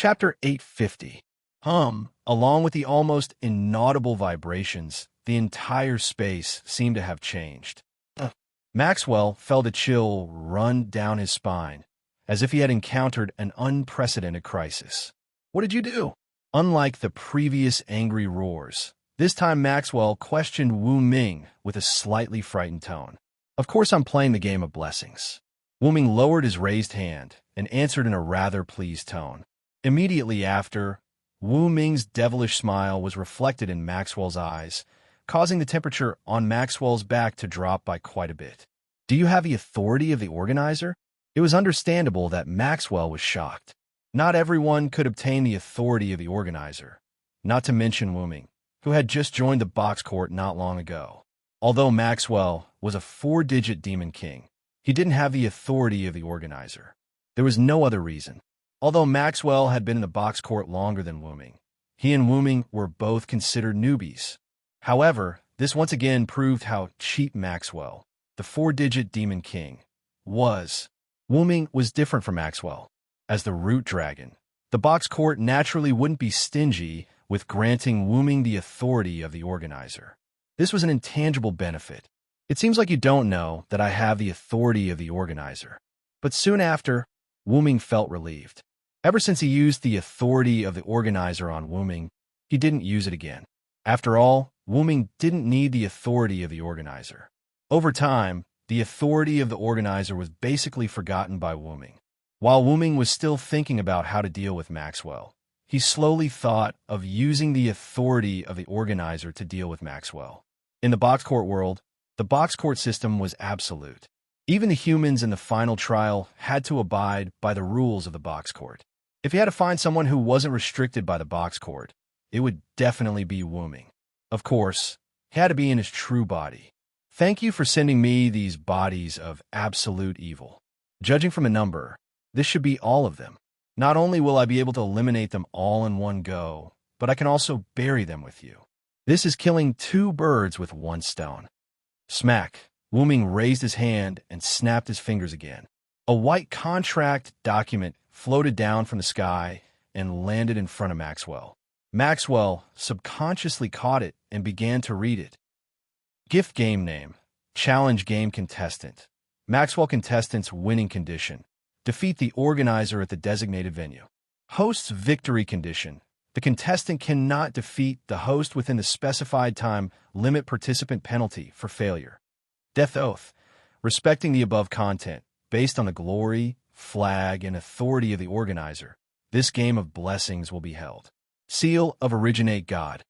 Chapter 850. Along with the almost inaudible vibrations, the entire space seemed to have changed. Maxwell felt a chill run down his spine, as if he had encountered an unprecedented crisis. What did you do? Unlike the previous angry roars, this time Maxwell questioned Wu Ming with a slightly frightened tone. Of course I'm playing the game of blessings. Wu Ming lowered his raised hand and answered in a rather pleased tone. Immediately after, Wu Ming's devilish smile was reflected in Maxwell's eyes, causing the temperature on Maxwell's back to drop by quite a bit. Do you have the authority of the organizer? It was understandable that Maxwell was shocked. Not everyone could obtain the authority of the organizer, not to mention Wu Ming, who had just joined the box court not long ago. Although Maxwell was a 4-digit demon king, he didn't have the authority of the organizer. There was no other reason. Although Maxwell had been in the box court longer than Wu Ming, he and Wu Ming were both considered newbies. However, this once again proved how cheap Maxwell, the 4-digit demon king, was. Wu Ming was different from Maxwell. As the root dragon, the box court naturally wouldn't be stingy with granting Wu Ming the authority of the organizer. This was an intangible benefit. It seems like you don't know that I have the authority of the organizer. But soon after, Wu Ming felt relieved. Ever since he used the authority of the organizer on Wu Ming, he didn't use it again. After all, Wu Ming didn't need the authority of the organizer. Over time, the authority of the organizer was basically forgotten by Wu Ming. While Wu Ming was still thinking about how to deal with Maxwell, he slowly thought of using the authority of the organizer to deal with Maxwell. In the box court world, the box court system was absolute. Even the humans in the final trial had to abide by the rules of the box court. If he had to find someone who wasn't restricted by the box court, it would definitely be Wu Ming. Of course, he had to be in his true body. Thank you for sending me these bodies of absolute evil. Judging from a number, this should be all of them. Not only will I be able to eliminate them all in one go, but I can also bury them with you. This is killing 2 birds with 1 stone. Smack! Wu Ming raised his hand and snapped his fingers again. A white contract document floated down from the sky and landed in front of Maxwell. Maxwell subconsciously caught it and began to read it. Gift game name. Challenge game contestant. Maxwell contestant's winning condition. Defeat the organizer at the designated venue. Host's victory condition. The contestant cannot defeat the host within the specified time limit. Participant penalty for failure. Death oath. Respecting the above content, based on the glory, flag, and authority of the organizer, this game of blessings will be held. Seal of Originate God.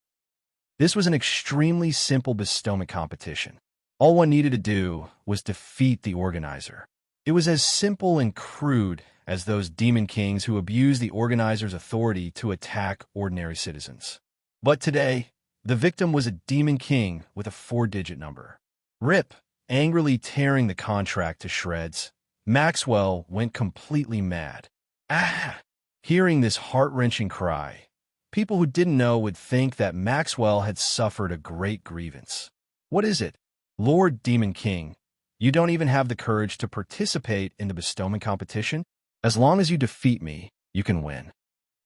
This was an extremely simple bestowment competition. All one needed to do was defeat the organizer. It was as simple and crude as those demon kings who abuse the organizer's authority to attack ordinary citizens. But today, the victim was a demon king with a 4-digit number. Rip, angrily tearing the contract to shreds, Maxwell went completely mad. Ah! Hearing this heart-wrenching cry, people who didn't know would think that Maxwell had suffered a great grievance. What is it? Lord Demon King, you don't even have the courage to participate in the bestowment competition? As long as you defeat me, you can win.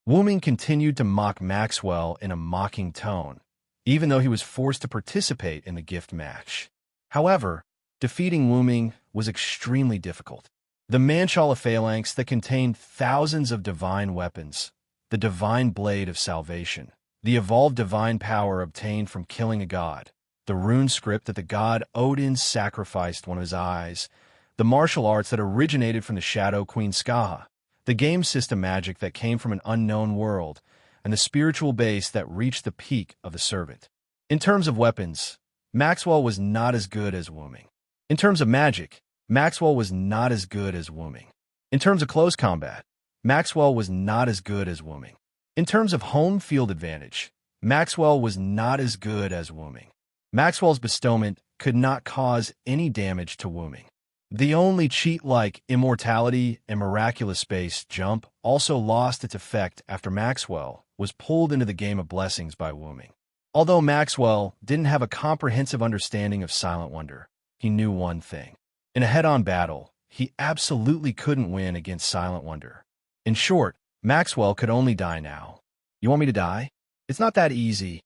Wu Ming continued to mock Maxwell in a mocking tone, even though he was forced to participate in the gift match. However, defeating Wu Ming was extremely difficult. The Manchala phalanx that contained thousands of divine weapons, the divine blade of salvation, the evolved divine power obtained from killing a god, the rune script that the god Odin sacrificed one of his eyes, the martial arts that originated from the Shadow Queen Skaha, the game system magic that came from an unknown world, and the spiritual base that reached the peak of the servant. In terms of weapons, Maxwell was not as good as Wu Ming. In terms of magic, Maxwell was not as good as Wu Ming. In terms of close combat, Maxwell was not as good as Wu Ming. In terms of home field advantage, Maxwell was not as good as Wu Ming. Maxwell's bestowment could not cause any damage to Wu Ming. The only cheat-like immortality and miraculous space jump also lost its effect after Maxwell was pulled into the game of blessings by Wu Ming. Although Maxwell didn't have a comprehensive understanding of Silent Wonder, he knew one thing. In a head-on battle, he absolutely couldn't win against Silent Wonder. In short, Maxwell could only die now. You want me to die? It's not that easy.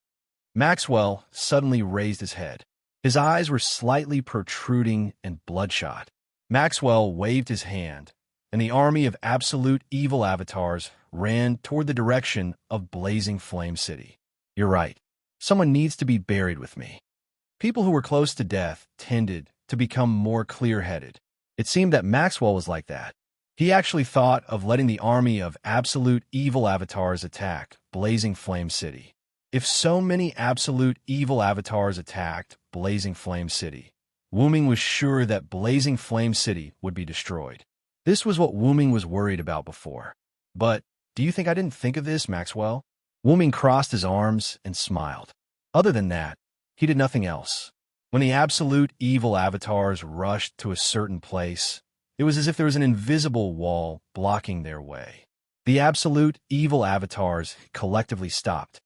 Maxwell suddenly raised his head. His eyes were slightly protruding and bloodshot. Maxwell waved his hand, and the army of absolute evil avatars ran toward the direction of blazing Flame City. You're right. Someone needs to be buried with me. People who were close to death tended to become more clear-headed. It seemed that Maxwell was like that. He actually thought of letting the army of absolute evil avatars attack blazing Flame City. If so many absolute evil avatars attacked blazing Flame City, Wuming was sure that blazing Flame City would be destroyed. This was what Wuming was worried about before. But, do you think I didn't think of this, Maxwell? Wuming crossed his arms and smiled. Other than that, he did nothing else. When the absolute evil avatars rushed to a certain place, it was as if there was an invisible wall blocking their way. The absolute evil avatars collectively stopped.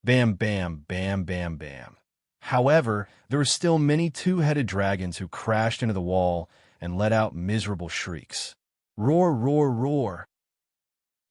Bam, bam, bam, bam, bam. However, there were still many two-headed dragons who crashed into the wall and let out miserable shrieks. Roar, roar, roar.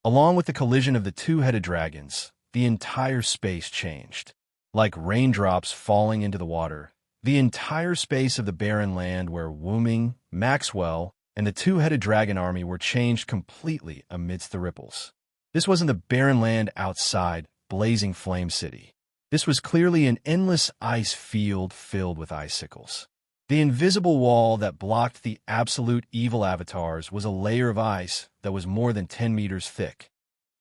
Along with the collision of the two-headed dragons, the entire space changed. Like raindrops falling into the water, the entire space of the barren land where Wuming, Maxwell, and the two-headed dragon army were changed completely amidst the ripples. This wasn't the barren land outside blazing Flame City. This was clearly an endless ice field filled with icicles. The invisible wall that blocked the absolute evil avatars was a layer of ice that was more than 10 meters thick.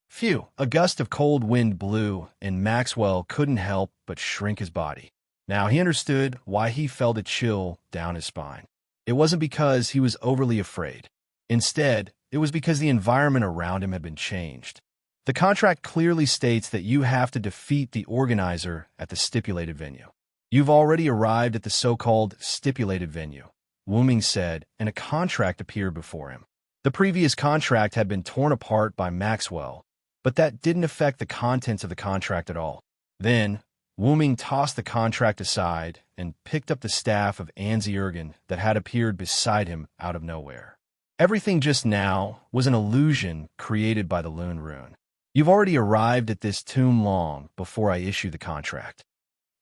Phew, a gust of cold wind blew, and Maxwell couldn't help but shrink his body. Now he understood why he felt a chill down his spine. It wasn't because he was overly afraid. Instead, it was because the environment around him had been changed. The contract clearly states that you have to defeat the organizer at the stipulated venue. You've already arrived at the so-called stipulated venue, Wuming said, and a contract appeared before him. The previous contract had been torn apart by Maxwell, but that didn't affect the contents of the contract at all. Then, Wuming tossed the contract aside and picked up the staff of Anzi-Ergen that had appeared beside him out of nowhere. Everything just now was an illusion created by the Lune Rune. You've already arrived at this tomb long before I issue the contract.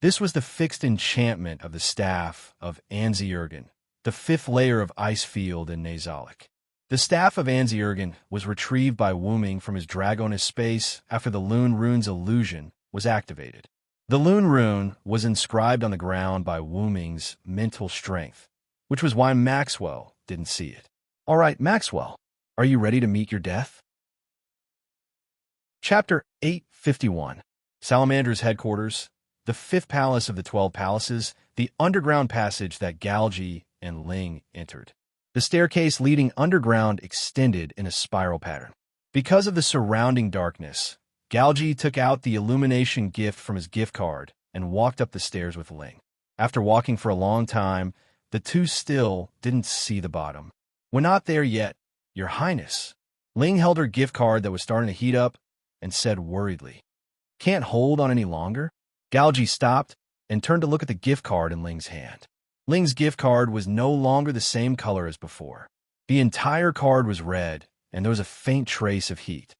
This was the fixed enchantment of the staff of Anzi-Ergen, the fifth layer of ice field in Nazalic. The staff of Anzi-Ergen was retrieved by Wuming from his Dragoness space after the Lune Rune's illusion was activated. The Lune Rune was inscribed on the ground by Wuming's mental strength, which was why Maxwell didn't see it. All right, Maxwell, are you ready to meet your death? Chapter 851. Salamander's headquarters, the fifth palace of the 12 palaces, the underground passage that Galgi and Ling entered. The staircase leading underground extended in a spiral pattern. Because of the surrounding darkness, Galgi took out the illumination gift from his gift card and walked up the stairs with Ling. After walking for a long time, the two still didn't see the bottom. We're not there yet, Your Highness. Ling held her gift card that was starting to heat up and said worriedly, Can't hold on any longer? Galgi stopped and turned to look at the gift card in Ling's hand. Ling's gift card was no longer the same color as before. The entire card was red, and there was a faint trace of heat.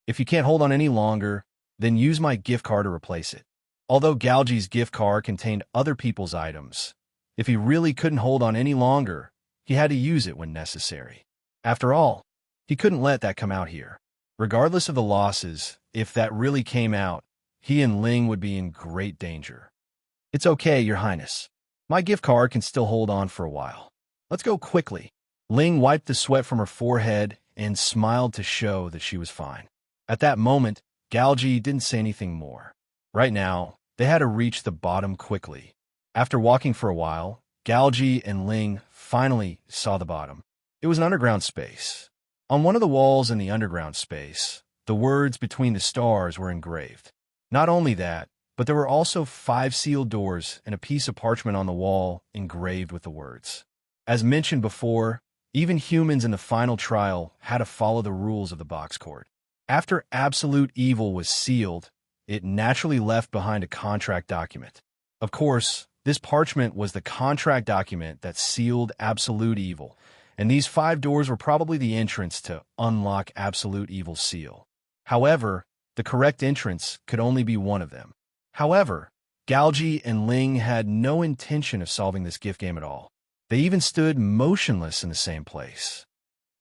If you can't hold on any longer, then use my gift card to replace it. Although Galgi's gift card contained other people's items, if he really couldn't hold on any longer, he had to use it when necessary. After all, he couldn't let that come out here. Regardless of the losses, if that really came out, he and Ling would be in great danger. It's okay, Your Highness. My gift card can still hold on for a while. Let's go quickly. Ling wiped the sweat from her forehead and smiled to show that she was fine. At that moment, Galgi didn't say anything more. Right now, they had to reach the bottom quickly. After walking for a while, Galgi and Ling finally saw the bottom. It was an underground space. On one of the walls in the underground space, the words "Between the Stars" were engraved. Not only that, but there were also 5 sealed doors and a piece of parchment on the wall engraved with the words. As mentioned before, even humans in the final trial had to follow the rules of the box court. After absolute evil was sealed, it naturally left behind a contract document. Of course, this parchment was the contract document that sealed absolute evil, and these 5 doors were probably the entrance to unlock absolute evil's seal. However, the correct entrance could only be one of them. However, Galji and Ling had no intention of solving this gift game at all. They even stood motionless in the same place.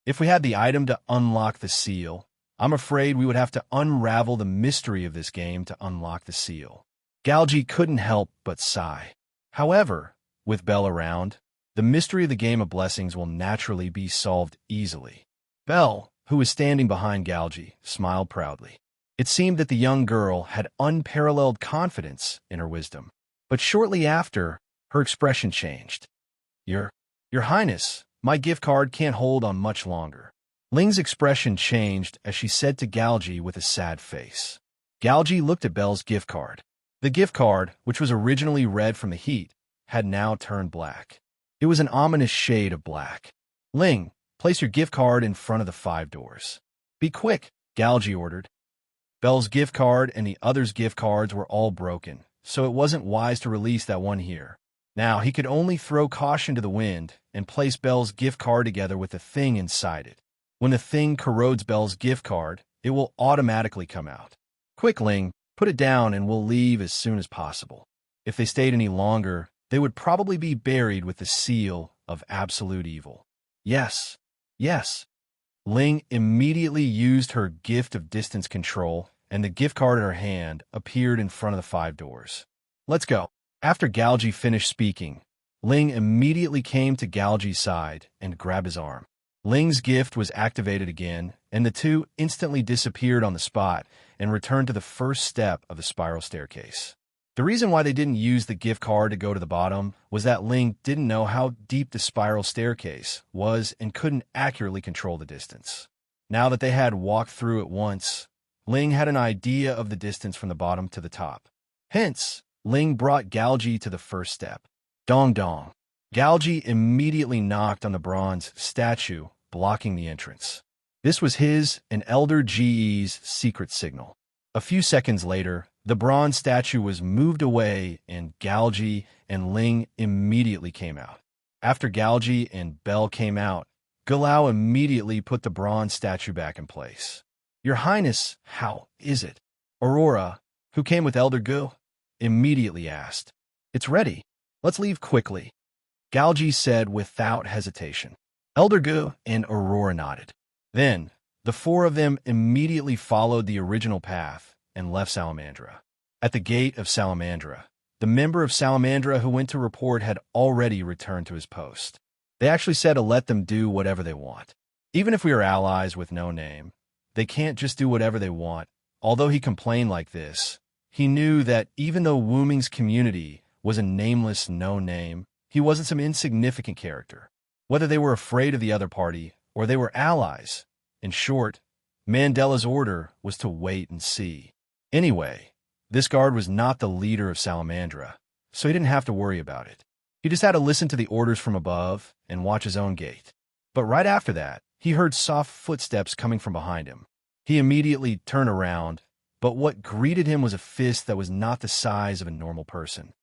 If we had the item to unlock the seal, I'm afraid we would have to unravel the mystery of this game to unlock the seal. Galji couldn't help but sigh. However, with Belle around, the mystery of the game of blessings will naturally be solved easily. Belle, who was standing behind Galji, smiled proudly. It seemed that the young girl had unparalleled confidence in her wisdom. But shortly after, her expression changed. Your Highness, my gift card can't hold on much longer. Ling's expression changed as she said to Galji with a sad face. Galji looked at Belle's gift card. The gift card, which was originally red from the heat, had now turned black. It was an ominous shade of black. Ling, place your gift card in front of the 5 doors. Be quick, Galji ordered. Belle's gift card and the others' gift cards were all broken, so it wasn't wise to release that one here. Now he could only throw caution to the wind and place Belle's gift card together with the thing inside it. When the thing corrodes Belle's gift card, it will automatically come out. Quick, Ling, put it down and we'll leave as soon as possible. If they stayed any longer, they would probably be buried with the seal of absolute evil. Yes, yes. Ling immediately used her gift of distance control, and the gift card in her hand appeared in front of the 5 doors. Let's go. After Galji finished speaking, Ling immediately came to Galji's side and grabbed his arm. Ling's gift was activated again, and the two instantly disappeared on the spot and returned to the first step of the spiral staircase. The reason why they didn't use the gift card to go to the bottom was that Ling didn't know how deep the spiral staircase was and couldn't accurately control the distance. Now that they had walked through it once, Ling had an idea of the distance from the bottom to the top. Hence, Ling brought Galji to the first step. Dong dong. Galji immediately knocked on the bronze statue, blocking the entrance. This was his and Elder Ge's secret signal. A few seconds later, the bronze statue was moved away and Galji and Ling immediately came out. After Galji and Belle came out, Galao immediately put the bronze statue back in place. Your Highness, how is it? Aurora, who came with Elder Gu, immediately asked. It's ready. Let's leave quickly, Galji said without hesitation. Elder Gu and Aurora nodded. Then, the 4 of them immediately followed the original path and left Salamandra. At the gate of Salamandra, the member of Salamandra who went to report had already returned to his post. They actually said to let them do whatever they want. Even if we are allies with no name, they can't just do whatever they want. Although he complained like this, he knew that even though Wu Ming's community was a nameless no-name, he wasn't some insignificant character. Whether they were afraid of the other party or they were allies, in short, Mandela's order was to wait and see. Anyway, this guard was not the leader of Salamandra, so he didn't have to worry about it. He just had to listen to the orders from above and watch his own gate. But right after that, he heard soft footsteps coming from behind him. He immediately turned around, but what greeted him was a fist that was not the size of a normal person.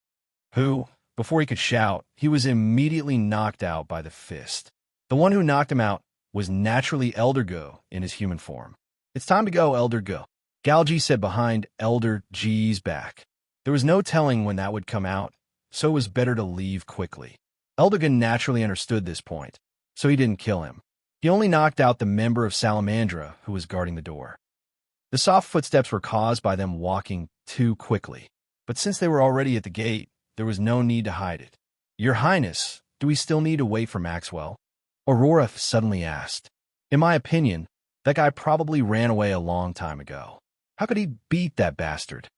Who, before he could shout, he was immediately knocked out by the fist. The one who knocked him out was naturally Elder Gu in his human form. It's time to go, Elder Gu, Galji said behind Elder G's back. There was no telling when that would come out, so it was better to leave quickly. Elder Gu naturally understood this point, so he didn't kill him. He only knocked out the member of Salamandra who was guarding the door. The soft footsteps were caused by them walking too quickly, but since they were already at the gate, there was no need to hide it. Your Highness, do we still need to wait for Maxwell? Aurora suddenly asked. In my opinion, that guy probably ran away a long time ago. How could he beat that bastard?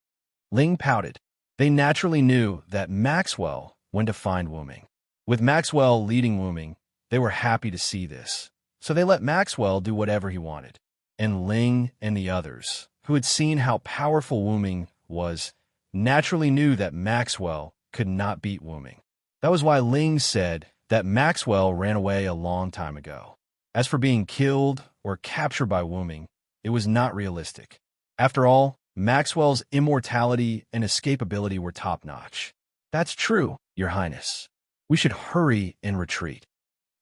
Ling pouted. They naturally knew that Maxwell went to find Wu Ming. With Maxwell leading Wu Ming, they were happy to see this, so they let Maxwell do whatever he wanted. And Ling and the others, who had seen how powerful Wu Ming was, naturally knew that Maxwell could not beat Wu Ming. That was why Ling said that Maxwell ran away a long time ago. As for being killed or captured by Wu Ming, it was not realistic. After all, Maxwell's immortality and escapability were top-notch. That's true, Your Highness. We should hurry and retreat,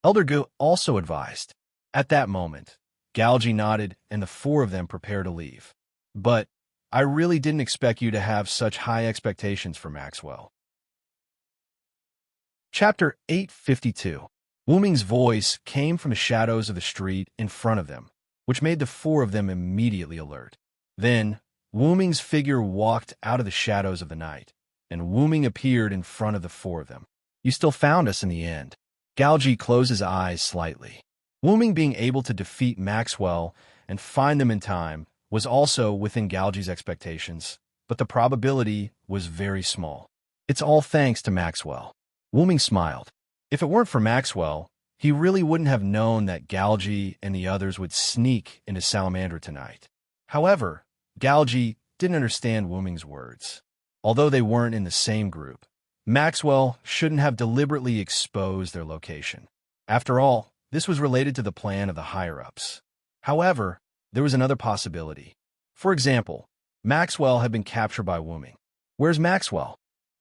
Elder Gu also advised. At that moment, Galji nodded and the 4 of them prepared to leave. but I really didn't expect you to have such high expectations for Maxwell. Chapter 852. Wu Ming's voice came from the shadows of the street in front of them, which made the four of them immediately alert. Then, Wu Ming's figure walked out of the shadows of the night, and Wu Ming appeared in front of the four of them. You still found us in the end. Galji closed his eyes slightly. Wu Ming being able to defeat Maxwell and find them in time was also within Galji's expectations, but the probability was very small. It's all thanks to Maxwell. Wu Ming smiled. If it weren't for Maxwell, he really wouldn't have known that Galji and the others would sneak into Salamandra tonight. However, Galji didn't understand Wu Ming's words. Although they weren't in the same group, Maxwell shouldn't have deliberately exposed their location. After all, this was related to the plan of the higher-ups. However, there was another possibility. For example, Maxwell had been captured by Wu Ming. Where's Maxwell?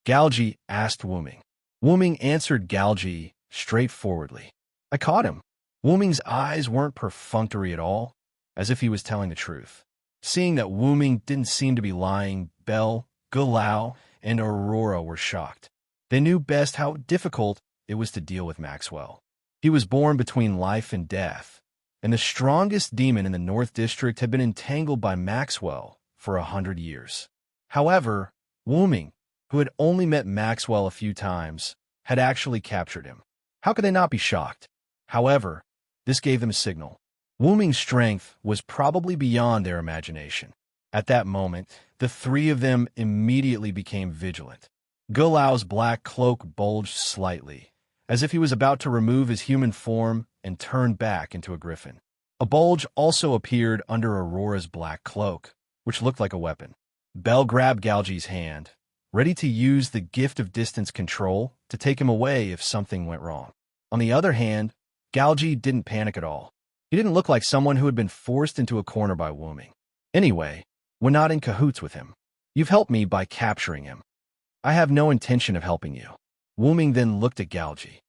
Galji asked Wu Ming. Wu Ming answered Galji straightforwardly. I caught him. Wu Ming's eyes weren't perfunctory at all, as if he was telling the truth. Seeing that Wu Ming didn't seem to be lying, Belle, Gulao, and Aurora were shocked. They knew best how difficult it was to deal with Maxwell. He was born between life and death, and the strongest demon in the North District had been entangled by Maxwell for 100 years. However, Wu Ming, who had only met Maxwell a few times, had actually captured him. How could they not be shocked? However, this gave them a signal. Wu Ming's strength was probably beyond their imagination. At that moment, the three of them immediately became vigilant. Gulao's black cloak bulged slightly, as if he was about to remove his human form and turn back into a griffin. A bulge also appeared under Aurora's black cloak, which looked like a weapon. Belle grabbed Galji's hand, ready to use the gift of distance control to take him away if something went wrong. On the other hand, Galji didn't panic at all. He didn't look like someone who had been forced into a corner by Wu Ming. Anyway, we're not in cahoots with him. You've helped me by capturing him. I have no intention of helping you. Wu Ming then looked at Galji.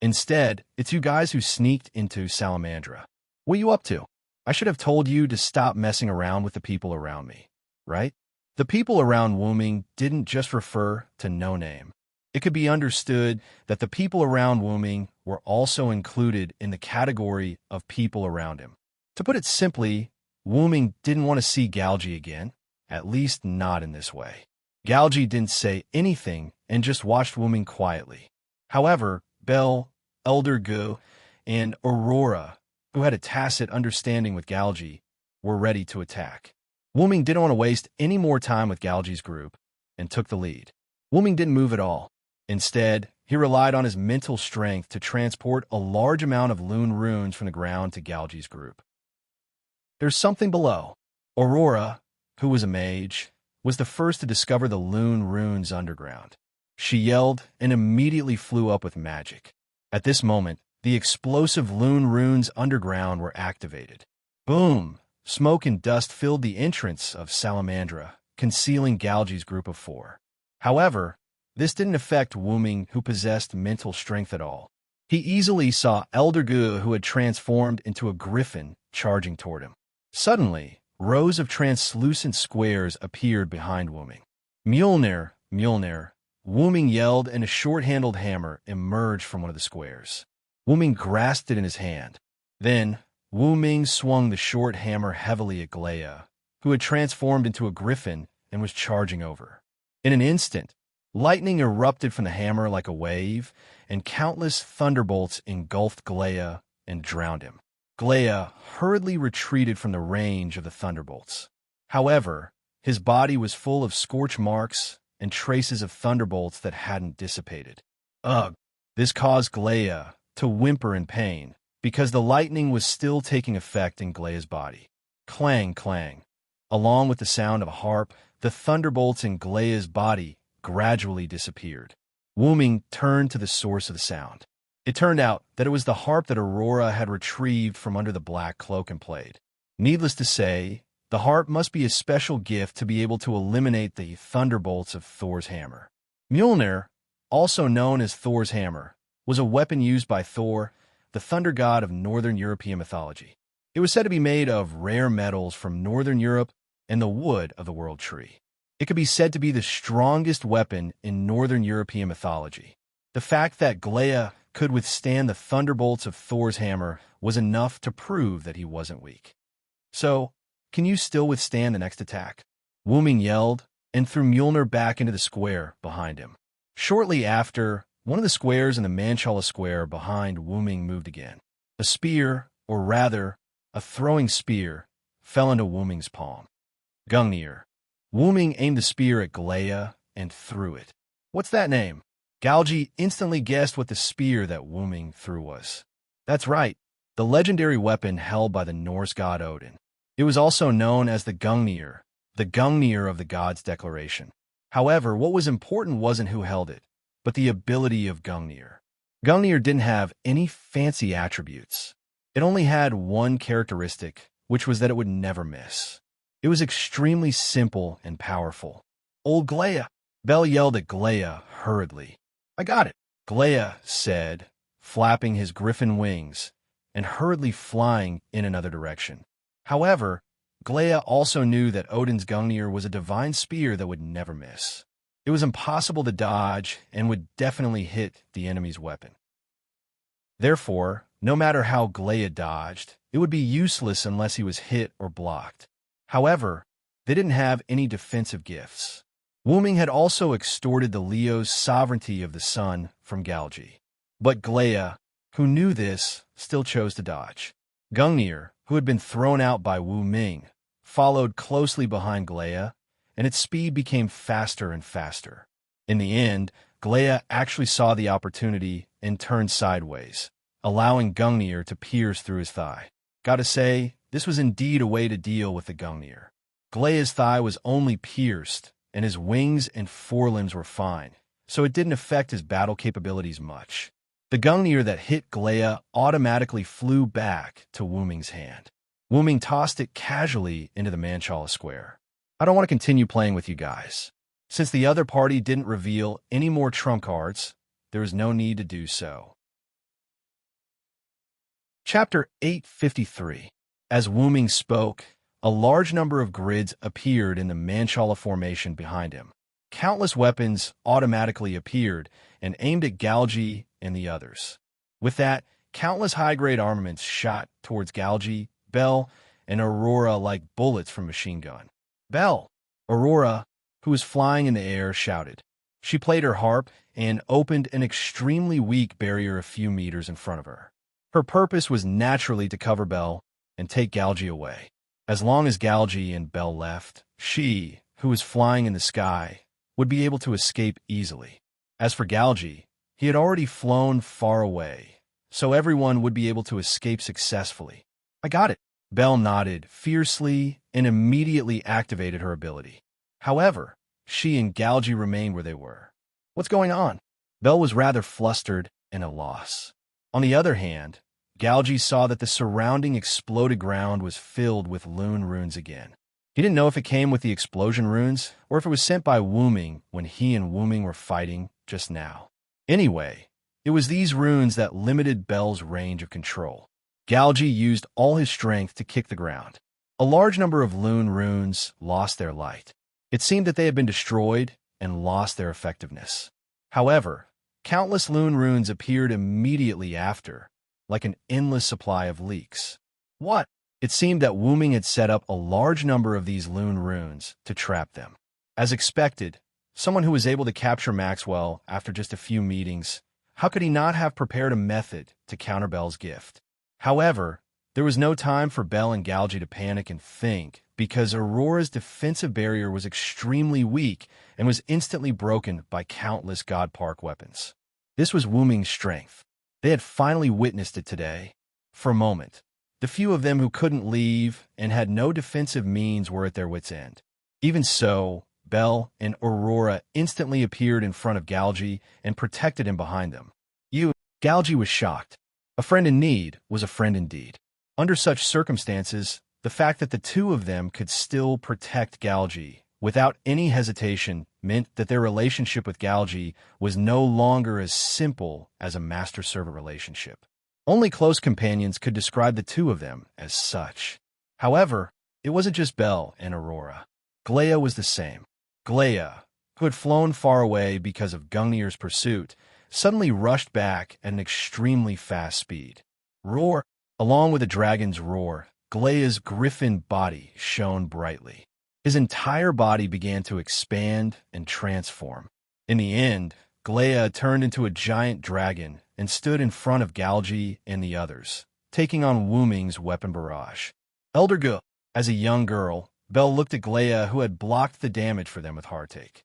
Instead, it's you guys who sneaked into Salamandra. What are you up to? I should have told you to stop messing around with the people around me, right? The people around Wu Ming didn't just refer to No Name. It could be understood that the people around Wu Ming were also included in the category of people around him. To put it simply, Wu Ming didn't want to see Galji again, at least not in this way. Galji didn't say anything and just watched Wu Ming quietly. However, Belle, Elder Gu, and Aurora, who had a tacit understanding with Galji, were ready to attack. Wu Ming didn't want to waste any more time with Galji's group and took the lead. Wu Ming didn't move at all. Instead, he relied on his mental strength to transport a large amount of Lune runes from the ground to Galji's group. There's something below. Aurora, who was a mage, was the first to discover the Lune runes underground. She yelled and immediately flew up with magic. At this moment, the explosive Lune runes underground were activated. Boom! Smoke and dust filled the entrance of Salamandra, concealing Galji's group of four. However, this didn't affect Wu Ming, who possessed mental strength at all. He easily saw Elder Gu, who had transformed into a griffin, charging toward him. Suddenly, rows of translucent squares appeared behind Wu Ming. Mjolnir, Mjolnir, Wu Ming yelled, and a short-handled hammer emerged from one of the squares. Wu Ming grasped it in his hand. Then, Wu Ming swung the short hammer heavily at Glea, who had transformed into a griffin and was charging over. In an instant, lightning erupted from the hammer like a wave, and countless thunderbolts engulfed Glea and drowned him. Glea hurriedly retreated from the range of the thunderbolts. However, his body was full of scorch marks and traces of thunderbolts that hadn't dissipated. Ugh! This caused Glea to whimper in pain, because the lightning was still taking effect in Glea's body. Clang, clang. Along with the sound of a harp, the thunderbolts in Glea's body gradually disappeared. Wu Ming turned to the source of the sound. It turned out that it was the harp that Aurora had retrieved from under the black cloak and played. Needless to say, the harp must be a special gift to be able to eliminate the thunderbolts of Thor's hammer. Mjolnir, also known as Thor's hammer, was a weapon used by Thor, the thunder god of Northern European mythology. It was said to be made of rare metals from Northern Europe and the wood of the world tree. It could be said to be the strongest weapon in Northern European mythology. The fact that Glea could withstand the thunderbolts of Thor's hammer was enough to prove that he wasn't weak. So, can you still withstand the next attack? Wuming yelled, and threw Mjolnir back into the square behind him. Shortly after, one of the squares in the Manchala square behind Wuming moved again. A spear, or rather, a throwing spear, fell into Wuming's palm. Gungnir. Wuming aimed the spear at Glea and threw it. What's that name? Galgi instantly guessed what the spear that Wuming threw was. That's right, the legendary weapon held by the Norse god Odin. It was also known as the Gungnir of the god's declaration. However, what was important wasn't who held it, but the ability of Gungnir. Gungnir didn't have any fancy attributes. It only had one characteristic, which was that it would never miss. It was extremely simple and powerful. Old Glea! Bel yelled at Glea hurriedly. I got it, Glea said, flapping his griffin wings and hurriedly flying in another direction. However, Glea also knew that Odin's Gungnir was a divine spear that would never miss. It was impossible to dodge and would definitely hit the enemy's weapon. Therefore, no matter how Glea dodged, it would be useless unless he was hit or blocked. However, they didn't have any defensive gifts. Wuming had also extorted the Leo's sovereignty of the sun from Galgi. But Glea, who knew this, still chose to dodge. Gungnir, who had been thrown out by Wuming, followed closely behind Glea, and its speed became faster and faster. In the end, Glea actually saw the opportunity and turned sideways, allowing Gungnir to pierce through his thigh. Gotta say, this was indeed a way to deal with the Gungnir. Glea's thigh was only pierced, and his wings and forelimbs were fine, so it didn't affect his battle capabilities much. The Gungnir that hit Glea automatically flew back to Wuming's hand. Wuming tossed it casually into the Manchala square. I don't want to continue playing with you guys. Since the other party didn't reveal any more trump cards, there is no need to do so. Chapter 853. As Wuming spoke, a large number of grids appeared in the Manchala formation behind him. Countless weapons automatically appeared and aimed at Galgi and the others. With that, countless high-grade armaments shot towards Galgi, Bel, and Aurora like bullets from machine gun. Bel! Aurora, who was flying in the air, shouted. She played her harp and opened an extremely weak barrier a few meters in front of her. Her purpose was naturally to cover Bel and take Galgi away. As long as Galgi and Bel left, she, who was flying in the sky, would be able to escape easily. As for Galgi, he had already flown far away, so everyone would be able to escape successfully. I got it. Bel nodded fiercely and immediately activated her ability. However, she and Galgi remained where they were. What's going on? Bel was rather flustered and at a loss. On the other hand, Galgi saw that the surrounding exploded ground was filled with Lune runes again. He didn't know if it came with the explosion runes or if it was sent by Wuming when he and Wuming were fighting just now. Anyway, it was these runes that limited Bel's range of control. Galgi used all his strength to kick the ground. A large number of Lune runes lost their light. It seemed that they had been destroyed and lost their effectiveness. However, countless Lune runes appeared immediately after, like an endless supply of leaks. What? It seemed that Wuming had set up a large number of these Lune runes to trap them. As expected, someone who was able to capture Maxwell after just a few meetings, how could he not have prepared a method to counter Bel's gift? However, there was no time for Bel and Galgi to panic and think, because Aurora's defensive barrier was extremely weak and was instantly broken by countless God Park weapons. This was Wuming's strength. They had finally witnessed it today. For a moment, the few of them who couldn't leave and had no defensive means were at their wits' end. Even so, Bel and Aurora instantly appeared in front of Galgi and protected him behind them. Galgi was shocked. A friend in need was a friend indeed. Under such circumstances, the fact that the two of them could still protect Galgi without any hesitation meant that their relationship with Galgi was no longer as simple as a master-servant relationship. Only close companions could describe the two of them as such. However, It wasn't just Belle and Aurora. Glea was the same. Glea, who had flown far away because of Gungnir's pursuit, suddenly rushed back at an extremely fast speed. Roar! Along with the dragon's roar, Glea's griffin body shone brightly. His entire body began to expand and transform. In the end, Glea turned into a giant dragon and stood in front of Galgi and the others, taking on Wu Ming's weapon barrage. Elder Ge. As a young girl, Belle looked at Glea, who had blocked the damage for them with Heartache.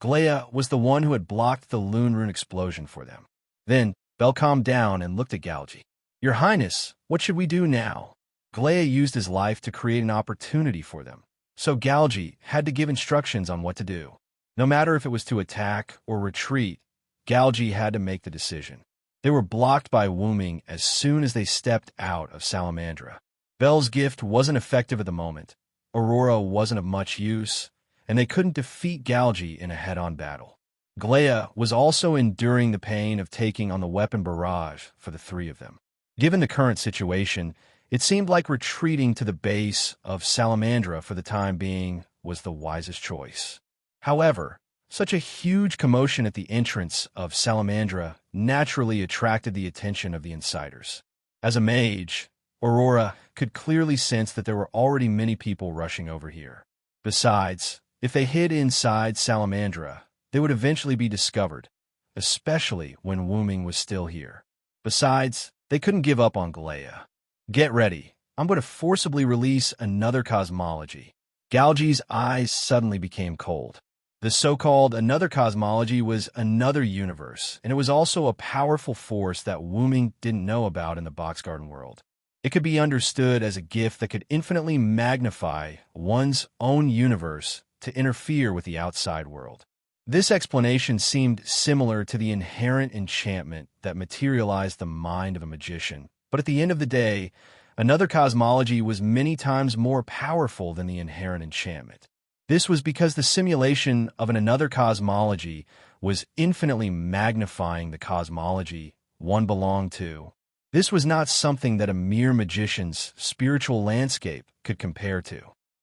Glea was the one who had blocked the Loon Rune explosion for them. Then, Belle calmed down and looked at Galgi. Your Highness, what should we do now? Glea used his life to create an opportunity for them, so Galgi had to give instructions on what to do. No matter if it was to attack or retreat, Galgi had to make the decision. They were blocked by Wu Ming as soon as they stepped out of Salamandra. Belle's gift wasn't effective at the moment, Aurora wasn't of much use, and they couldn't defeat Galgi in a head-on battle. Glea was also enduring the pain of taking on the weapon barrage for the three of them. Given the current situation, it seemed like retreating to the base of Salamandra for the time being was the wisest choice. However, such a huge commotion at the entrance of Salamandra naturally attracted the attention of the insiders. As a mage, Aurora could clearly sense that there were already many people rushing over here. Besides, if they hid inside Salamandra, they would eventually be discovered, especially when Wu Ming was still here. Besides, they couldn't give up on Glea. Get ready. I'm going to forcibly release another cosmology. Galgi's eyes suddenly became cold. The so-called another cosmology was another universe, and it was also a powerful force that Wu Ming didn't know about in the Box Garden world. It could be understood as a gift that could infinitely magnify one's own universe to interfere with the outside world. This explanation seemed similar to the inherent enchantment that materialized the mind of a magician, but at the end of the day, another cosmology was many times more powerful than the inherent enchantment. This was because the simulation of another cosmology was infinitely magnifying the cosmology one belonged to. This was not something that a mere magician's spiritual landscape could compare to.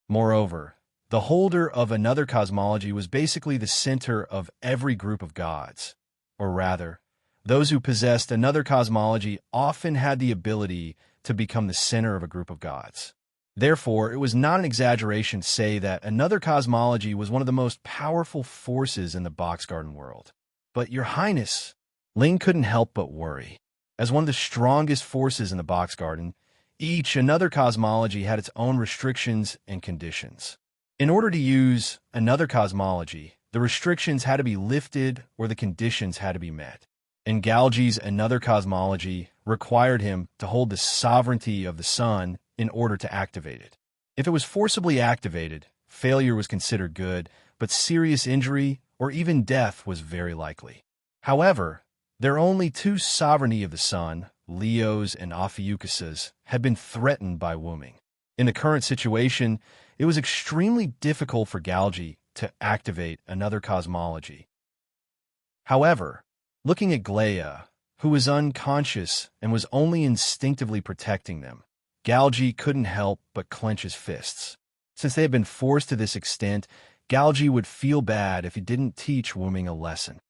Moreover, the holder of another cosmology was basically the center of every group of gods. Or rather, those who possessed another cosmology often had the ability to become the center of a group of gods. Therefore, it was not an exaggeration to say that another cosmology was one of the most powerful forces in the Box Garden world. But, Your Highness, Ling couldn't help but worry. As one of the strongest forces in the Box Garden, each another cosmology had its own restrictions and conditions. In order to use another cosmology, the restrictions had to be lifted or the conditions had to be met. And Galgi's another cosmology required him to hold the sovereignty of the sun in order to activate it. If it was forcibly activated, failure was considered good, but serious injury or even death was very likely. However, their only two sovereignty of the sun, Leo's and Ophiuchus's, had been threatened by Wu Ming. In the current situation, it was extremely difficult for Galgi to activate another cosmology. However, looking at Glea, who was unconscious and was only instinctively protecting them, Galgi couldn't help but clench his fists. Since they had been forced to this extent, Galgi would feel bad if he didn't teach Wu Ming a lesson.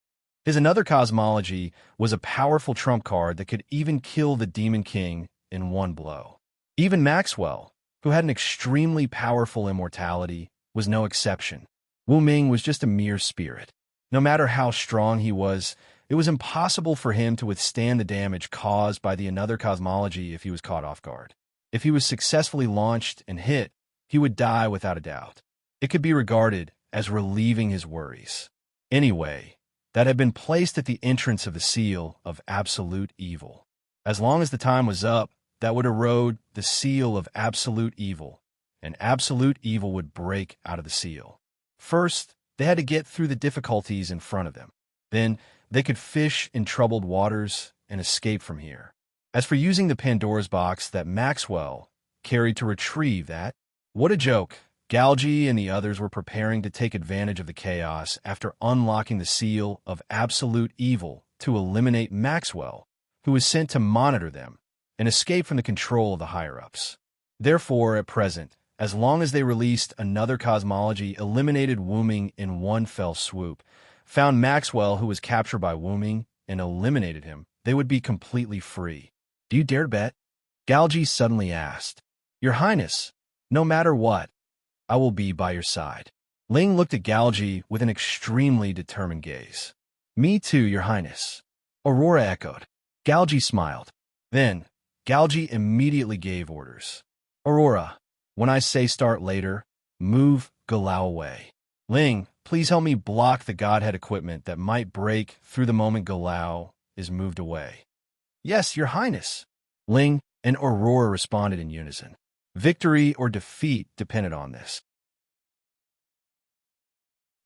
His another cosmology was a powerful trump card that could even kill the Demon King in one blow. Even Maxwell, who had an extremely powerful immortality, was no exception. Wu Ming was just a mere spirit. No matter how strong he was, it was impossible for him to withstand the damage caused by the another cosmology if he was caught off guard. If he was successfully launched and hit, he would die without a doubt. It could be regarded as relieving his worries. Anyway, that had been placed at the entrance of the seal of absolute evil. As long as the time was up, that would erode the seal of absolute evil, and absolute evil would break out of the seal. First, they had to get through the difficulties in front of them. Then, they could fish in troubled waters and escape from here. As for using the Pandora's box that Maxwell carried to retrieve that, what a joke! Galgi and the others were preparing to take advantage of the chaos after unlocking the seal of absolute evil to eliminate Maxwell, who was sent to monitor them and escape from the control of the higher-ups. Therefore, at present, as long as they released another cosmology, eliminated Wuming in one fell swoop, found Maxwell who was captured by Wuming, and eliminated him, they would be completely free. Do you dare bet? Galji suddenly asked. Your Highness, no matter what, I will be by your side. Ling looked at Galji with an extremely determined gaze. Me too, Your Highness. Aurora echoed. Galji smiled. Then, Galji immediately gave orders. Aurora, when I say start later, move Galau away. Ling, please help me block the Godhead equipment that might break through the moment Galau is moved away. Yes, Your Highness. Ling and Aurora responded in unison. Victory or defeat depended on this.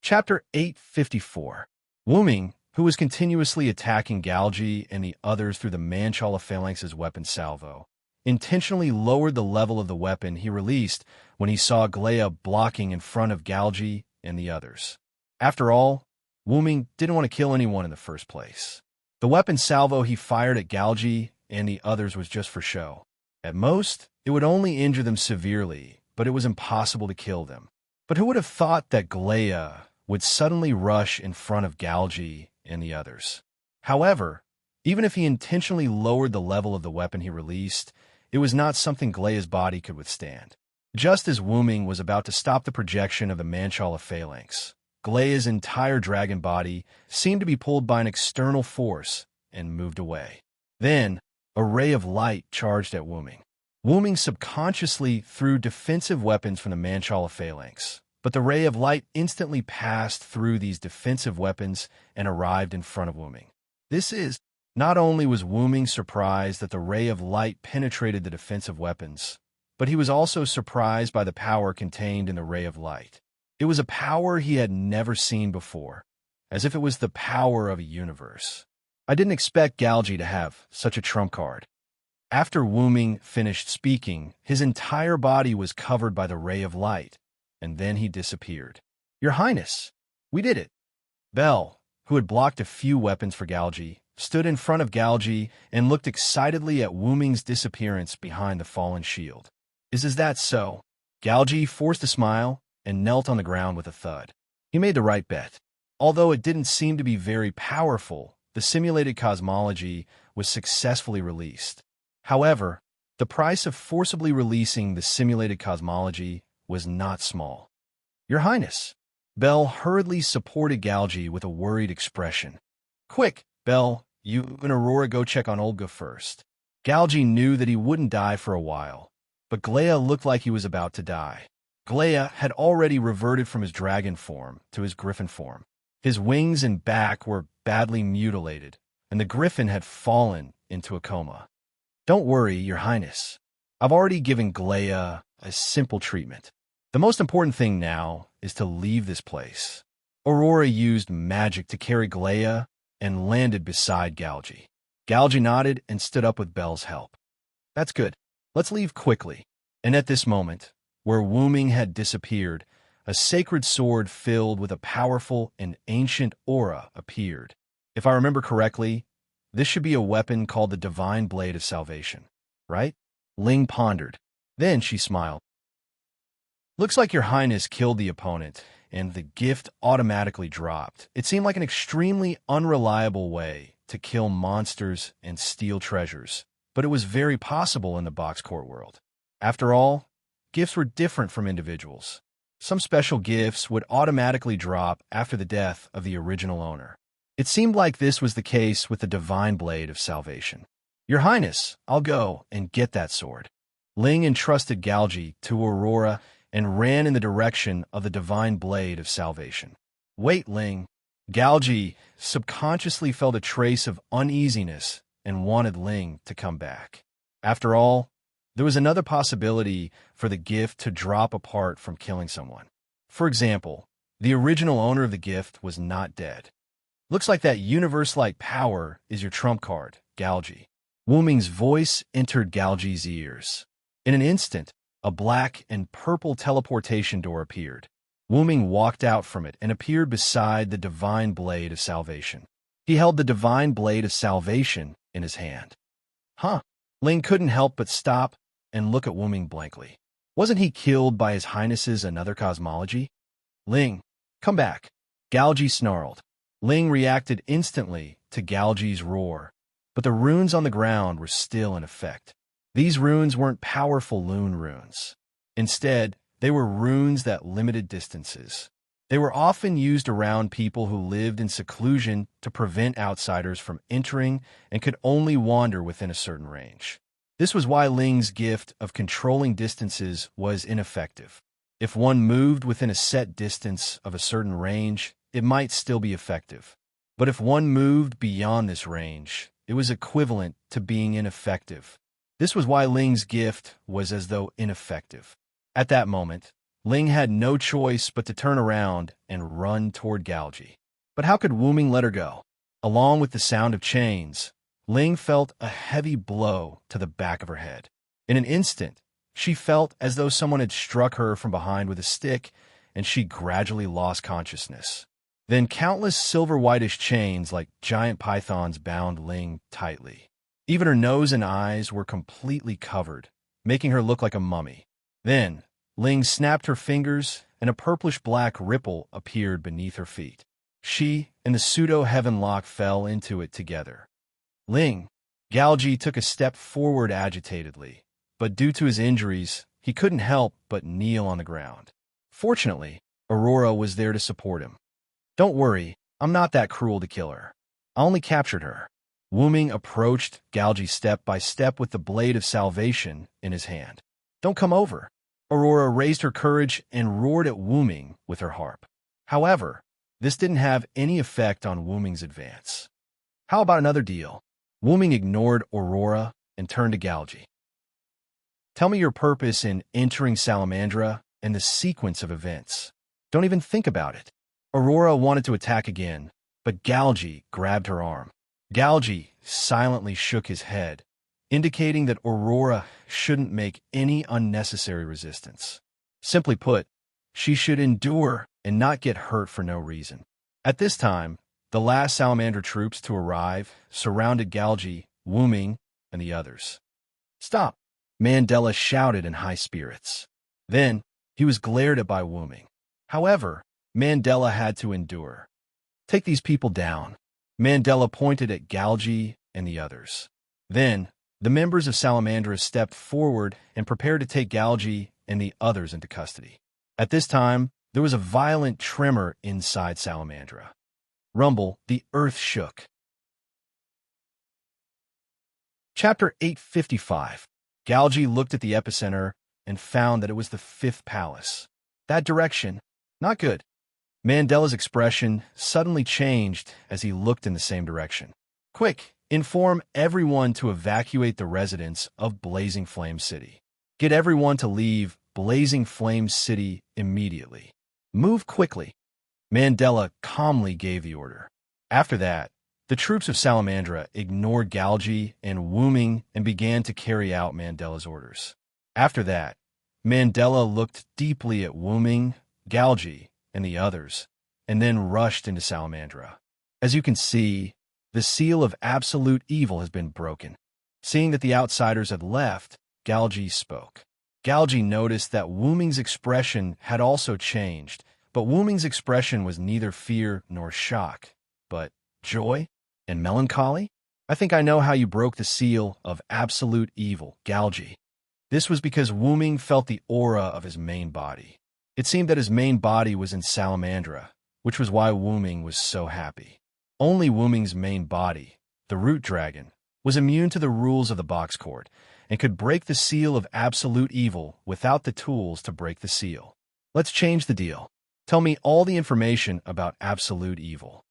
Chapter 854. Wuming, who was continuously attacking Galji and the others through the Manchala Phalanx's weapon salvo, intentionally lowered the level of the weapon he released when he saw Glea blocking in front of Galji and the others. After all, Wuming didn't want to kill anyone in the first place. The weapon salvo he fired at Galji and the others was just for show. At most, it would only injure them severely, but it was impossible to kill them. But who would have thought that Glea would suddenly rush in front of Galji and the others? However, even if he intentionally lowered the level of the weapon he released, it was not something Glea's body could withstand. Just as Wuming was about to stop the projection of the Manchala Phalanx, Glea's entire dragon body seemed to be pulled by an external force and moved away. Then, a ray of light charged at Wuming. Wuming subconsciously threw defensive weapons from the Manchala Phalanx, but the ray of light instantly passed through these defensive weapons and arrived in front of Wuming. Not only was Wuming surprised that the ray of light penetrated the defensive weapons, but he was also surprised by the power contained in the ray of light. It was a power he had never seen before, as if it was the power of a universe. I didn't expect Galji to have such a trump card. After Wuming finished speaking, his entire body was covered by the ray of light, and then he disappeared. Your Highness, we did it. Bell, who had blocked a few weapons for Galji, stood in front of Galji and looked excitedly at Wuming's disappearance behind the fallen shield. Is that so? Galji forced a smile and knelt on the ground with a thud. He made the right bet. Although it didn't seem to be very powerful, the simulated cosmology was successfully released. However, the price of forcibly releasing the simulated cosmology was not small. Your Highness. Bell hurriedly supported Galji with a worried expression. Quick, Bell, you and Aurora go check on Olga first. Galji knew that he wouldn't die for a while, but Glea looked like he was about to die. Glea had already reverted from his dragon form to his griffin form. His wings and back were badly mutilated, and the griffin had fallen into a coma. Don't worry, Your Highness. I've already given Glea a simple treatment. The most important thing now is to leave this place. Aurora used magic to carry Glea and landed beside Galji. Galji nodded and stood up with Bell's help. That's good. Let's leave quickly. And at this moment, where Wuming had disappeared, a sacred sword filled with a powerful and ancient aura appeared. If I remember correctly, this should be a weapon called the Divine Blade of Salvation, right? Ling pondered. Then she smiled. Looks like Your Highness killed the opponent, and the gift automatically dropped. It seemed like an extremely unreliable way to kill monsters and steal treasures, but it was very possible in the box court world. After all, gifts were different from individuals. Some special gifts would automatically drop after the death of the original owner. It seemed like this was the case with the Divine Blade of Salvation. Your Highness, I'll go and get that sword. Ling entrusted Galji to Aurora and ran in the direction of the Divine Blade of Salvation. Wait, Ling. Galji subconsciously felt a trace of uneasiness and wanted Ling to come back. After all, there was another possibility for the gift to drop apart from killing someone. For example, the original owner of the gift was not dead. Looks like that universe-like power is your trump card, Galji. Wuming's voice entered Galji's ears. In an instant, a black and purple teleportation door appeared. Wuming walked out from it and appeared beside the Divine Blade of Salvation. He held the Divine Blade of Salvation in his hand. Ling couldn't help but stop and look at Wu Ming blankly. Wasn't he killed by His Highness's another cosmology? Ling, come back. Galji snarled. Ling reacted instantly to Galji's roar, but the runes on the ground were still in effect. These runes weren't powerful Lune runes. Instead, they were runes that limited distances. They were often used around people who lived in seclusion to prevent outsiders from entering and could only wander within a certain range. This was why Ling's gift of controlling distances was ineffective. If one moved within a set distance of a certain range, it might still be effective. But if one moved beyond this range, it was equivalent to being ineffective. This was why Ling's gift was as though ineffective. At that moment, Ling had no choice but to turn around and run toward Galji. But how could Wu Ming let her go? Along with the sound of chains, Ling felt a heavy blow to the back of her head. In an instant, she felt as though someone had struck her from behind with a stick, and she gradually lost consciousness. Then countless silver whitish chains like giant pythons bound Ling tightly. Even her nose and eyes were completely covered, making her look like a mummy. Then, Ling snapped her fingers, and a purplish-black ripple appeared beneath her feet. She and the pseudo-heaven lock fell into it together. Ling. Galji took a step forward agitatedly, but due to his injuries, he couldn't help but kneel on the ground. Fortunately, Aurora was there to support him. Don't worry, I'm not that cruel to kill her. I only captured her. Wu Ming approached Galji step by step with the blade of salvation in his hand. Don't come over. Aurora raised her courage and roared at Wu Ming with her harp. However, this didn't have any effect on Wu Ming's advance. How about another deal? Wu Ming ignored Aurora and turned to Galji. Tell me your purpose in entering Salamandra and the sequence of events. Don't even think about it. Aurora wanted to attack again, but Galji grabbed her arm. Galji silently shook his head, indicating that Aurora shouldn't make any unnecessary resistance. Simply put, she should endure and not get hurt for no reason. At this time, the last Salamander troops to arrive surrounded Galji, Wu Ming, and the others. Stop! Mandela shouted in high spirits. Then, he was glared at by Wu Ming. However, Mandela had to endure. Take these people down. Mandela pointed at Galji and the others. Then, the members of Salamandra stepped forward and prepared to take Galji and the others into custody. At this time, there was a violent tremor inside Salamandra. Rumble, the earth shook. Chapter 855. Galji looked at the epicenter and found that it was the fifth palace. That direction, not good. Mandela's expression suddenly changed as he looked in the same direction. Quick, inform everyone to evacuate the residents of Blazing Flame City. Get everyone to leave Blazing Flame City immediately. Move quickly. Mandela calmly gave the order. After that, the troops of Salamandra ignored Galji and Wu Ming and began to carry out Mandela's orders. After that, Mandela looked deeply at Wu Ming, Galji, and the others, and then rushed into Salamandra. As you can see, the seal of absolute evil has been broken. Seeing that the outsiders had left, Galji spoke. Galji noticed that Wu Ming's expression had also changed, but Wu Ming's expression was neither fear nor shock, but joy and melancholy. I think I know how you broke the seal of absolute evil, Galji. This was because Wu Ming felt the aura of his main body. It seemed that his main body was in Salamandra, which was why Wu Ming was so happy. Only Wu Ming's main body, the root dragon, was immune to the rules of the box court and could break the seal of absolute evil without the tools to break the seal. Let's change the deal. Tell me all the information about absolute evil.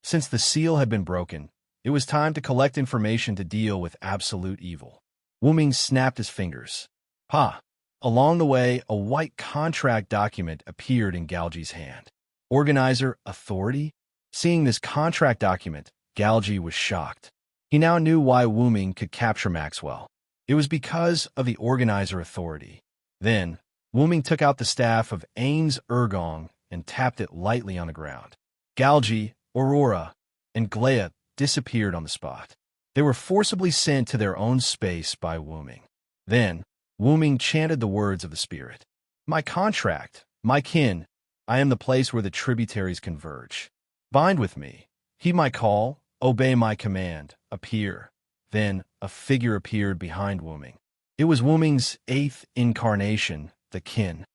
Since the seal had been broken, it was time to collect information to deal with absolute evil. Wu Ming snapped his fingers. Pa! Along the way, a white contract document appeared in Galji's hand. Organizer Authority? Seeing this contract document, Galji was shocked. He now knew why Wu Ming could capture Maxwell. It was because of the Organizer Authority. Then, Wu Ming took out the staff of Ains Ergong and tapped it lightly on the ground. Galji, Aurora, and Glea disappeared on the spot. They were forcibly sent to their own space by Wu Ming. Then, Wu-Ming chanted the words of the spirit. My contract, my kin, I am the place where the tributaries converge. Bind with me, heed my call, obey my command, appear. Then a figure appeared behind Wu-Ming. It was Wu-Ming's 8th incarnation, the kin.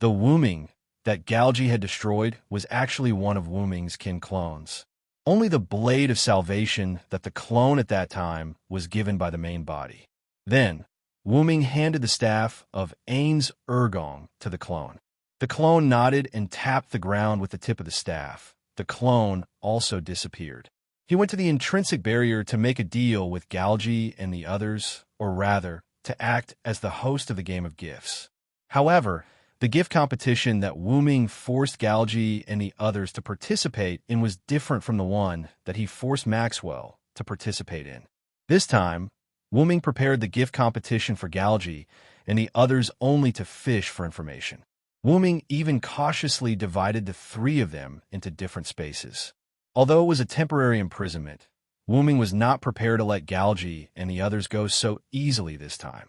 The Wu-Ming that Galji had destroyed was actually one of Wu-Ming's kin clones. Only the blade of salvation that the clone at that time was given by the main body. Then, Wu-Ming handed the staff of Ain's Ergong to the clone. The clone nodded and tapped the ground with the tip of the staff. The clone also disappeared. He went to the intrinsic barrier to make a deal with Galji and the others, or rather, to act as the host of the game of gifts. However, the gift competition that Wu-Ming forced Galji and the others to participate in was different from the one that he forced Maxwell to participate in. This time, Wu-Ming prepared the gift competition for Galji and the others only to fish for information. Wu-Ming even cautiously divided the 3 of them into different spaces. Although it was a temporary imprisonment, Wu-Ming was not prepared to let Galji and the others go so easily this time.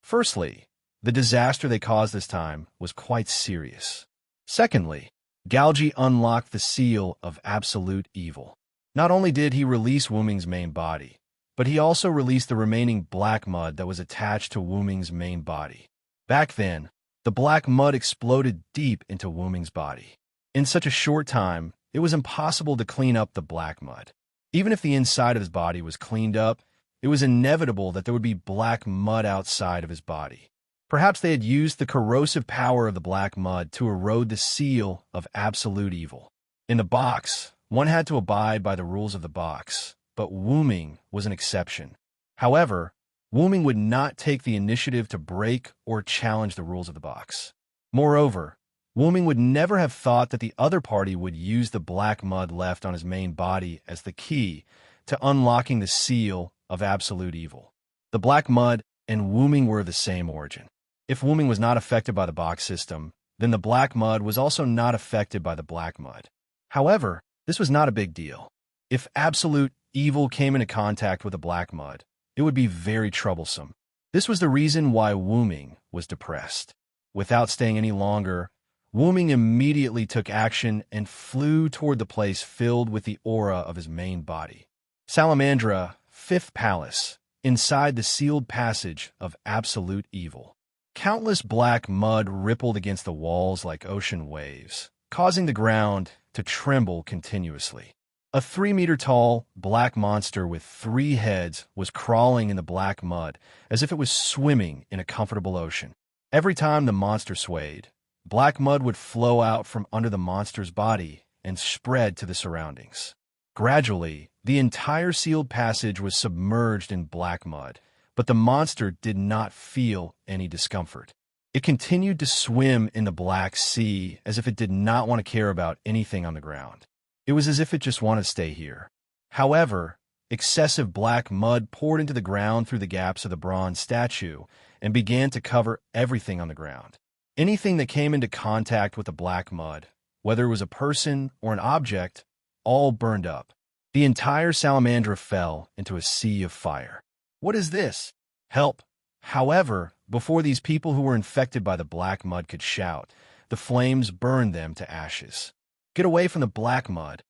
Firstly, the disaster they caused this time was quite serious. Secondly, Galji unlocked the seal of absolute evil. Not only did he release Wu-Ming's main body, but he also released the remaining black mud that was attached to Wu-Ming's main body. Back then, the black mud exploded deep into Wu-Ming's body. In such a short time, it was impossible to clean up the black mud. Even if the inside of his body was cleaned up, it was inevitable that there would be black mud outside of his body. Perhaps they had used the corrosive power of the black mud to erode the seal of absolute evil. In the box, one had to abide by the rules of the box, but Wu-Ming was an exception. However, Wu-Ming would not take the initiative to break or challenge the rules of the box. Moreover, Wu-Ming would never have thought that the other party would use the black mud left on his main body as the key to unlocking the seal of absolute evil. The black mud and Wu-Ming were of the same origin. If Wu-Ming was not affected by the box system, then the black mud was also not affected by the black mud. However, this was not a big deal. If absolute evil came into contact with the black mud, it would be very troublesome. This was the reason why Wu-Ming was depressed. Without staying any longer, Wu-Ming immediately took action and flew toward the place filled with the aura of his main body. Salamandra, 5th Palace, inside the sealed passage of absolute evil. Countless black mud rippled against the walls like ocean waves, causing the ground to tremble continuously. A 3-meter-tall black monster with 3 heads was crawling in the black mud as if it was swimming in a comfortable ocean. Every time the monster swayed, black mud would flow out from under the monster's body and spread to the surroundings. Gradually, the entire sealed passage was submerged in black mud, but the monster did not feel any discomfort. It continued to swim in the Black Sea as if it did not want to care about anything on the ground. It was as if it just wanted to stay here. However, excessive black mud poured into the ground through the gaps of the bronze statue and began to cover everything on the ground. Anything that came into contact with the black mud, whether it was a person or an object, all burned up. The entire salamandra fell into a sea of fire. What is this? Help! However, before these people who were infected by the black mud could shout, the flames burned them to ashes. Get away from the black mud.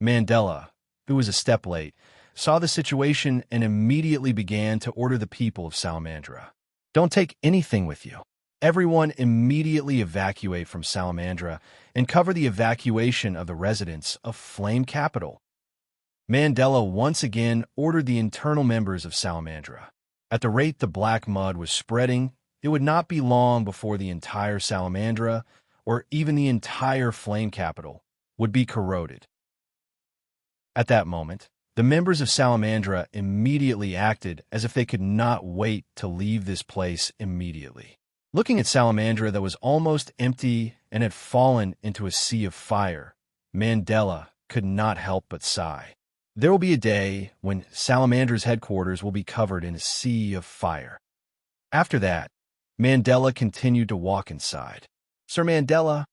Mandela, who was a step late, saw the situation and immediately began to order the people of Salamandra. Don't take anything with you. Everyone immediately evacuate from Salamandra and cover the evacuation of the residents of Flame Capital. Mandela once again ordered the internal members of Salamandra. At the rate the black mud was spreading, it would not be long before the entire Salamandra, or even the entire Flame Capital, would be corroded. At that moment, the members of Salamandra immediately acted as if they could not wait to leave this place immediately. Looking at Salamandra that was almost empty and had fallen into a sea of fire, Mandela could not help but sigh. There will be a day when Salamandra's headquarters will be covered in a sea of fire. After that, Mandela continued to walk inside. Sir Mandela.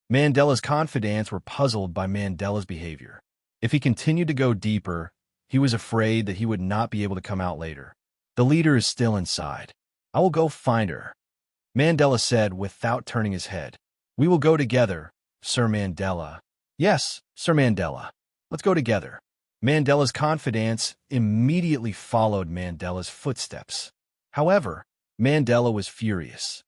Mandela's confidants were puzzled by Mandela's behavior. If he continued to go deeper, he was afraid that he would not be able to come out later. The leader is still inside. I will go find her, Mandela said without turning his head. We will go together, Sir Mandela. Yes, Sir Mandela. Let's go together. Mandela's confidence immediately followed Mandela's footsteps. However, Mandela was furious.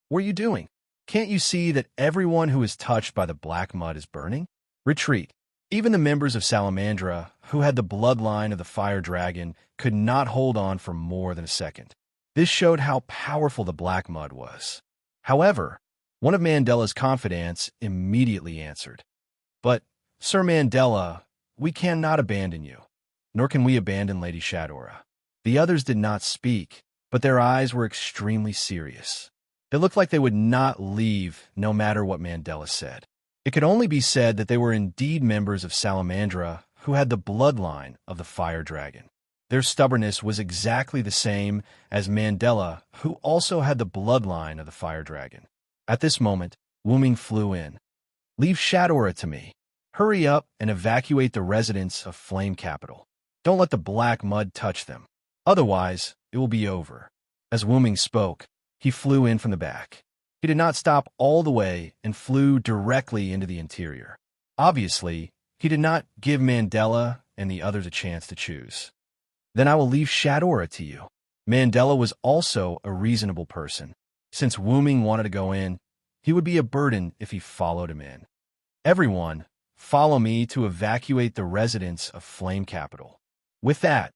What are you doing? Can't you see that everyone who is touched by the black mud is burning? Retreat. Even the members of Salamandra, who had the bloodline of the fire dragon, could not hold on for more than a second. This showed how powerful the black mud was. However, one of Mandela's confidants immediately answered. But, Sir Mandela, we cannot abandon you, nor can we abandon Lady Shadora. The others did not speak, but their eyes were extremely serious. It looked like they would not leave no matter what Mandela said. It could only be said that they were indeed members of Salamandra who had the bloodline of the fire dragon. Their stubbornness was exactly the same as Mandela, who also had the bloodline of the fire dragon. At this moment, Wuming flew in. Leave Shadora to me. Hurry up and evacuate the residents of Flame Capital. Don't let the black mud touch them. Otherwise, it will be over. As Wuming spoke, he flew in from the back. He did not stop all the way and flew directly into the interior. Obviously, he did not give Mandela and the others a chance to choose. Then I will leave Shadora to you. Mandela was also a reasonable person. Since Wuming wanted to go in, he would be a burden if he followed him in. Everyone, follow me to evacuate the residents of Flame Capital. With that,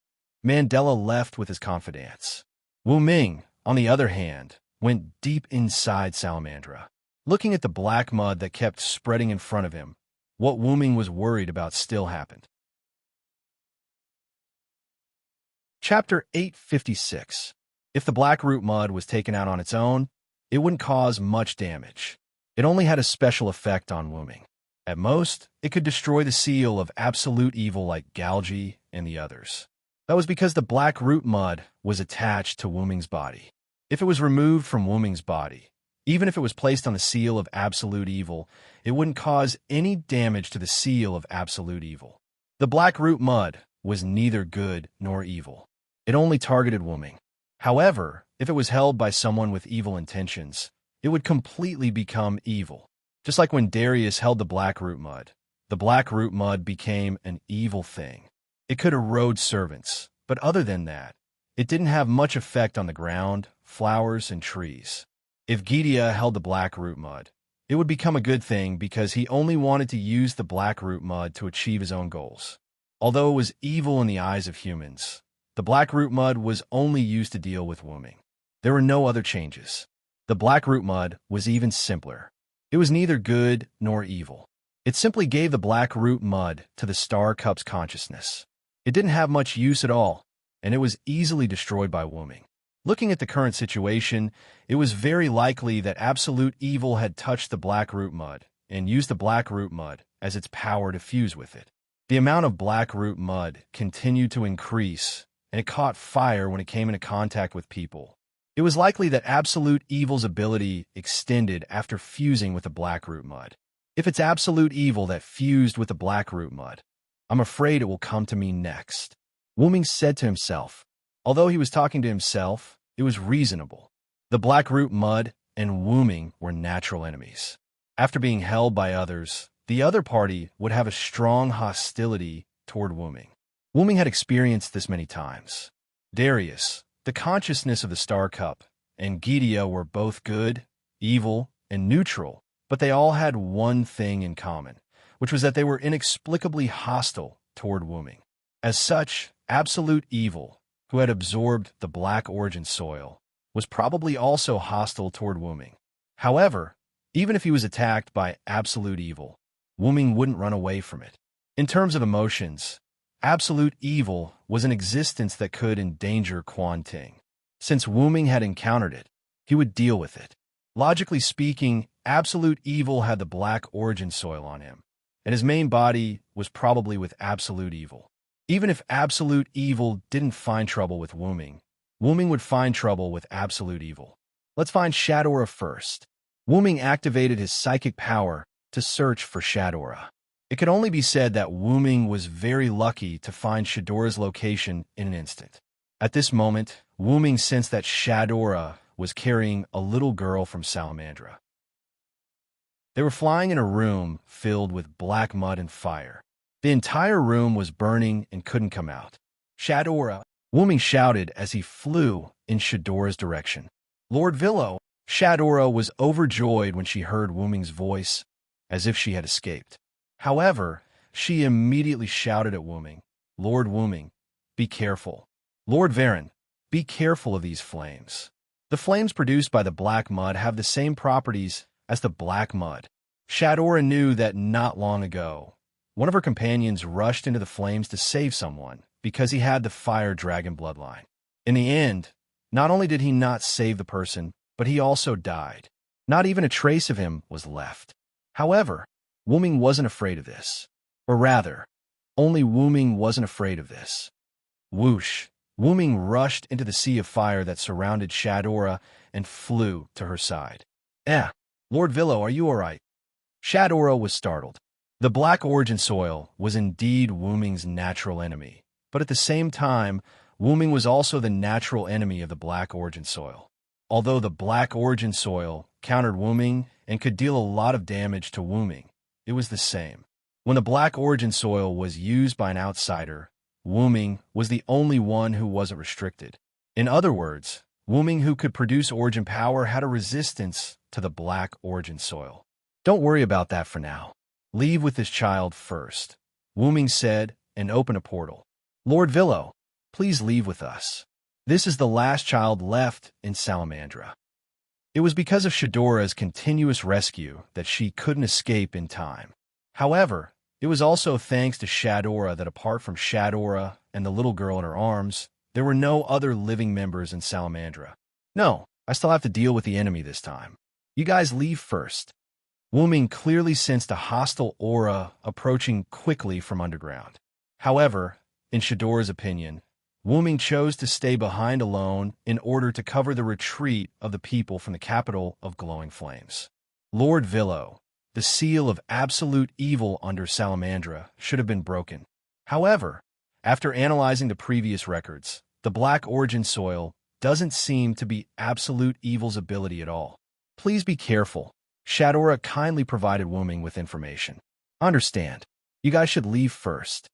Mandela left with his confidants. Wuming, on the other hand, went deep inside Salamandra. Looking at the black mud that kept spreading in front of him, what Wuming was worried about still happened. Chapter 856. If the black root mud was taken out on its own, it wouldn't cause much damage. It only had a special effect on Wuming. At most, it could destroy the seal of absolute evil like Galgi and the others. That was because the black root mud was attached to Wuming's body. If it was removed from Wuming's body, even if it was placed on the seal of absolute evil, it wouldn't cause any damage to the seal of absolute evil. The black root mud was neither good nor evil. It only targeted Wuming. However, if it was held by someone with evil intentions, it would completely become evil. Just like when Darius held the black root mud, the black root mud became an evil thing. It could erode servants, but other than that, it didn't have much effect on the ground, flowers, and trees. If Gideon held the black root mud, it would become a good thing because he only wanted to use the black root mud to achieve his own goals. Although it was evil in the eyes of humans, the black root mud was only used to deal with Wuming. There were no other changes. The black root mud was even simpler. It was neither good nor evil. It simply gave the black root mud to the Star Cup's consciousness. It didn't have much use at all, and it was easily destroyed by Wuming. Looking at the current situation, it was very likely that absolute evil had touched the black root mud and used the black root mud as its power to fuse with it. The amount of black root mud continued to increase, and it caught fire when it came into contact with people. It was likely that absolute evil's ability extended after fusing with the black root mud. If it's absolute evil that fused with the black root mud, I'm afraid it will come to me next. Wuming said to himself. Although he was talking to himself, it was reasonable. The black root mud and Wuming were natural enemies. After being held by others, the other party would have a strong hostility toward Wuming. Wuming had experienced this many times. Darius, the consciousness of the Star Cup, and Gideon were both good, evil, and neutral, but they all had one thing in common, which was that they were inexplicably hostile toward Wuming. As such, absolute evil, who had absorbed the black origin soil, was probably also hostile toward Wuming. However, even if he was attacked by absolute evil, Wuming wouldn't run away from it. In terms of emotions, absolute evil was an existence that could endanger Quan Ting. Since Wuming had encountered it, he would deal with it. Logically speaking, absolute evil had the black origin soil on him, and his main body was probably with absolute evil. Even if absolute evil didn't find trouble with Wuming, Wuming would find trouble with absolute evil. Let's find Shadora first. Wuming activated his psychic power to search for Shadora. It could only be said that Wuming was very lucky to find Shadora's location in an instant. At this moment, Wu Ming sensed that Shadora was carrying a little girl from Salamandra. They were flying in a room filled with black mud and fire. The entire room was burning and couldn't come out. Shadora, Wu Ming shouted as he flew in Shadora's direction. Lord Villo, Shadora was overjoyed when she heard Wu Ming's voice, as if she had escaped. However, she immediately shouted at Wu Ming, Lord Wu Ming, be careful. Lord Varen, be careful of these flames. The flames produced by the black mud have the same properties as the black mud. Shadora knew that not long ago, one of her companions rushed into the flames to save someone because he had the fire dragon bloodline. In the end, not only did he not save the person, but he also died. Not even a trace of him was left. However, Wu Ming wasn't afraid of this. Or rather, only Wu Ming wasn't afraid of this. Whoosh! Wu Ming rushed into the sea of fire that surrounded Shadora and flew to her side. Lord Villo, are you all right? Shadora was startled. The black origin soil was indeed Wu Ming's natural enemy, but at the same time, Wu Ming was also the natural enemy of the black origin soil. Although the black origin soil countered Wu Ming and could deal a lot of damage to Wu Ming, it was the same. When the black origin soil was used by an outsider, Wu Ming was the only one who wasn't restricted. In other words, Wu Ming who could produce origin power had a resistance to the black origin soil. Don't worry about that for now. Leave with this child first, Wu Ming said and opened a portal. Lord Villo, please leave with us. This is the last child left in Salamandra. It was because of Shadora's continuous rescue that she couldn't escape in time. However, it was also thanks to Shadora that apart from Shadora and the little girl in her arms, there were no other living members in Salamandra. No, I still have to deal with the enemy this time. You guys leave first. Wu Ming clearly sensed a hostile aura approaching quickly from underground. However, in Shadora's opinion, Wu Ming chose to stay behind alone in order to cover the retreat of the people from the capital of glowing flames. Lord Villo, the seal of absolute evil under Salamandra, should have been broken. However, after analyzing the previous records, the black origin soil doesn't seem to be absolute evil's ability at all. Please be careful. Shadora kindly provided Wu Ming with information. Understand. You guys should leave first.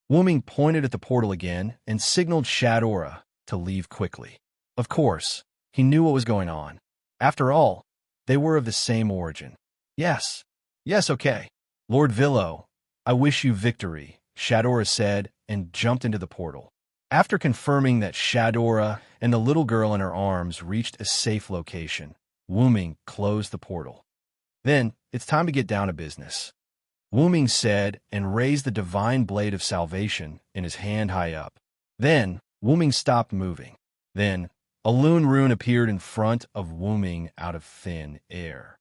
Wu Ming pointed at the portal again and signaled Shadora to leave quickly. Of course, he knew what was going on. After all, they were of the same origin. Yes, okay. Lord Villo, I wish you victory, Shadora said and jumped into the portal. After confirming that Shadora and the little girl in her arms reached a safe location, Wu Ming closed the portal. Then, it's time to get down to business, Wu Ming said and raised the divine blade of salvation in his hand high up. Then, Wu Ming stopped moving. Then, a loon rune appeared in front of Wu Ming out of thin air.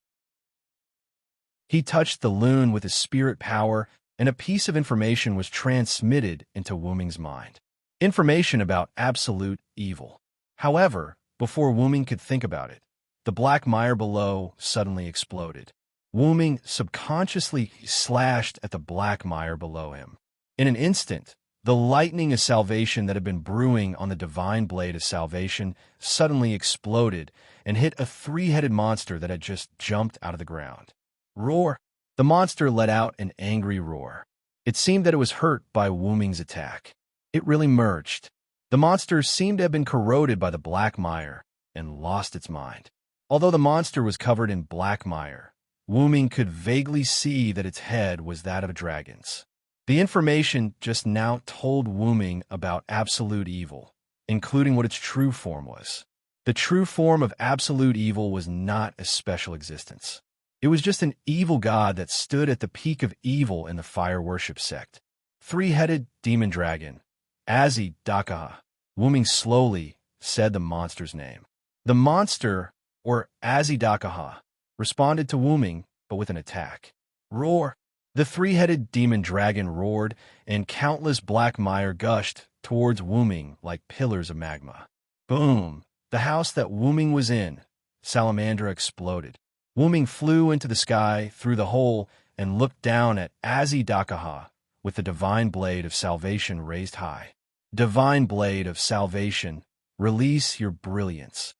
He touched the loon with his spirit power, and a piece of information was transmitted into Wu Ming's mind. Information about absolute evil. However, before Wu Ming could think about it, the black mire below suddenly exploded. Wu Ming subconsciously slashed at the black mire below him. In an instant, the lightning of salvation that had been brewing on the divine blade of salvation suddenly exploded and hit a three-headed monster that had just jumped out of the ground. Roar! The monster let out an angry roar. It seemed that it was hurt by Wu Ming's attack. It really merged. The monster seemed to have been corroded by the black mire and lost its mind. Although the monster was covered in black mire, Wu Ming could vaguely see that its head was that of a dragon's. The information just now told Wu Ming about absolute evil, including what its true form was. The true form of absolute evil was not a special existence. It was just an evil god that stood at the peak of evil in the fire worship sect. Three-headed demon dragon, Azi Dakaha. Wu Ming slowly said the monster's name. The monster, or Azi Dakaha, responded to Wu Ming, but with an attack. Roar! The three-headed demon dragon roared, and countless black mire gushed towards Wu Ming like pillars of magma. Boom! The house that Wu Ming was in, Salamandra, exploded. Wu Ming flew into the sky through the hole and looked down at Azi Dakaha with the divine blade of salvation raised high. Divine blade of salvation Release your brilliance.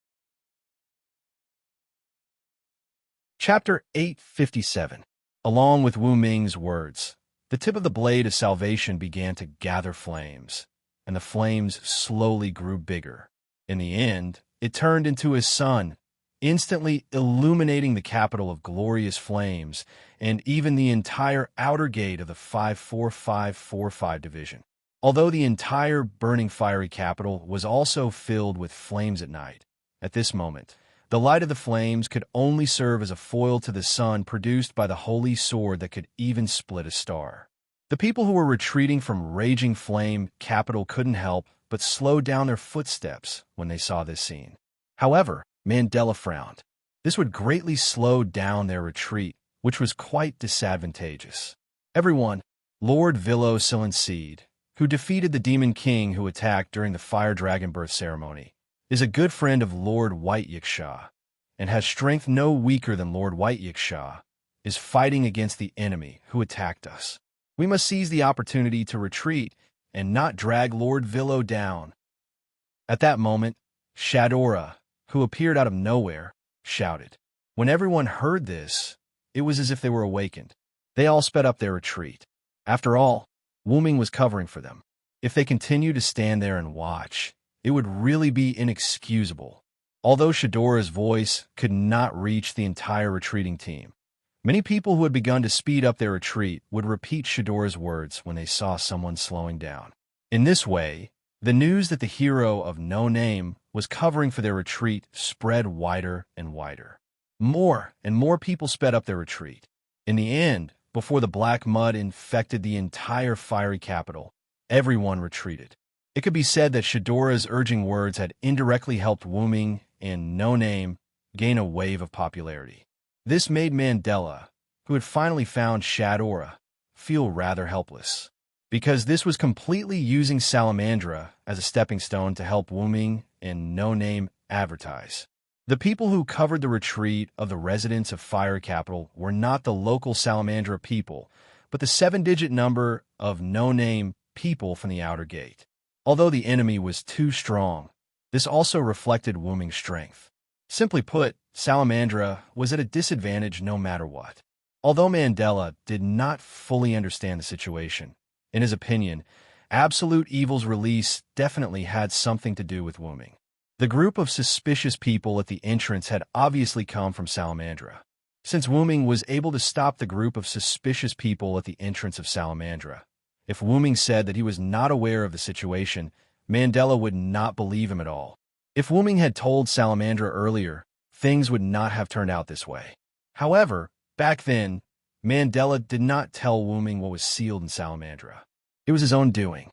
Chapter 857. Along with Wu Ming's words, the tip of the blade of salvation began to gather flames, and the flames slowly grew bigger. In the end, it turned into his sun, instantly illuminating the capital of glorious flames and even the entire outer gate of the 54545 division. Although the entire burning fiery capital was also filled with flames at night, at this moment, the light of the flames could only serve as a foil to the sun produced by the holy sword that could even split a star. The people who were retreating from raging flame capital couldn't help but slow down their footsteps when they saw this scene. However, Mandela frowned. This would greatly slow down their retreat, which was quite disadvantageous. Everyone, Lord Villo Silenseed, who defeated the Demon King who attacked during the Fire Dragon birth ceremony, is a good friend of Lord White Yiksha, and has strength no weaker than Lord White Yiksha, is fighting against the enemy who attacked us. We must seize the opportunity to retreat and not drag Lord Villo down. At that moment, Shadora, who appeared out of nowhere, shouted. When everyone heard this, it was as if they were awakened. They all sped up their retreat. After all, Wu Ming was covering for them. If they continued to stand there and watch, it would really be inexcusable. Although Shadora's voice could not reach the entire retreating team, many people who had begun to speed up their retreat would repeat Shadora's words when they saw someone slowing down. In this way, the news that the hero of no name was covering for their retreat spread wider and wider. More and more people sped up their retreat. In the end, before the black mud infected the entire fiery capital, everyone retreated. It could be said that Shadora's urging words had indirectly helped Wu Ming and No Name gain a wave of popularity. This made Mandela, who had finally found Shadora, feel rather helpless, because this was completely using Salamandra as a stepping stone to help Wu Ming and No Name advertise. The people who covered the retreat of the residents of Fire Capital were not the local Salamandra people, but the 7-digit number of No Name people from the outer gate. Although the enemy was too strong, this also reflected Wu Ming's strength. Simply put, Salamandra was at a disadvantage no matter what. Although Mandela did not fully understand the situation, in his opinion, Absolute Evil's release definitely had something to do with Wu Ming. The group of suspicious people at the entrance had obviously come from Salamandra. Since Wu Ming was able to stop the group of suspicious people at the entrance of Salamandra, if Wu Ming said that he was not aware of the situation, Mandela would not believe him at all. If Wu Ming had told Salamandra earlier, things would not have turned out this way. However, back then, Mandela did not tell Wu Ming what was sealed in Salamandra. It was his own doing.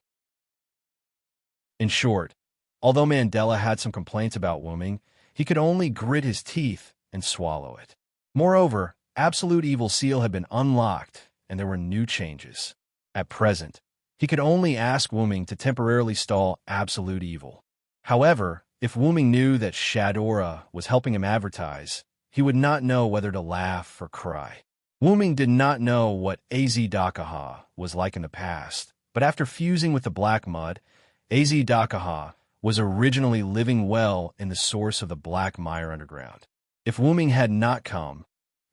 In short, although Mandela had some complaints about Wu Ming, he could only grit his teeth and swallow it. Moreover, Absolute Evil's seal had been unlocked, and there were new changes. At present, he could only ask Wu Ming to temporarily stall Absolute Evil. However, if Wu Ming knew that Shadora was helping him advertise, he would not know whether to laugh or cry. Wu Ming did not know what Az Dakaha was like in the past, but after fusing with the Black Mud, Az Dakaha was originally living well in the source of the Black Mire underground. If Wu Ming had not come,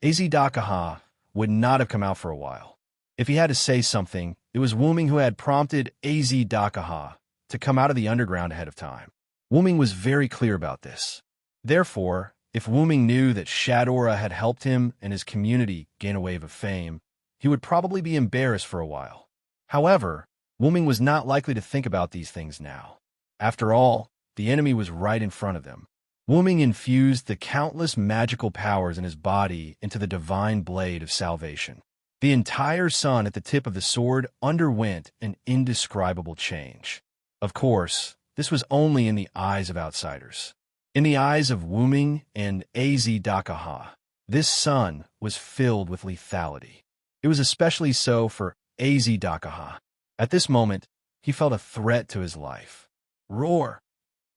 Az Dakaha would not have come out for a while. If he had to say something, it was Wu Ming who had prompted Az Dakaha to come out of the underground ahead of time. Wu Ming was very clear about this. Therefore, if Wu Ming knew that Shadora had helped him and his community gain a wave of fame, he would probably be embarrassed for a while. However, Wu Ming was not likely to think about these things now. After all, the enemy was right in front of them. Wu Ming infused the countless magical powers in his body into the divine blade of salvation. The entire sun at the tip of the sword underwent an indescribable change. Of course, this was only in the eyes of outsiders. In the eyes of Wu Ming and Az Dakaha, this sun was filled with lethality. It was especially so for Az Dakaha. At this moment, he felt a threat to his life. Roar!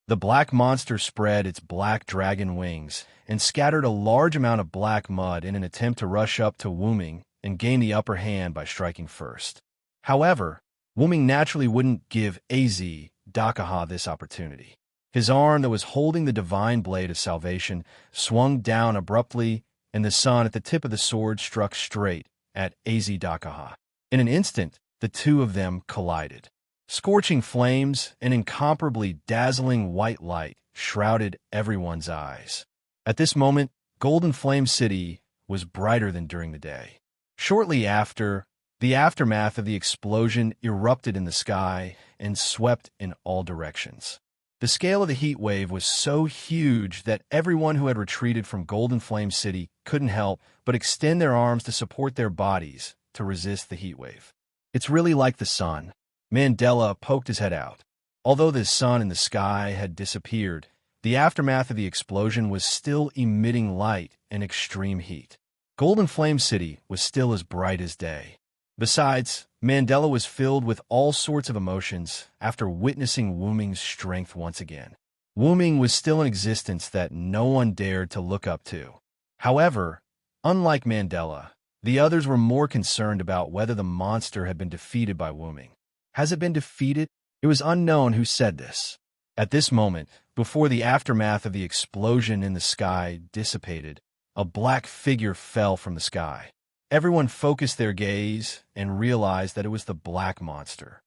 The black monster spread its black dragon wings and scattered a large amount of black mud in an attempt to rush up to Wu Ming and gain the upper hand by striking first. However, Wu Ming naturally wouldn't give Az Dakaha this opportunity. His arm that was holding the divine blade of salvation swung down abruptly, and the sun at the tip of the sword struck straight at Azidakaha. In an instant, the two of them collided. Scorching flames and incomparably dazzling white light shrouded everyone's eyes. At this moment, Golden Flame City was brighter than during the day. Shortly after, the aftermath of the explosion erupted in the sky and swept in all directions. The scale of the heat wave was so huge that everyone who had retreated from Golden Flame City couldn't help but extend their arms to support their bodies to resist the heat wave. It's really like the sun. Mandela poked his head out. Although the sun in the sky had disappeared, the aftermath of the explosion was still emitting light and extreme heat. Golden Flame City was still as bright as day. Besides, Mandela was filled with all sorts of emotions after witnessing Wuming's strength once again. Wuming was still in existence that no one dared to look up to. However, unlike Mandela, the others were more concerned about whether the monster had been defeated by Wuming. Has it been defeated? It was unknown who said this. At this moment, before the aftermath of the explosion in the sky dissipated, a black figure fell from the sky. Everyone focused their gaze and realized that it was the Black Monster.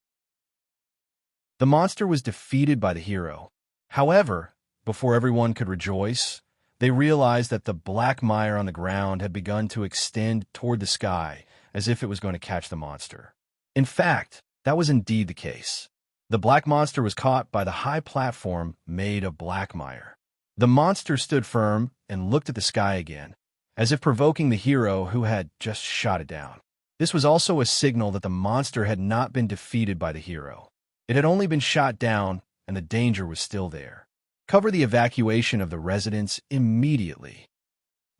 The monster was defeated by the hero. However, before everyone could rejoice, they realized that the black mire on the ground had begun to extend toward the sky as if it was going to catch the monster. In fact, that was indeed the case. The black monster was caught by the high platform made of black mire. The monster stood firm and looked at the sky again, as if provoking the hero who had just shot it down. This was also a signal that the monster had not been defeated by the hero. It had only been shot down, and the danger was still there. Cover the evacuation of the residents immediately.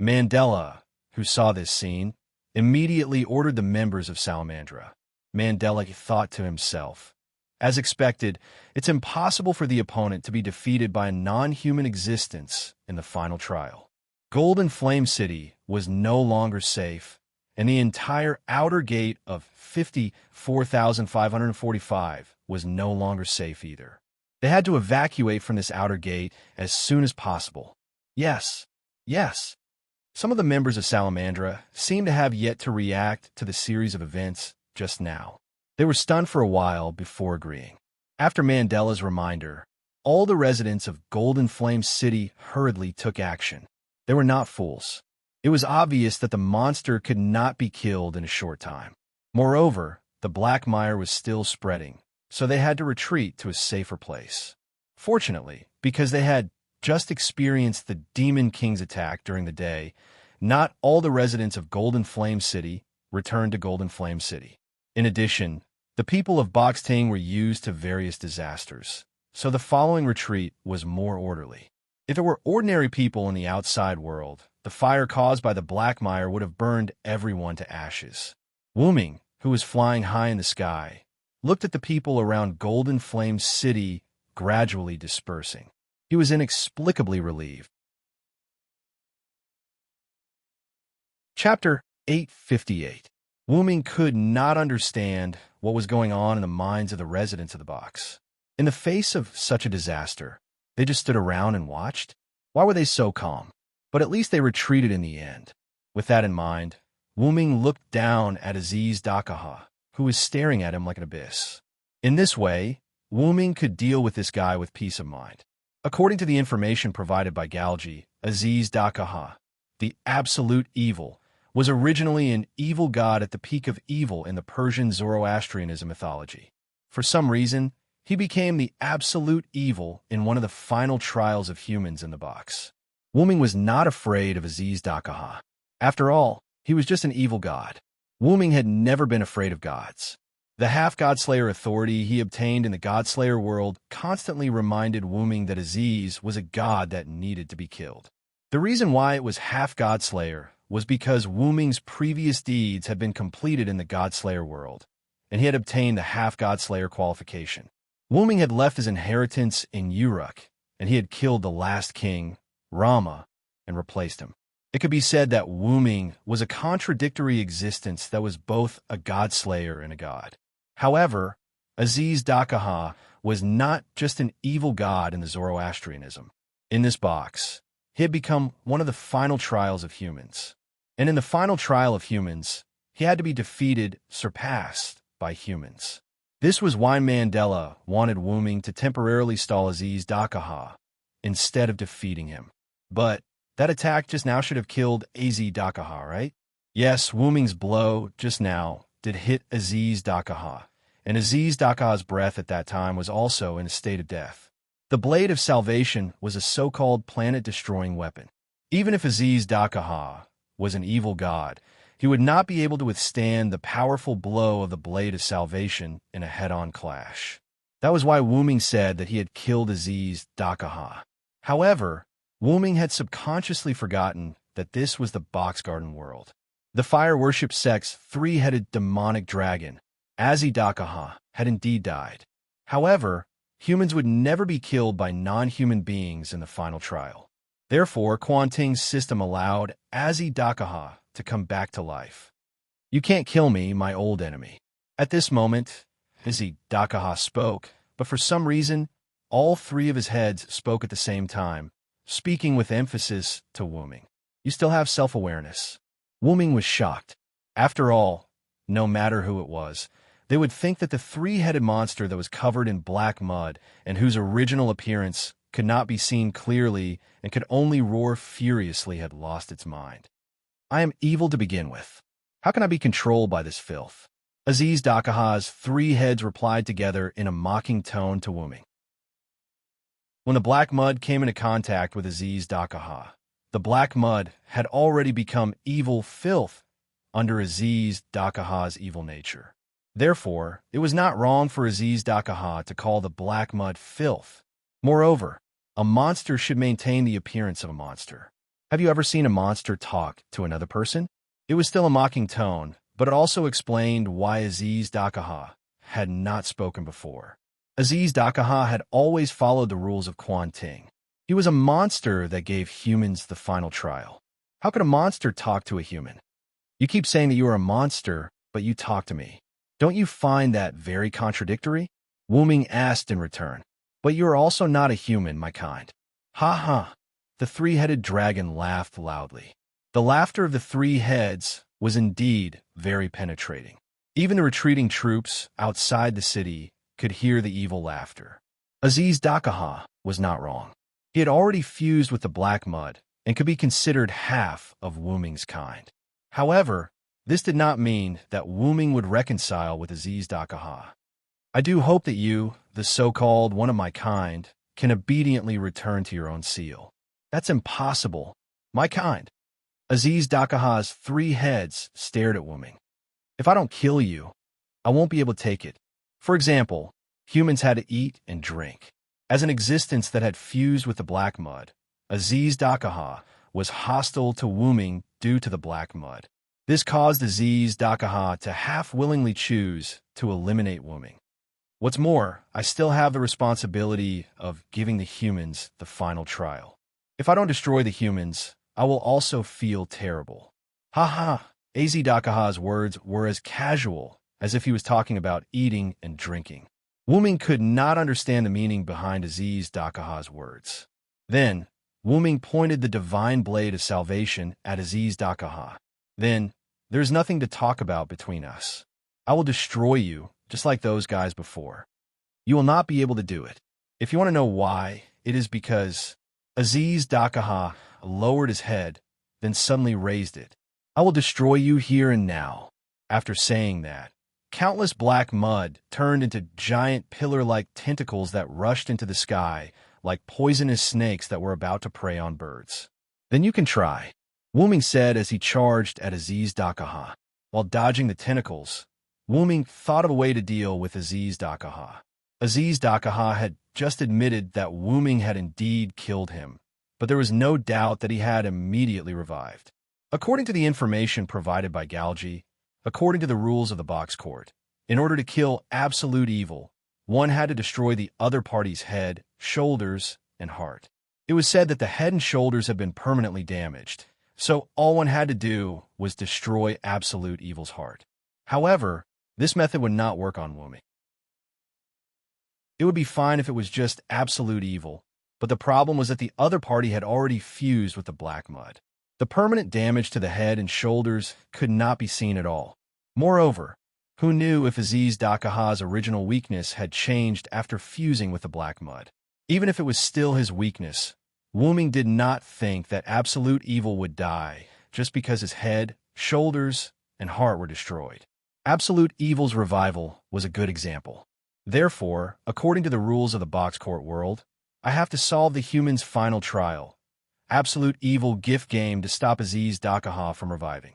Mandela, who saw this scene, immediately ordered the members of Salamandra. Mandela thought to himself, as expected, it's impossible for the opponent to be defeated by a non-human existence in the final trial. Golden Flame City was no longer safe, and the entire outer gate of 54,545 was no longer safe either. They had to evacuate from this outer gate as soon as possible. Yes. Some of the members of Salamandra seemed to have yet to react to the series of events just now. They were stunned for a while before agreeing. After Mandela's reminder, all the residents of Golden Flame City hurriedly took action. They were not fools. It was obvious that the monster could not be killed in a short time. Moreover, the black mire was still spreading, so they had to retreat to a safer place. Fortunately, because they had just experienced the Demon King's attack during the day, not all the residents of Golden Flame City returned to Golden Flame City. In addition, the people of Boxting were used to various disasters, so the following retreat was more orderly. If it were ordinary people in the outside world, the fire caused by the black mire would have burned everyone to ashes. Wuming, who was flying high in the sky, looked at the people around Golden Flame City gradually dispersing. He was inexplicably relieved. Chapter 858. Wuming could not understand what was going on in the minds of the residents of the box. In the face of such a disaster, they just stood around and watched? Why were they so calm? But at least they retreated in the end. With that in mind, Wuming looked down at Aziz Dakaha, who was staring at him like an abyss. In this way, Wuming could deal with this guy with peace of mind. According to the information provided by Galgi, Aziz Dakaha, the absolute evil, was originally an evil god at the peak of evil in the Persian Zoroastrianism mythology. For some reason, he became the absolute evil in one of the final trials of humans in the box. Wuming was not afraid of Aziz Dakaha. After all, he was just an evil god. Wuming had never been afraid of gods. The half-Godslayer authority he obtained in the Godslayer world constantly reminded Wuming that Aziz was a god that needed to be killed. The reason why it was half-Godslayer was because Wuming's previous deeds had been completed in the Godslayer world, and he had obtained the half-Godslayer qualification. Wuming had left his inheritance in Uruk, and he had killed the last king, Rama, and replaced him. It could be said that Wuming was a contradictory existence that was both a Godslayer and a god. However, Aziz Dakaha was not just an evil god in the Zoroastrianism. In this box, he had become one of the final trials of humans. And in the final trial of humans, he had to be defeated, surpassed by humans. This was why Mandela wanted Wu Ming to temporarily stall Aziz Dakaha instead of defeating him. But that attack just now should have killed Aziz Dakaha, right? Yes, Wu Ming's blow just now did hit Aziz Dakaha, and Aziz Dakaha's breath at that time was also in a state of death. The Blade of Salvation was a so-called planet-destroying weapon. Even if Aziz Dakaha was an evil god, he would not be able to withstand the powerful blow of the Blade of Salvation in a head-on clash. That was why Wu Ming said that he had killed Aziz Dakaha. However, Wu Ming had subconsciously forgotten that this was the Box Garden world. The fire worship sect's three-headed demonic dragon, Aziz Dakaha, had indeed died. However, humans would never be killed by non-human beings in the final trial. Therefore, Quan Ting's system allowed Aziz Dakaha to come back to life. "You can't kill me, my old enemy." At this moment, Aziz Dakaha spoke, but for some reason, all three of his heads spoke at the same time, speaking with emphasis to Wu Ming. "You still have self-awareness." Wu Ming was shocked. After all, no matter who it was, they would think that the three-headed monster that was covered in black mud and whose original appearance could not be seen clearly and could only roar furiously had lost its mind. "I am evil to begin with. How can I be controlled by this filth?" Aziz Dakaha's three heads replied together in a mocking tone to Wu Ming. When the black mud came into contact with Aziz Dakaha, the black mud had already become evil filth under Aziz Dakaha's evil nature. Therefore, it was not wrong for Aziz Dakaha to call the black mud filth. Moreover, a monster should maintain the appearance of a monster. Have you ever seen a monster talk to another person? It was still a mocking tone, but it also explained why Aziz Dakaha had not spoken before. Aziz Dakaha had always followed the rules of Quan Ting. He was a monster that gave humans the final trial. How could a monster talk to a human? "You keep saying that you are a monster, but you talk to me. Don't you find that very contradictory?" Wu Ming asked in return. "But you are also not a human, my kind." "Ha ha!" The three-headed dragon laughed loudly. The laughter of the three heads was indeed very penetrating. Even the retreating troops outside the city could hear the evil laughter. Aziz Dakaha was not wrong. He had already fused with the black mud and could be considered half of Wu Ming's kind. However, this did not mean that Wu Ming would reconcile with Aziz Dakaha. "I do hope that you, the so-called one of my kind, can obediently return to your own seal." "That's impossible. My kind." Aziz Dakaha's three heads stared at Wu Ming. "If I don't kill you, I won't be able to take it." For example, humans had to eat and drink. As an existence that had fused with the black mud, Aziz Dakaha was hostile to Wu Ming due to the black mud. This caused Aziz Dakaha to half-willingly choose to eliminate Wu Ming. What's more, I still have the responsibility of giving the humans the final trial. If I don't destroy the humans, I will also feel terrible. Ha ha! Aziz Dakaha's words were as casual as if he was talking about eating and drinking. Wu Ming could not understand the meaning behind Aziz Dakaha's words. Then, Wu Ming pointed the divine blade of salvation at Aziz Dakaha. "Then, there's nothing to talk about between us. I will destroy you, just like those guys before. You will not be able to do it. If you want to know why, it is because..." Aziz Dakaha lowered his head, then suddenly raised it. "I will destroy you here and now." After saying that, countless black mud turned into giant pillar-like tentacles that rushed into the sky like poisonous snakes that were about to prey on birds. "Then you can try," Wu Ming said as he charged at Aziz Dakaha. While dodging the tentacles, Wu Ming thought of a way to deal with Aziz Dakaha. Aziz Dakaha had just admitted that Wu Ming had indeed killed him, but there was no doubt that he had immediately revived. According to the information provided by Galji, according to the rules of the box court, in order to kill absolute evil, one had to destroy the other party's head, shoulders, and heart. It was said that the head and shoulders had been permanently damaged, so all one had to do was destroy absolute evil's heart. However, this method would not work on Wu Ming. It would be fine if it was just absolute evil, but the problem was that the other party had already fused with the black mud. The permanent damage to the head and shoulders could not be seen at all. Moreover, who knew if Aziz Dakaha's original weakness had changed after fusing with the black mud? Even if it was still his weakness, Wuming did not think that absolute evil would die just because his head, shoulders, and heart were destroyed. Absolute evil's revival was a good example. Therefore, according to the rules of the box court world, I have to solve the human's final trial, absolute evil gift game, to stop Aziz Dakaha from reviving.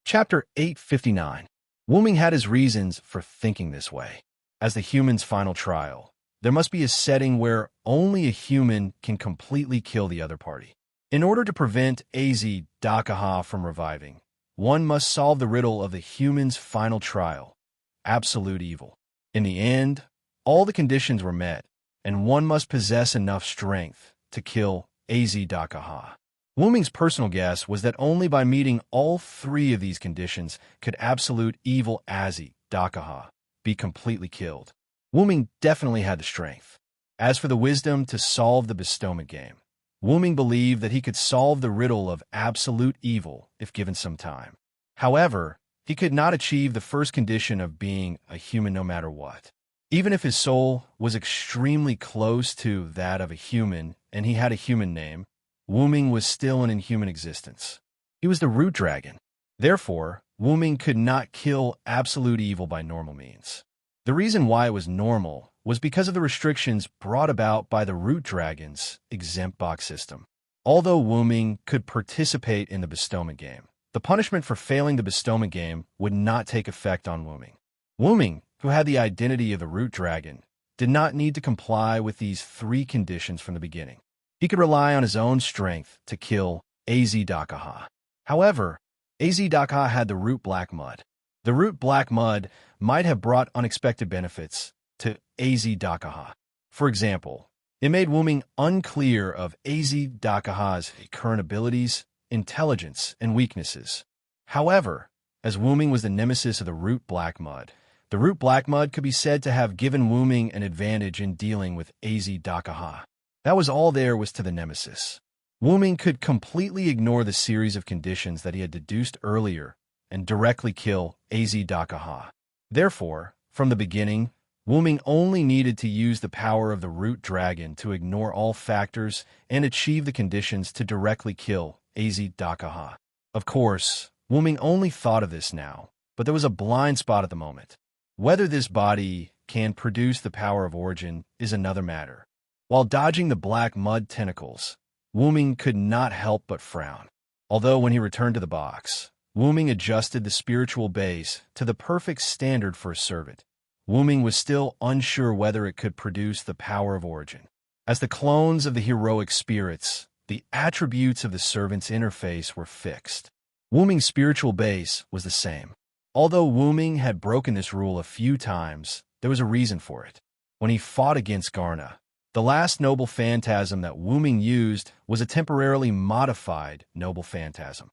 Chapter 859. Wuming had his reasons for thinking this way. As the human's final trial, there must be a setting where only a human can completely kill the other party. In order to prevent AZ Dakaha from reviving, one must solve the riddle of the human's final trial, absolute evil. In the end, all the conditions were met, and one must possess enough strength to kill AZ Dakaha. Wuming's personal guess was that only by meeting all three of these conditions could absolute evil AZ Dakaha be completely killed. Wuming definitely had the strength. As for the wisdom to solve the bestowment game, Wuming believed that he could solve the riddle of absolute evil if given some time. However, he could not achieve the first condition of being a human no matter what. Even if his soul was extremely close to that of a human and he had a human name, Wuming was still an inhuman existence. He was the root dragon. Therefore, Wuming could not kill absolute evil by normal means. The reason why it was normal was because of the restrictions brought about by the root dragon's exempt box system. Although Wuming could participate in the bestowment game, the punishment for failing the bestowment game would not take effect on Wuming. Wuming, who had the identity of the root dragon, did not need to comply with these three conditions from the beginning. He could rely on his own strength to kill AZ Dakaha. However, AZ Dakaha had the root black mud. The root black mud might have brought unexpected benefits to AZ Dakaha. For example, it made Wuming unclear of AZ Dakaha's current abilities, intelligence, and weaknesses. However, as Wuming was the nemesis of the root black mud, the root black mud could be said to have given Wuming an advantage in dealing with AZ Dakaha. That was all there was to the nemesis. Wuming could completely ignore the series of conditions that he had deduced earlier and directly kill AZ Dakaha. Therefore, from the beginning, Wuming only needed to use the power of the root dragon to ignore all factors and achieve the conditions to directly kill AZ Dakaha. Of course, Wuming only thought of this now, but there was a blind spot at the moment. Whether this body can produce the power of origin is another matter. While dodging the black mud tentacles, Wuming could not help but frown. Although when he returned to the box, Wuming adjusted the spiritual base to the perfect standard for a servant, Wuming was still unsure whether it could produce the power of origin. As the clones of the heroic spirits, the attributes of the servant's interface were fixed. Wuming's spiritual base was the same. Although Wuming had broken this rule a few times, there was a reason for it. When he fought against Garna, the last noble phantasm that Wuming used was a temporarily modified noble phantasm.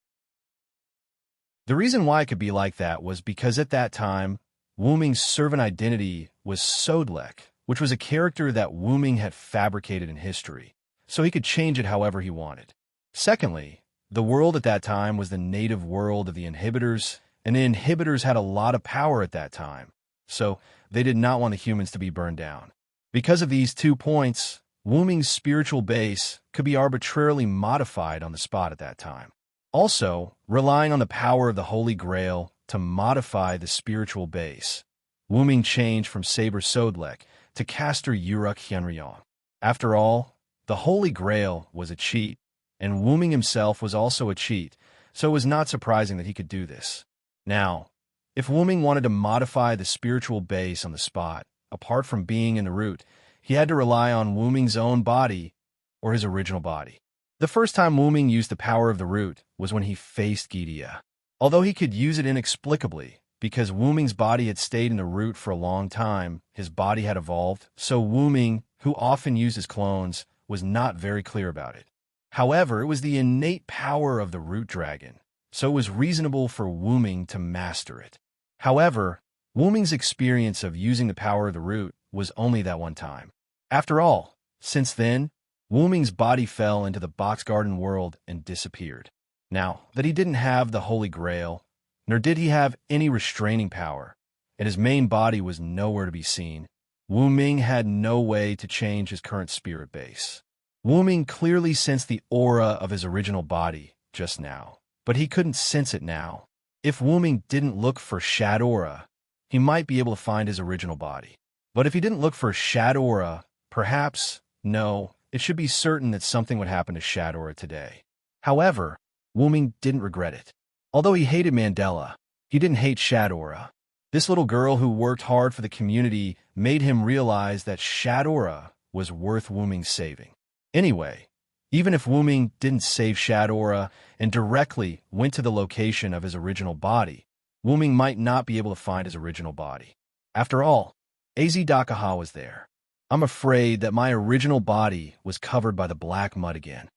The reason why it could be like that was because at that time, Wuming's servant identity was Sodlek, which was a character that Wuming had fabricated in history, so he could change it however he wanted. Secondly, the world at that time was the native world of the inhibitors, and the inhibitors had a lot of power at that time, so they did not want the humans to be burned down. Because of these 2 points, Wuming's spiritual base could be arbitrarily modified on the spot at that time. Also, relying on the power of the Holy Grail to modify the spiritual base, Wuming changed from Saber Sodlek to Caster Uruk Hyunryong. After all, the Holy Grail was a cheat, and Wuming himself was also a cheat, so it was not surprising that he could do this. Now, if Wuming wanted to modify the spiritual base on the spot, apart from being in the root, he had to rely on Wuming's own body or his original body. The first time Wuming used the power of the root was when he faced Gidia. Although he could use it inexplicably, because Wuming's body had stayed in the root for a long time, his body had evolved, so Wuming, who often used his clones, was not very clear about it. However, it was the innate power of the root dragon, so it was reasonable for Wuming to master it. However, Wu Ming's experience of using the power of the root was only that one time. After all, since then, Wu Ming's body fell into the box garden world and disappeared. Now that he didn't have the Holy Grail, nor did he have any restraining power, and his main body was nowhere to be seen, Wu Ming had no way to change his current spirit base. Wu Ming clearly sensed the aura of his original body just now, but he couldn't sense it now. If Wu Ming didn't look for Shadora, he might be able to find his original body. But if he didn't look for Shadora, perhaps, no, it should be certain that something would happen to Shadora today. However, Wu Ming didn't regret it. Although he hated Mandela, he didn't hate Shadora. This little girl who worked hard for the community made him realize that Shadora was worth Wu Ming's saving. Anyway, even if Wu Ming didn't save Shadora and directly went to the location of his original body, Wu Ming might not be able to find his original body. After all, AZ Dakaha was there. I'm afraid that my original body was covered by the black mud again.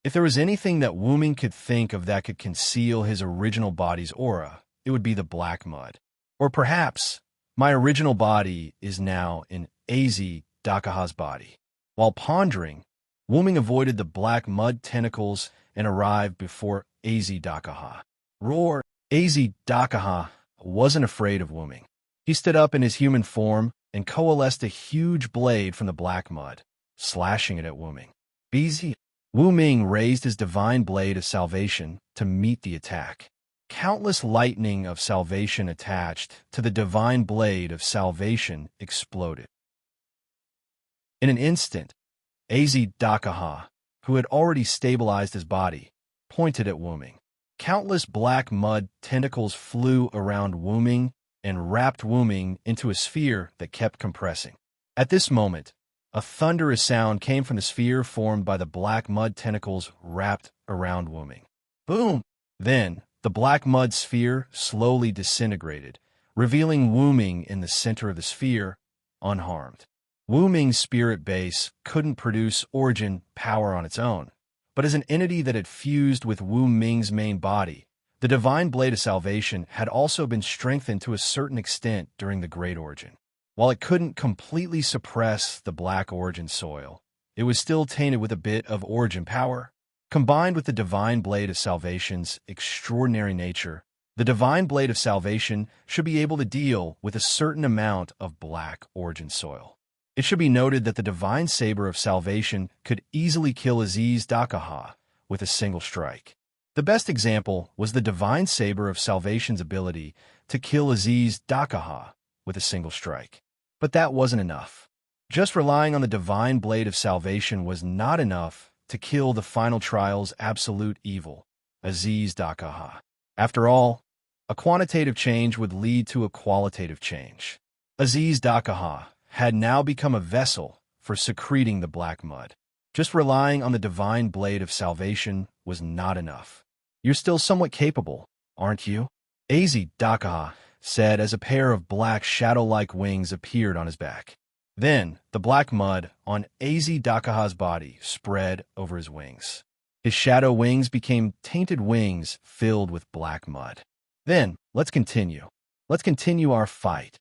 If there was anything that Wu Ming could think of that could conceal his original body's aura, it would be the black mud. Or perhaps my original body is now in AZ Dakaha's body. While pondering, Wu Ming avoided the black mud tentacles and arrived before AZ Dakaha. Roar! AZ Dakaha wasn't afraid of Wu Ming. He stood up in his human form and coalesced a huge blade from the black mud, slashing it at Wu Ming. BZ! Wu Ming raised his divine blade of salvation to meet the attack. Countless lightning of salvation attached to the divine blade of salvation exploded. In an instant, AZ Dakaha, who had already stabilized his body, pointed at Wu Ming. Countless black mud tentacles flew around Wu Ming and wrapped Wu Ming into a sphere that kept compressing. At this moment, a thunderous sound came from the sphere formed by the black mud tentacles wrapped around Wu Ming. Boom! Then, the black mud sphere slowly disintegrated, revealing Wu Ming in the center of the sphere, unharmed. Wu Ming's spirit base couldn't produce origin power on its own, but as an entity that had fused with Wu Ming's main body, the divine blade of salvation had also been strengthened to a certain extent during the Great Origin. While it couldn't completely suppress the black origin soil, it was still tainted with a bit of origin power. Combined with the divine blade of salvation's extraordinary nature, the divine blade of salvation should be able to deal with a certain amount of black origin soil. It should be noted that the divine saber of salvation could easily kill Aziz Dakaha with a single strike. The best example was the divine saber of salvation's ability to kill Aziz Dakaha with a single strike. But that wasn't enough. Just relying on the divine blade of salvation was not enough to kill the final trial's absolute evil, Aziz Dakaha. After all, a quantitative change would lead to a qualitative change. Aziz Dakaha had now become a vessel for secreting the black mud. Just relying on the divine blade of salvation was not enough. You're still somewhat capable, aren't you? AZ Dakaha said as a pair of black shadow-like wings appeared on his back. Then, the black mud on AZ Dakaha's body spread over his wings. His shadow wings became tainted wings filled with black mud. Then, let's continue. Let's continue our fight.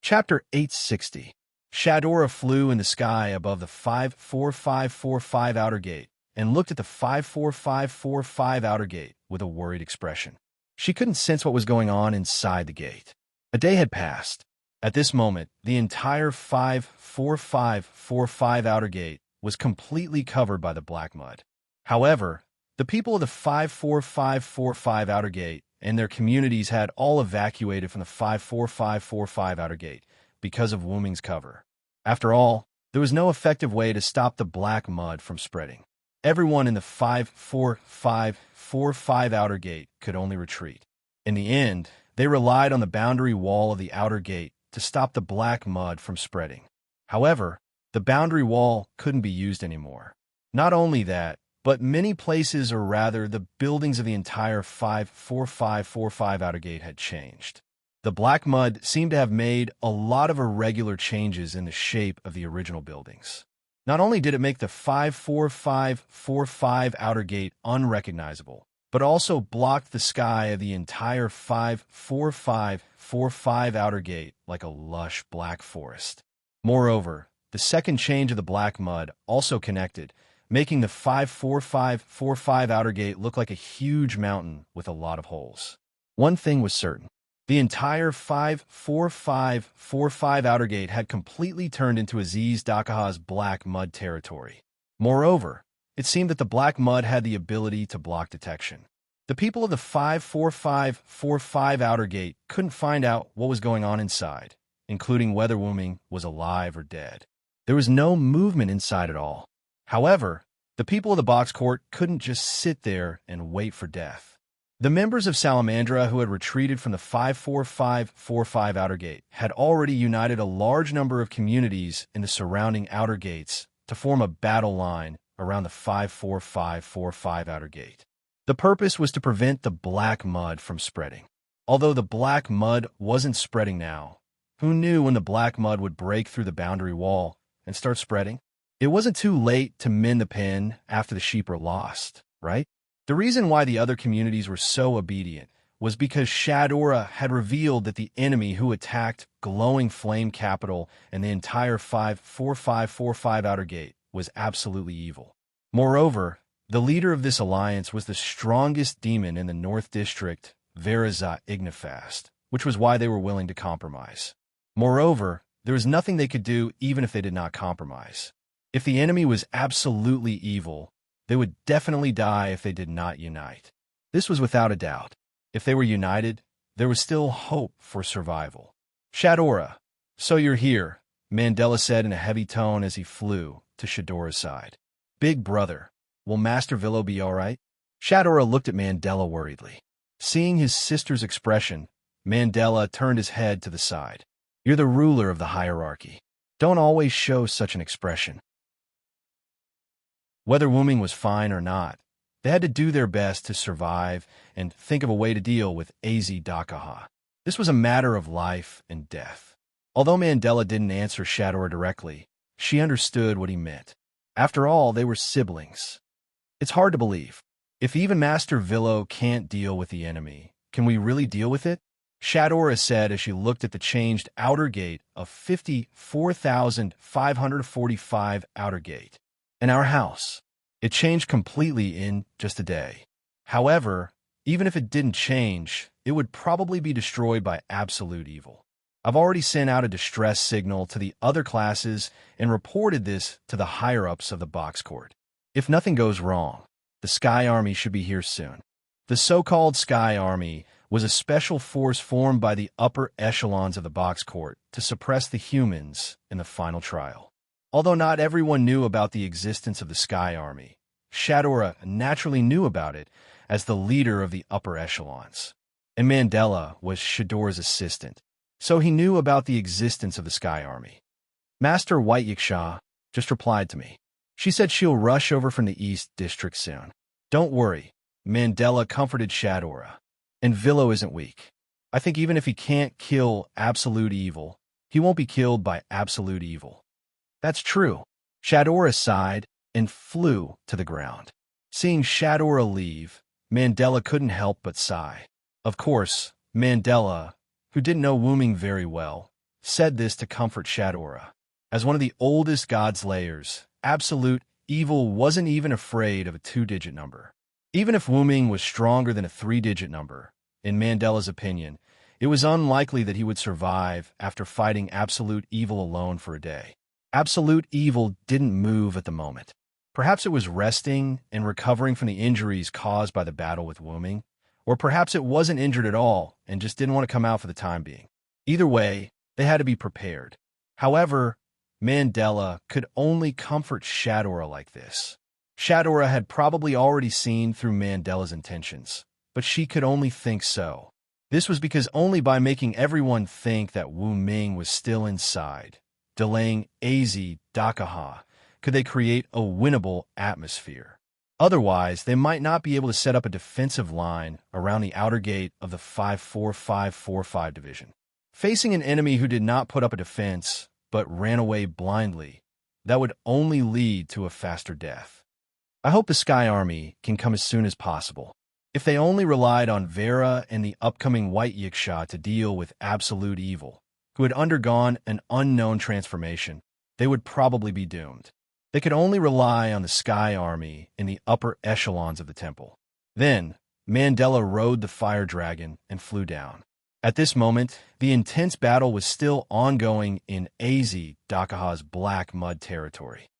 Chapter 860. Shadora flew in the sky above the 54545 outer gate and looked at the 54545 outer gate with a worried expression. She couldn't sense what was going on inside the gate. A day had passed. At this moment, the entire 54545 outer gate was completely covered by the black mud. However, the people of the 54545 outer gate and their communities had all evacuated from the 54545 outer gate because of Wu Ming's cover. After all, there was no effective way to stop the black mud from spreading. Everyone in the 54545 outer gate could only retreat. In the end, they relied on the boundary wall of the outer gate to stop the black mud from spreading. However, the boundary wall couldn't be used anymore. Not only that, but many places, or rather the buildings of the entire 54545 outer gate had changed. The black mud seemed to have made a lot of irregular changes in the shape of the original buildings. Not only did it make the 54545 outer gate unrecognizable, but also blocked the sky of the entire 54545 outer gate like a lush black forest. Moreover, the second change of the black mud also connected, making the 54545 outer gate look like a huge mountain with a lot of holes. One thing was certain. The entire 54545 outer gate had completely turned into Aziz Dakaha's black mud territory. Moreover, it seemed that the black mud had the ability to block detection. The people of the 54545 outer gate couldn't find out what was going on inside, including whether Wu Ming was alive or dead. There was no movement inside at all. However, the people of the box court couldn't just sit there and wait for death. The members of Salamandra who had retreated from the 54545 outer gate had already united a large number of communities in the surrounding outer gates to form a battle line around the 54545 outer gate. The purpose was to prevent the black mud from spreading. Although the black mud wasn't spreading now, who knew when the black mud would break through the boundary wall and start spreading? It wasn't too late to mend the pen after the sheep were lost, right? The reason why the other communities were so obedient was because Shadora had revealed that the enemy who attacked Glowing Flame Capital and the entire 54545 outer gate was absolutely evil. Moreover, the leader of this alliance was the strongest demon in the North District, Verazat Ignifast, which was why they were willing to compromise. Moreover, there was nothing they could do even if they did not compromise. If the enemy was absolutely evil, they would definitely die if they did not unite. This was without a doubt. If they were united, there was still hope for survival. Shadora, so you're here, Mandela said in a heavy tone as he flew to Shadora's side. Big brother, will Master Villo be all right? Shadora looked at Mandela worriedly. Seeing his sister's expression, Mandela turned his head to the side. You're the ruler of the hierarchy. Don't always show such an expression. Whether Wu Ming was fine or not, they had to do their best to survive and think of a way to deal with AZ Dakaha. This was a matter of life and death. Although Mandela didn't answer Shadora directly, she understood what he meant. After all, they were siblings. It's hard to believe. If even Master Villo can't deal with the enemy, can we really deal with it? Shadora said as she looked at the changed outer gate of 54,545 outer gate. In our house, it changed completely in just a day. However, even if it didn't change, it would probably be destroyed by absolute evil. I've already sent out a distress signal to the other classes and reported this to the higher-ups of the box court. If nothing goes wrong, the Sky Army should be here soon. The so-called Sky Army was a special force formed by the upper echelons of the box court to suppress the humans in the final trial. Although not everyone knew about the existence of the Sky Army, Shadora naturally knew about it as the leader of the upper echelons. And Mandela was Shadora's assistant, so he knew about the existence of the Sky Army. Master White Yiksha just replied to me. She said she'll rush over from the East District soon. Don't worry, Mandela comforted Shadora. And Villo isn't weak. I think even if he can't kill absolute evil, he won't be killed by absolute evil. That's true. Shadora sighed and flew to the ground. Seeing Shadora leave, Mandela couldn't help but sigh. Of course, Mandela, who didn't know Wu Ming very well, said this to comfort Shadora. As one of the oldest Godslayers, absolute evil wasn't even afraid of a 2-digit number. Even if Wu Ming was stronger than a 3-digit number, in Mandela's opinion, it was unlikely that he would survive after fighting absolute evil alone for a day. Absolute evil didn't move at the moment. Perhaps it was resting and recovering from the injuries caused by the battle with Wu Ming, or perhaps it wasn't injured at all and just didn't want to come out for the time being. Either way, they had to be prepared. However, Mandela could only comfort Shadora like this. Shadora had probably already seen through Mandela's intentions, but she could only think so. This was because only by making everyone think that Wu Ming was still inside, delaying AZ Dakaha, could they create a winnable atmosphere. Otherwise, they might not be able to set up a defensive line around the outer gate of the 54545 division. Facing an enemy who did not put up a defense, but ran away blindly, that would only lead to a faster death. I hope the Sky Army can come as soon as possible. If they only relied on Vera and the upcoming White Yiksha to deal with absolute evil, who had undergone an unknown transformation, they would probably be doomed. They could only rely on the Sky Army in the upper echelons of the temple. Then, Mandela rode the fire dragon and flew down. At this moment, the intense battle was still ongoing in Az Dakaha's Black Mud territory.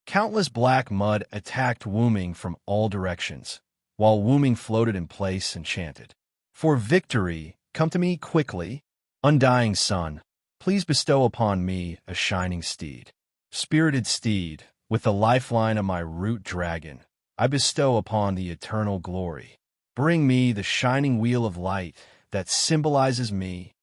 Countless black mud attacked Wuming from all directions, while Wuming floated in place and chanted, "For victory, come to me quickly. Undying sun, please bestow upon me a shining steed. Spirited steed, with the lifeline of my root dragon, I bestow upon the eternal glory. Bring me the shining wheel of light that symbolizes me."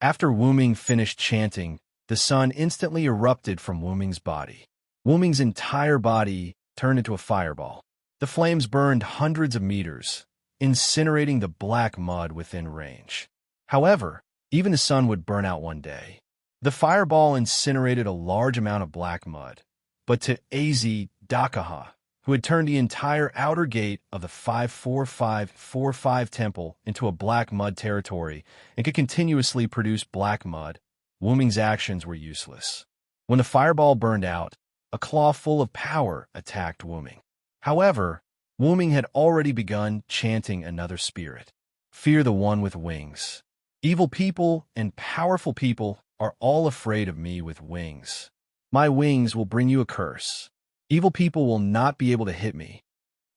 After Wuming finished chanting, the sun instantly erupted from Wuming's body. Wuming's entire body turned into a fireball. The flames burned hundreds of meters, incinerating the black mud within range. However, even the sun would burn out one day. The fireball incinerated a large amount of black mud, but to Az Dakaha, who had turned the entire outer gate of the 54545 temple into a black mud territory and could continuously produce black mud, Wuming's actions were useless. When the fireball burned out, a claw full of power attacked Wuming. However, Wuming had already begun chanting another spirit. "Fear the one with wings. Evil people and powerful people are all afraid of me with wings. My wings will bring you a curse. Evil people will not be able to hit me."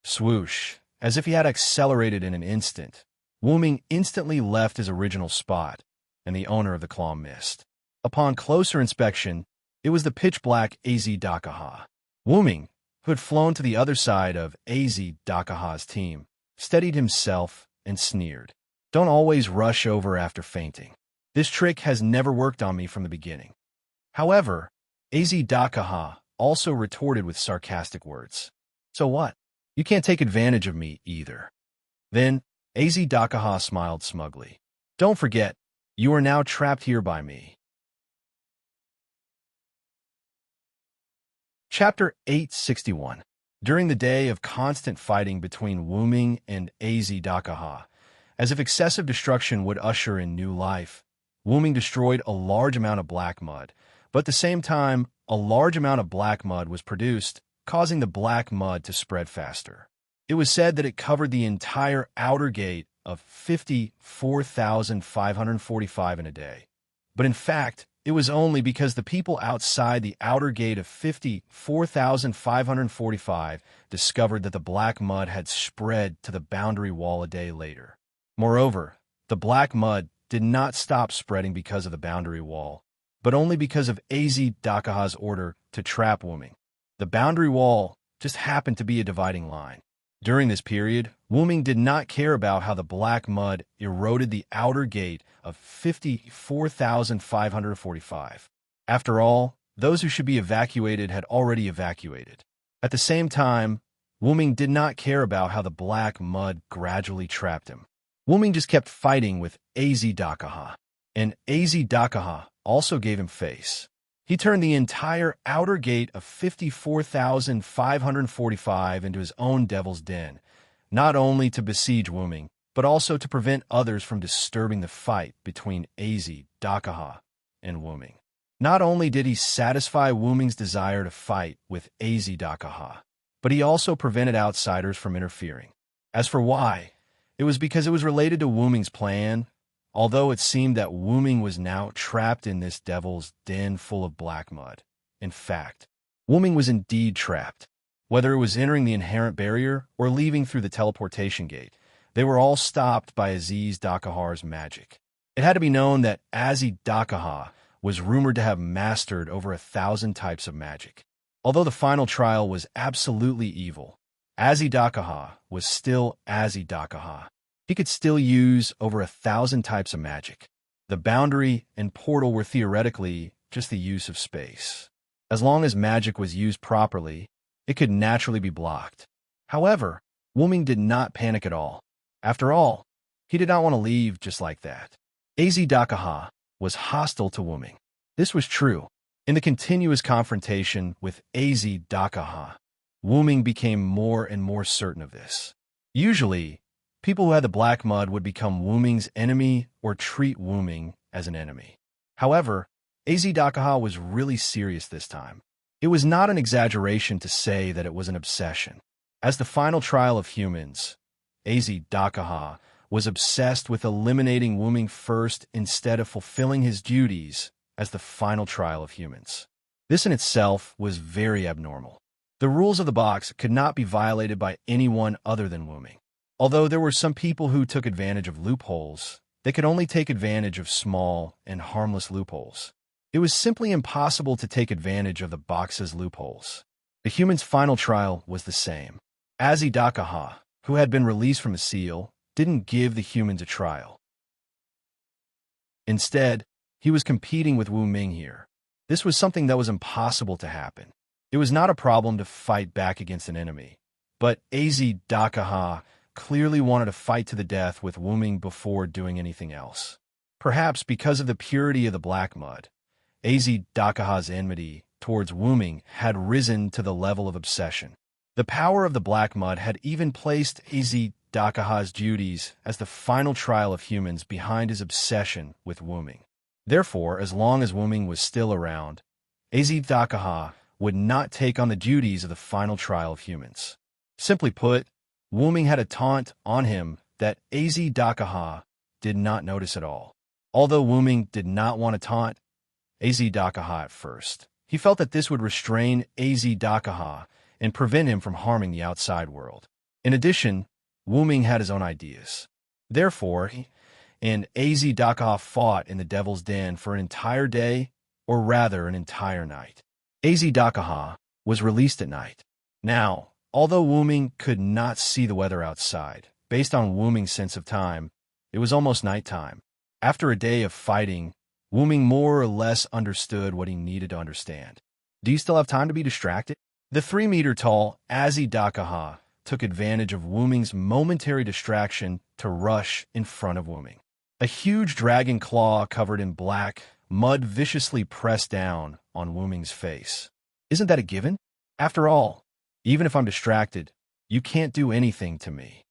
Swoosh, as if he had accelerated in an instant, Wuming instantly left his original spot, and the owner of the claw missed. Upon closer inspection, it was the pitch-black Az Dakaha. Wuming, who had flown to the other side of Az Dakaha's team, steadied himself and sneered. "Don't always rush over after fainting. This trick has never worked on me from the beginning." However, Az Dakaha also retorted with sarcastic words. "So what? You can't take advantage of me either." Then, Az Dakaha smiled smugly. "Don't forget, you are now trapped here by me." Chapter 861. During the day of constant fighting between Wuming and Az Dakaha, as if excessive destruction would usher in new life, Wuming destroyed a large amount of black mud, but at the same time, a large amount of black mud was produced, causing the black mud to spread faster. It was said that it covered the entire outer gate of 54,545 in a day. But in fact, it was only because the people outside the outer gate of 54,545 discovered that the black mud had spread to the boundary wall a day later. Moreover, the black mud did not stop spreading because of the boundary wall, but only because of Az Dakaha's order to trap Wuming. The boundary wall just happened to be a dividing line. During this period, Wuming did not care about how the black mud eroded the outer gate of 54,545. After all, those who should be evacuated had already evacuated. At the same time, Wuming did not care about how the black mud gradually trapped him. Wuming just kept fighting with Az Dakaha, and Az Dakaha also gave him face. He turned the entire outer gate of 54,545 into his own devil's den, not only to besiege Wuming, but also to prevent others from disturbing the fight between Az Dakaha and Wuming. Not only did he satisfy Wuming's desire to fight with Az Dakaha, but he also prevented outsiders from interfering. As for why, it was because it was related to Wuming's plan. Although it seemed that Wuming was now trapped in this devil's den full of black mud. In fact, Wuming was indeed trapped. Whether it was entering the inherent barrier or leaving through the teleportation gate, they were all stopped by Az Dakaha's magic. It had to be known that Az Dakaha was rumored to have mastered over 1,000 types of magic. Although the final trial was absolutely evil, Az Dakaha was still Az Dakaha. He could still use over 1,000 types of magic. The boundary and portal were theoretically just the use of space. As long as magic was used properly, it could naturally be blocked. However, Wuming did not panic at all. After all, he did not want to leave just like that. Az Dakaha was hostile to Wuming. This was true. In the continuous confrontation with Az Dakaha, Wuming became more and more certain of this. Usually, people who had the black mud would become Wu Ming's enemy or treat Wu Ming as an enemy. However, Azedakaha was really serious this time. It was not an exaggeration to say that it was an obsession. As the final trial of humans, Azedakaha was obsessed with eliminating Wu Ming first instead of fulfilling his duties as the final trial of humans. This in itself was very abnormal. The rules of the box could not be violated by anyone other than Wu Ming. Although there were some people who took advantage of loopholes, they could only take advantage of small and harmless loopholes. It was simply impossible to take advantage of the box's loopholes. The human's final trial was the same. Azedakaha, who had been released from the seal, didn't give the humans a trial. Instead, he was competing with Wu Ming here. This was something that was impossible to happen. It was not a problem to fight back against an enemy, but Azedakaha clearly wanted to fight to the death with Wu Ming before doing anything else. Perhaps because of the purity of the black mud, Azedakaha's enmity towards Wu Ming had risen to the level of obsession. The power of the black mud had even placed Azedakaha's duties as the final trial of humans behind his obsession with Wu Ming. Therefore, as long as Wu Ming was still around, Azedakaha would not take on the duties of the final trial of humans. Simply put, Wu Ming had a taunt on him that Azedakaha did not notice at all. Although Wu Ming did not want to taunt Azedakaha at first, he felt that this would restrain Azedakaha and prevent him from harming the outside world. In addition, Wu Ming had his own ideas. Therefore, Azedakaha fought in the Devil's Den for an entire day, or rather an entire night. Azedakaha was released at night. Now, although Wu Ming could not see the weather outside, based on Wu Ming's sense of time, it was almost nighttime. After a day of fighting, Wu Ming more or less understood what he needed to understand. Do you still have time to be distracted? The 3-meter-tall Azedakaha took advantage of Wu Ming's momentary distraction to rush in front of Wu Ming. A huge dragon claw covered in black mud viciously pressed down on Wu Ming's face. Isn't that a given? After all, even if I'm distracted, you can't do anything to me.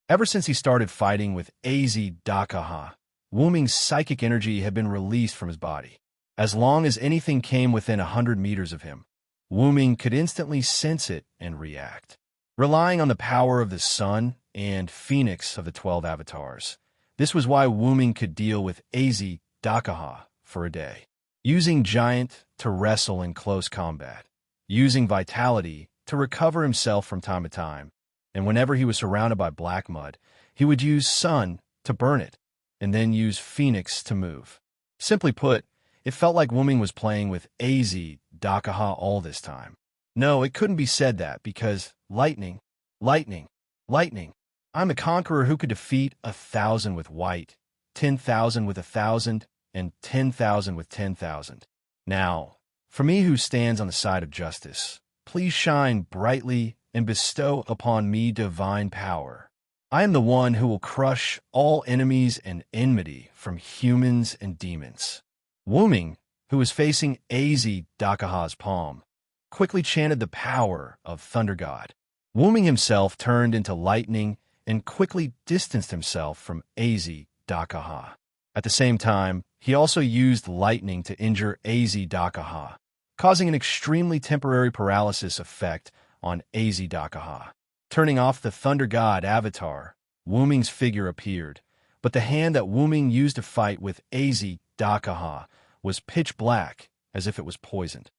Ever since he started fighting with Azedakaha, Wu Ming's psychic energy had been released from his body. As long as anything came within 100 meters of him, Wu Ming could instantly sense it and react. Relying on the power of the sun and phoenix of the 12 avatars, this was why Wu Ming could deal with Azedakaha for a day. Using Giant to wrestle in close combat, using Vitality to recover himself from time to time, and whenever he was surrounded by black mud, he would use Sun to burn it, and then use Phoenix to move. Simply put, it felt like Wu Ming was playing with Azedakaha all this time. No, it couldn't be said that, because lightning, lightning, lightning. I'm the conqueror who could defeat 1,000 with white, 10,000 with 1,000, and 10,000 with 10,000. Now, for me who stands on the side of justice, please shine brightly and bestow upon me divine power. I am the one who will crush all enemies and enmity from humans and demons. Wu Ming, who was facing Azedakaha's palm, quickly chanted the power of Thunder God. Wu Ming himself turned into lightning and quickly distanced himself from Azedakaha. At the same time, he also used lightning to injure Azedakaha, causing an extremely temporary paralysis effect on Azedakaha. Turning off the Thunder God avatar, Wu Ming's figure appeared, but the hand that Wu Ming used to fight with Azedakaha was pitch black, as if it was poisoned.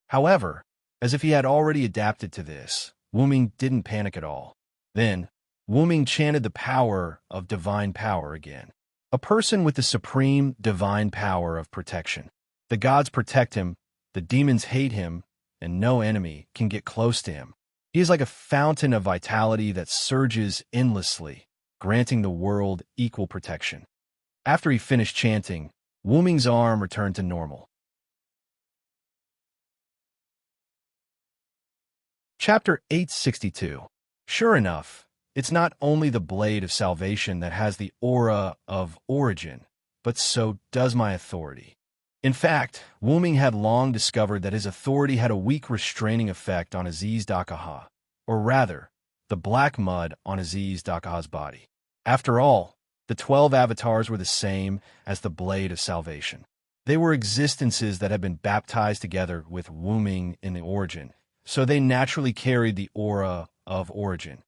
However, as if he had already adapted to this, Wu Ming didn't panic at all. Then, Wu Ming chanted the power of divine power again. A person with the supreme divine power of protection. The gods protect him, the demons hate him, and no enemy can get close to him. He is like a fountain of vitality that surges endlessly, granting the world equal protection. After he finished chanting, Wu Ming's arm returned to normal. Chapter 862. Sure enough, it's not only the blade of salvation that has the aura of origin, but so does my authority. In fact, Wu Ming had long discovered that his authority had a weak restraining effect on Azedakaha, or rather, the black mud on Aziz Dakaha's body. After all, the 12 avatars were the same as the Blade of Salvation. They were existences that had been baptized together with Wu Ming in the origin, so they naturally carried the aura of origin.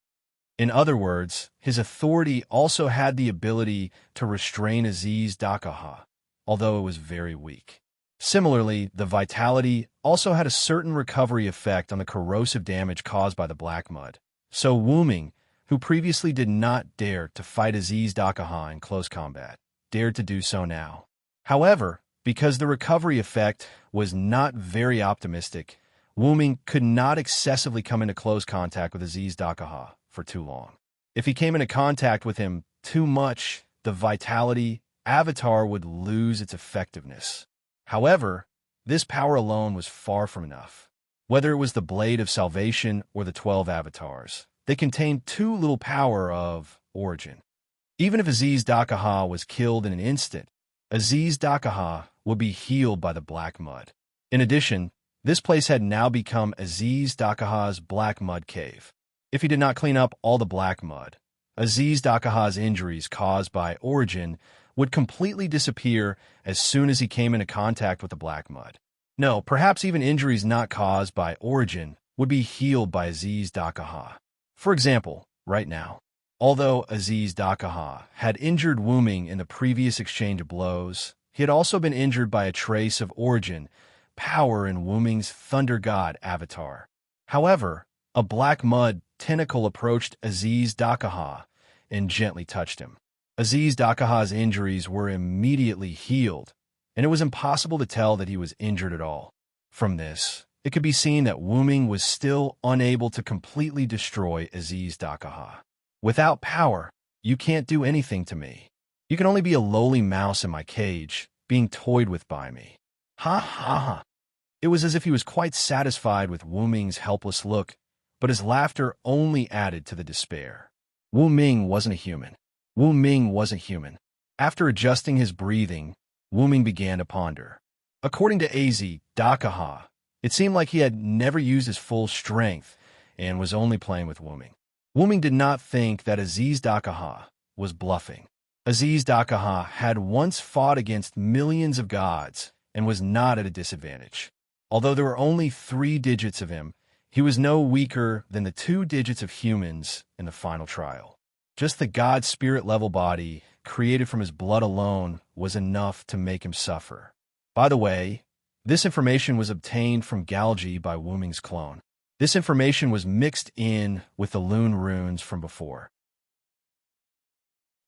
In other words, his authority also had the ability to restrain Aziz Dakaha, although it was very weak. Similarly, the vitality also had a certain recovery effect on the corrosive damage caused by the black mud. So Wu Ming, who previously did not dare to fight Aziz Dakaha in close combat, dared to do so now. However, because the recovery effect was not very optimistic, Wu Ming could not excessively come into close contact with Aziz Dakaha for too long. If he came into contact with him too much, the vitality avatar would lose its effectiveness. However, this power alone was far from enough. Whether it was the Blade of Salvation or the 12 avatars, they contained too little power of origin. Even if Aziz Dakaha was killed in an instant, Aziz Dakaha would be healed by the black mud. In addition, this place had now become Aziz Dakaha's black mud cave. If he did not clean up all the black mud, Aziz Dakaha's injuries caused by origin would completely disappear as soon as he came into contact with the black mud. No, perhaps even injuries not caused by origin would be healed by Aziz Dakaha. For example, right now, although Aziz Dakaha had injured Wu Ming in the previous exchange of blows, he had also been injured by a trace of origin power in Wu Ming's Thunder God avatar. However, a black mud tentacle approached Aziz Dakaha and gently touched him. Aziz Dakaha's injuries were immediately healed, and it was impossible to tell that he was injured at all. From this, it could be seen that Wu Ming was still unable to completely destroy Aziz Dakaha. Without power, you can't do anything to me. You can only be a lowly mouse in my cage, being toyed with by me. Ha ha ha. It was as if he was quite satisfied with Wu Ming's helpless look, but his laughter only added to the despair. Wu Ming wasn't a human. Wu Ming wasn't human. After adjusting his breathing, Wu Ming began to ponder. According to Az Dakaha, it seemed like he had never used his full strength and was only playing with Wu Ming. Wu Ming did not think that Aziz Dakaha was bluffing. Aziz Dakaha had once fought against millions of gods and was not at a disadvantage. Although there were only 3 digits of him, he was no weaker than the 2 digits of humans in the final trial. Just the god spirit level body, created from his blood alone, was enough to make him suffer. By the way, this information was obtained from Galgi by Wu Ming's clone. This information was mixed in with the Lune runes from before.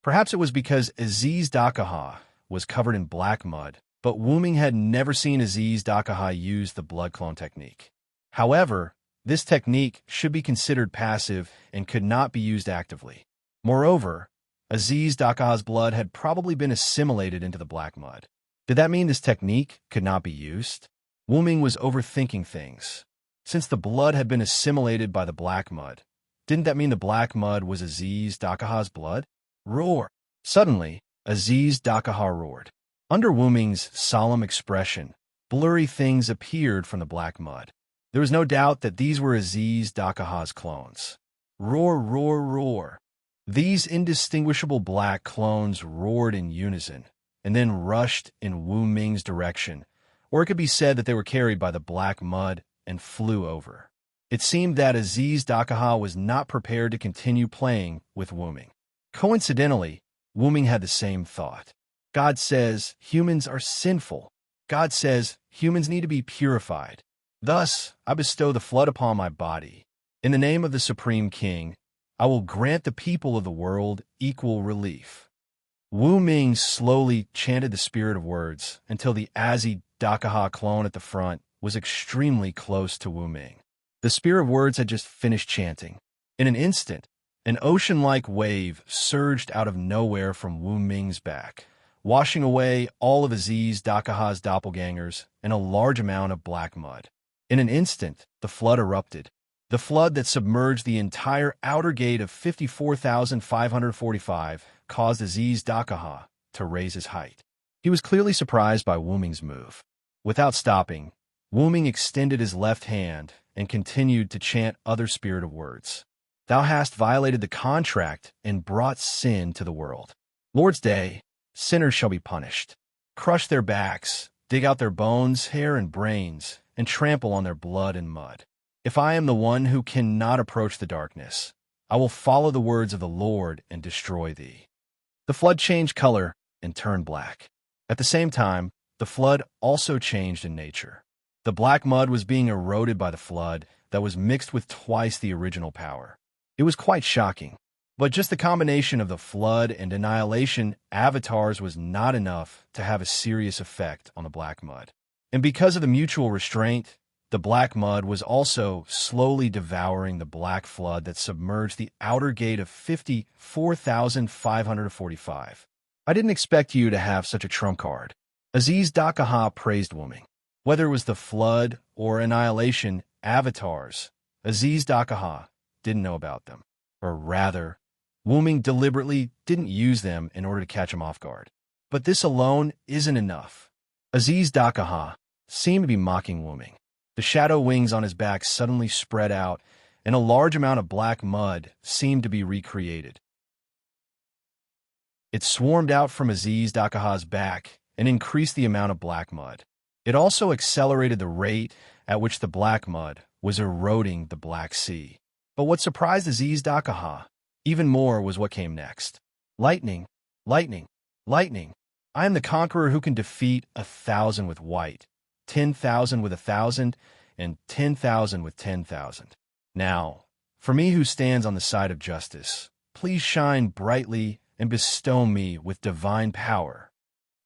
Perhaps it was because Aziz Dakaha was covered in black mud, but Wu Ming had never seen Aziz Dakaha use the blood clone technique. However, this technique should be considered passive and could not be used actively. Moreover, Aziz Dakaha's blood had probably been assimilated into the black mud. Did that mean this technique could not be used? Wu Ming was overthinking things. Since the blood had been assimilated by the black mud, didn't that mean the black mud was Aziz Dakaha's blood? Roar! Suddenly, Aziz Dakaha roared. Under Wu Ming's solemn expression, blurry things appeared from the black mud. There was no doubt that these were Aziz Dakaha's clones. Roar, roar, roar. These indistinguishable black clones roared in unison, and then rushed in Wu Ming's direction, or it could be said that they were carried by the black mud and flew over. It seemed that Aziz Dakaha was not prepared to continue playing with Wu Ming. Coincidentally, Wu Ming had the same thought. God says humans are sinful. God says humans need to be purified. Thus, I bestow the flood upon my body. In the name of the Supreme King, I will grant the people of the world equal relief. Wu Ming slowly chanted the spirit of words until the Az Dakaha clone at the front was extremely close to Wu Ming. The spirit of words had just finished chanting. In an instant, an ocean-like wave surged out of nowhere from Wu Ming's back, washing away all of Aziz Dakaha's doppelgangers and a large amount of black mud. In an instant, the flood erupted. The flood that submerged the entire outer gate of 54,545 caused Aziz Dakaha to raise his height. He was clearly surprised by Wu Ming's move. Without stopping, Wu Ming extended his left hand and continued to chant other spirit of words. thou hast violated the contract and brought sin to the world. Lord's day, sinners shall be punished. Crush their backs, dig out their bones, hair, and brains, and trample on their blood and mud. If I am the one who cannot approach the darkness, I will follow the words of the Lord and destroy thee. The flood changed color and turned black. At the same time, the flood also changed in nature. The black mud was being eroded by the flood that was mixed with twice the original power. It was quite shocking. But just the combination of the flood and annihilation avatars was not enough to have a serious effect on the black mud. And because of the mutual restraint, the black mud was also slowly devouring the black flood that submerged the outer gate of 54,545. I didn't expect you to have such a trump card. Aziz Dakaha praised Wooming. Whether it was the flood or annihilation avatars, Aziz Dakaha didn't know about them. Or rather, Wooming deliberately didn't use them in order to catch him off guard. But this alone isn't enough. Aziz Dakaha seemed to be mocking Wooming. The shadow wings on his back suddenly spread out, and a large amount of black mud seemed to be recreated. It swarmed out from Aziz Dakaha's back and increased the amount of black mud. It also accelerated the rate at which the black mud was eroding the Black Sea. But what surprised Aziz Dakaha even more was what came next. Lightning, lightning, lightning. I am the conqueror who can defeat 1,000 with white, 10,000 with 1,000, and 10,000 with 10,000. Now, for me who stands on the side of justice, please shine brightly and bestow me with divine power.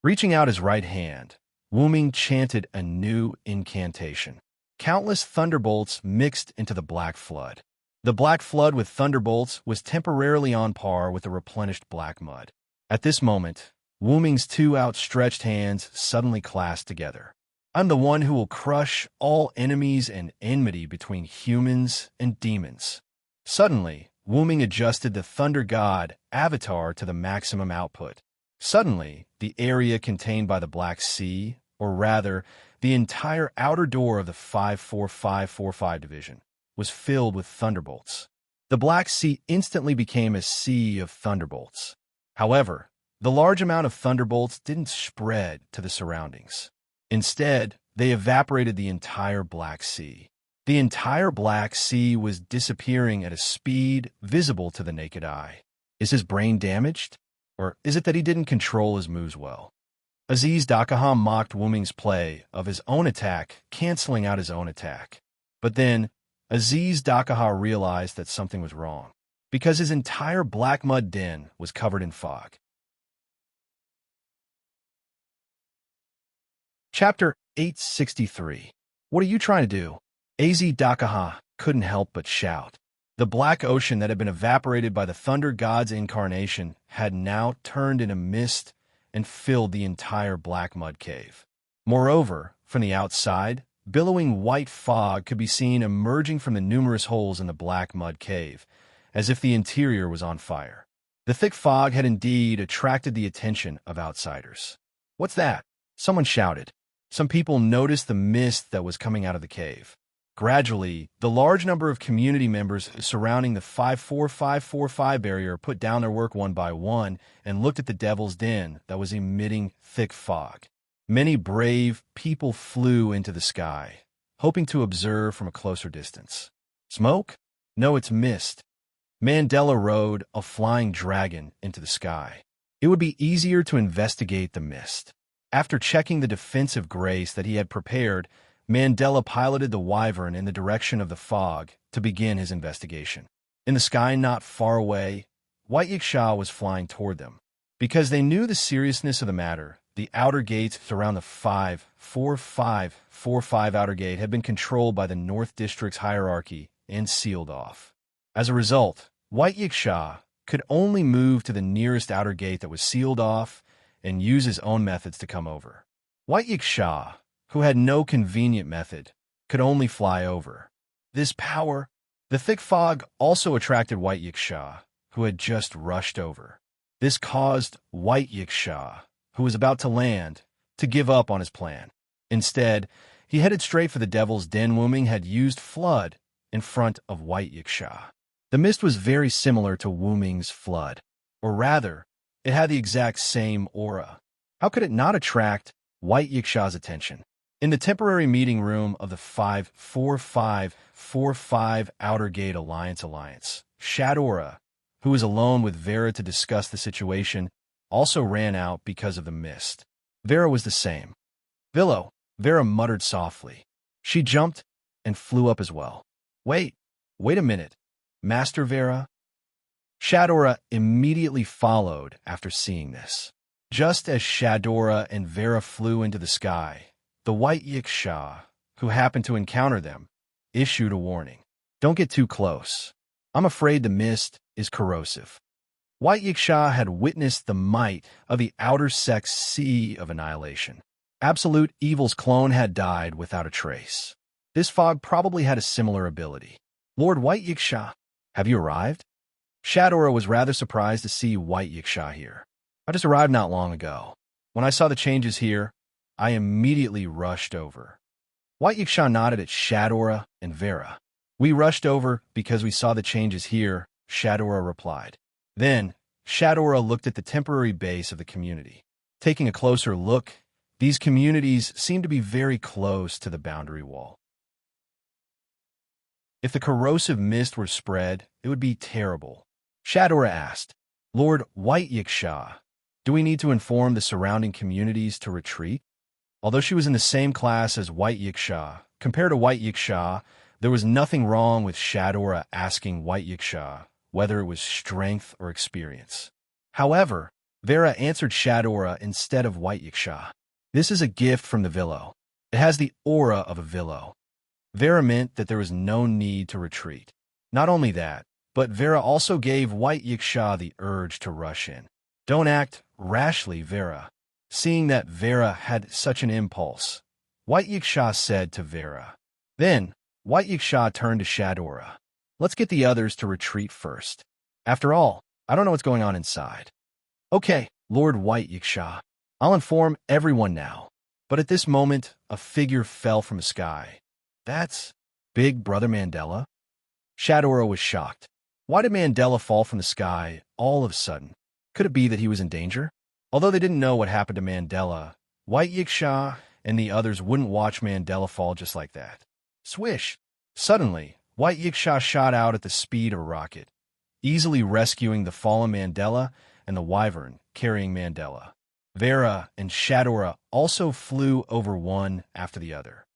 Reaching out his right hand, Wooming chanted a new incantation. Countless thunderbolts mixed into the black flood. The black flood with thunderbolts was temporarily on par with the replenished black mud. At this moment, Wooming's two outstretched hands suddenly clasped together. I'm the one who will crush all enemies and enmity between humans and demons. Suddenly, Wooming adjusted the Thunder God avatar to the maximum output. Suddenly, the area contained by the Black Sea, or rather, the entire outer door of the 54545 division, was filled with thunderbolts. The Black Sea instantly became a sea of thunderbolts. However, the large amount of thunderbolts didn't spread to the surroundings. Instead, they evaporated the entire Black Sea. The entire Black Sea was disappearing at a speed visible to the naked eye. Is his brain damaged? Or is it that he didn't control his moves well? Aziz Dakaha mocked Wooming's play of his own attack, canceling out his own attack. But then, Aziz Dakaha realized that something was wrong, because his entire black mud den was covered in fog. Chapter 863. What are you trying to do? Az Dakaha couldn't help but shout. The black ocean that had been evaporated by the Thunder God's incarnation had now turned into mist and filled the entire black mud cave. Moreover, from the outside, billowing white fog could be seen emerging from the numerous holes in the black mud cave, as if the interior was on fire. The thick fog had indeed attracted the attention of outsiders. What's that? Someone shouted. Some people noticed the mist that was coming out of the cave. Gradually, the large number of community members surrounding the 54545 barrier put down their work one by one and looked at the devil's den that was emitting thick fog. Many brave people flew into the sky, hoping to observe from a closer distance. Smoke? No, it's mist. Mandela rode a flying dragon into the sky. It would be easier to investigate the mist. After checking the defensive grace that he had prepared, Mandela piloted the wyvern in the direction of the fog to begin his investigation. In the sky not far away, White Yiksha was flying toward them. Because they knew the seriousness of the matter, the outer gates around the 54545 outer gate had been controlled by the North District's hierarchy and sealed off. As a result, White Yiksha could only move to the nearest outer gate that was sealed off and use his own methods to come over. White Yiksha, who had no convenient method, could only fly over. This power, the thick fog also attracted White Yiksha, who had just rushed over. This caused White Yiksha, who was about to land, to give up on his plan. Instead, he headed straight for the devil's den. Wooming had used flood in front of White Yiksha. The mist was very similar to Wu Ming's flood, or rather, it had the exact same aura. How could it not attract White Yiksha's attention? In the temporary meeting room of the 54545 Outer Gate Alliance, Shadora, who was alone with Vera to discuss the situation, also ran out because of the mist. Vera was the same. Villo, Vera muttered softly. She jumped and flew up as well. Wait a minute, Master Vera? Shadora immediately followed after seeing this. Just as Shadora and Vera flew into the sky, the White Yiksha, who happened to encounter them, issued a warning. Don't get too close. I'm afraid the mist is corrosive. White Yiksha had witnessed the might of the outer sex sea of annihilation. Absolute Evil's clone had died without a trace. This fog probably had a similar ability. Lord White Yiksha, have you arrived? Shadora was rather surprised to see White Yiksha here. I just arrived not long ago. When I saw the changes here, I immediately rushed over. White Yiksha nodded at Shadora and Vera. We rushed over because we saw the changes here, Shadora replied. Then, Shadora looked at the temporary base of the community. Taking a closer look, these communities seemed to be very close to the boundary wall. If the corrosive mist were spread, it would be terrible. Shadora asked, Lord White Yiksha, do we need to inform the surrounding communities to retreat? Although she was in the same class as White Yiksha, compared to White Yiksha, there was nothing wrong with Shadora asking White Yiksha whether it was strength or experience. However, Vera answered Shadora instead of White Yiksha. This is a gift from the Villo. It has the aura of a Villo. Vera meant that there was no need to retreat. Not only that, but Vera also gave White Yiksha the urge to rush in. Don't act rashly, Vera. Seeing that Vera had such an impulse, White Yiksha said to Vera. Then, White Yiksha turned to Shadora. Let's get the others to retreat first. After all, I don't know what's going on inside. Okay, Lord White Yiksha. I'll inform everyone now. But at this moment, a figure fell from the sky. That's Big Brother Mandela? Shadora was shocked. Why did Mandela fall from the sky all of a sudden? Could it be that he was in danger? Although they didn't know what happened to Mandela, White Yiksha and the others wouldn't watch Mandela fall just like that. Swish! Suddenly, White Yiksha shot out at the speed of a rocket, easily rescuing the fallen Mandela and the wyvern carrying Mandela. Vera and Shadora also flew over one after the other.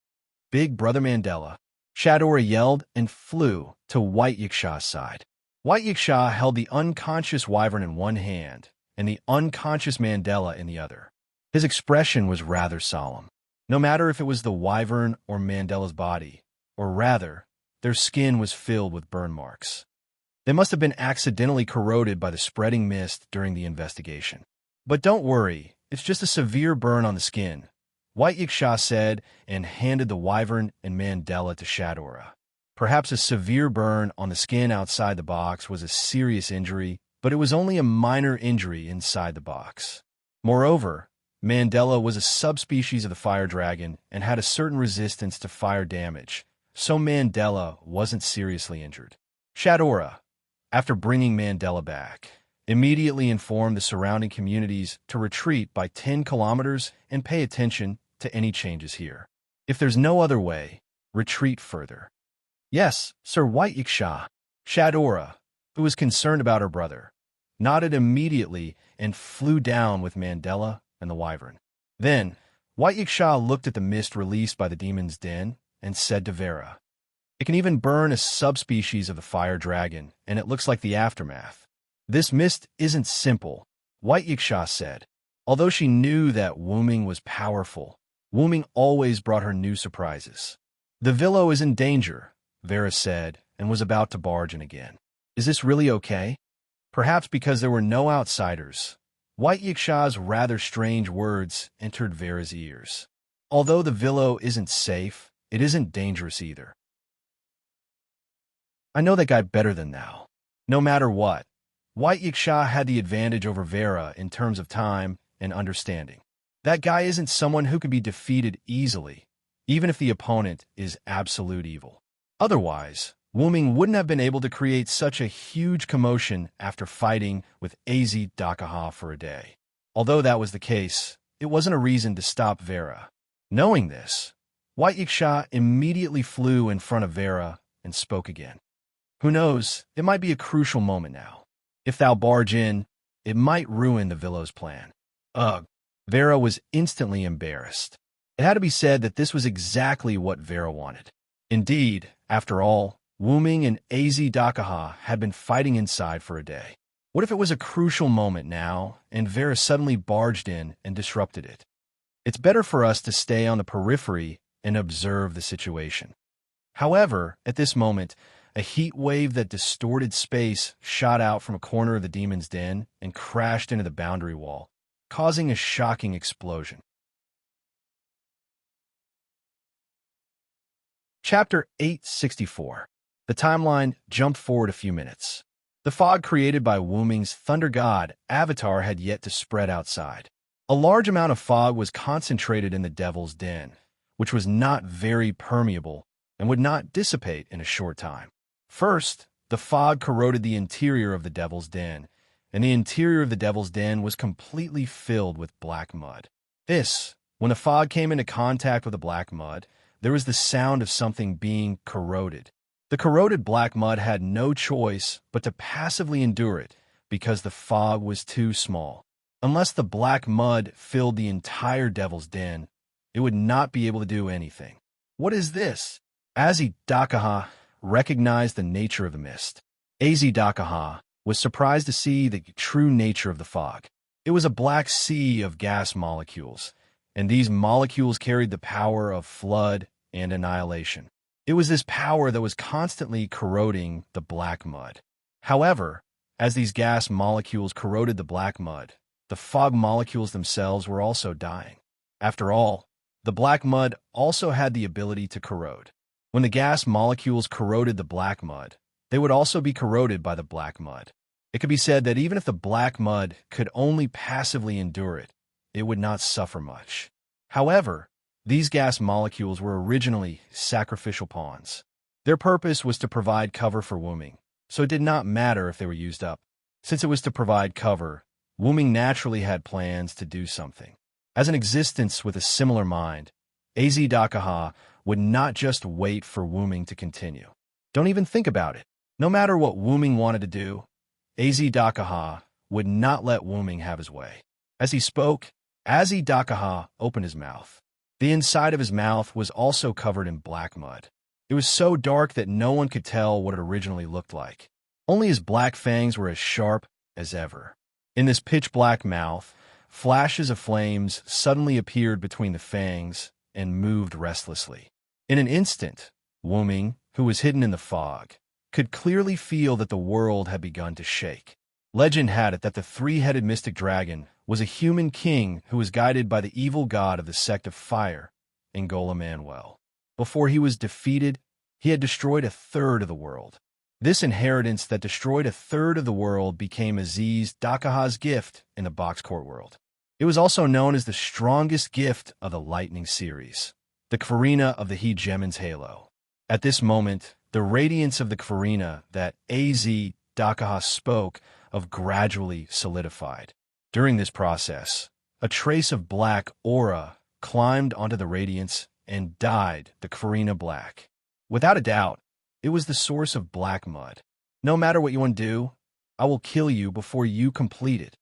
Big Brother Mandela, Shadora yelled and flew to White Yiksha's side. White Yiksha held the unconscious wyvern in one hand and the unconscious Mandela in the other. His expression was rather solemn. No matter if it was the wyvern or Mandela's body, or rather, their skin was filled with burn marks. They must have been accidentally corroded by the spreading mist during the investigation. But don't worry, it's just a severe burn on the skin, White Yiksha said and handed the wyvern and Mandela to Shadora. Perhaps a severe burn on the skin outside the box was a serious injury, but it was only a minor injury inside the box. Moreover, Mandela was a subspecies of the fire dragon and had a certain resistance to fire damage, so Mandela wasn't seriously injured. Shadora, after bringing Mandela back, immediately informed the surrounding communities to retreat by 10 kilometers and pay attention to any changes here. If there's no other way, retreat further. Yes, Sir White Yiksha. Shadora, who was concerned about her brother, nodded immediately and flew down with Mandela and the wyvern. Then, White Yiksha looked at the mist released by the demon's den and said to Vera, "It can even burn a subspecies of the fire dragon, and it looks like the aftermath." "This mist isn't simple," White Yiksha said. Although she knew that Wu Ming was powerful, Wu Ming always brought her new surprises. "The Villo is in danger," Vera said, and was about to barge in again. "Is this really okay?" Perhaps because there were no outsiders, White Yiksha's rather strange words entered Vera's ears. Although the Villo isn't safe, it isn't dangerous either. "I know that guy better than thou." No matter what, White Yiksha had the advantage over Vera in terms of time and understanding. That guy isn't someone who could be defeated easily, even if the opponent is absolute evil. Otherwise, Wu-Ming wouldn't have been able to create such a huge commotion after fighting with Az Dakaha for a day. Although that was the case, it wasn't a reason to stop Vera. Knowing this, White Yiksha immediately flew in front of Vera and spoke again. Who knows, it might be a crucial moment now. If thou barge in, it might ruin the Villo's plan. Ugh. Vera was instantly embarrassed. It had to be said that this was exactly what Vera wanted. Indeed, after all, Wu-Ming and Az Dakaha had been fighting inside for a day. What if it was a crucial moment now, and Vera suddenly barged in and disrupted it? It's better for us to stay on the periphery and observe the situation. However, at this moment, a heat wave that distorted space shot out from a corner of the demon's den and crashed into the boundary wall, causing a shocking explosion. Chapter 864. The timeline jumped forward a few minutes. The fog created by Wu-Ming's Thunder God avatar had yet to spread outside. A large amount of fog was concentrated in the Devil's Den, which was not very permeable and would not dissipate in a short time. First, the fog corroded the interior of the Devil's Den, and the interior of the Devil's Den was completely filled with black mud. When the fog came into contact with the black mud, there was the sound of something being corroded. The corroded black mud had no choice but to passively endure it because the fog was too small. Unless the black mud filled the entire Devil's Den, it would not be able to do anything. What is this? Az Dakaha recognized the nature of the mist. Az Dakaha was surprised to see the true nature of the fog. It was a black sea of gas molecules, and these molecules carried the power of flood and annihilation. It was this power that was constantly corroding the black mud. However, as these gas molecules corroded the black mud, the fog molecules themselves were also dying. After all, the black mud also had the ability to corrode. When the gas molecules corroded the black mud, they would also be corroded by the black mud. It could be said that even if the black mud could only passively endure it, it would not suffer much. However, these gas molecules were originally sacrificial pawns. Their purpose was to provide cover for Wu-Ming, so it did not matter if they were used up. Since it was to provide cover, Wu-Ming naturally had plans to do something. As an existence with a similar mind, Az Dakaha would not just wait for Wu-Ming to continue. Don't even think about it. No matter what Wu-Ming wanted to do, Az Dakaha would not let Wu-Ming have his way. As he spoke, Az Dakaha opened his mouth. The inside of his mouth was also covered in black mud. It was so dark that no one could tell what it originally looked like. Only his black fangs were as sharp as ever. In this pitch-black mouth, flashes of flames suddenly appeared between the fangs and moved restlessly. In an instant, Wu-Ming, who was hidden in the fog, could clearly feel that the world had begun to shake. Legend had it that the three-headed mystic dragon was a human king who was guided by the evil god of the sect of fire, Angola Manuel. Before he was defeated, he had destroyed a third of the world. This inheritance that destroyed a third of the world became Az Dakaha's gift in the box court world. It was also known as the strongest gift of the Lightning series, the Kvarina of the Hegemon's Halo. At this moment, the radiance of the Kvarina that Az Dakaha spoke of gradually solidified. During this process, a trace of black aura climbed onto the radiance and dyed the Kvarina black. Without a doubt, it was the source of black mud. No matter what you undo, I will kill you before you complete it.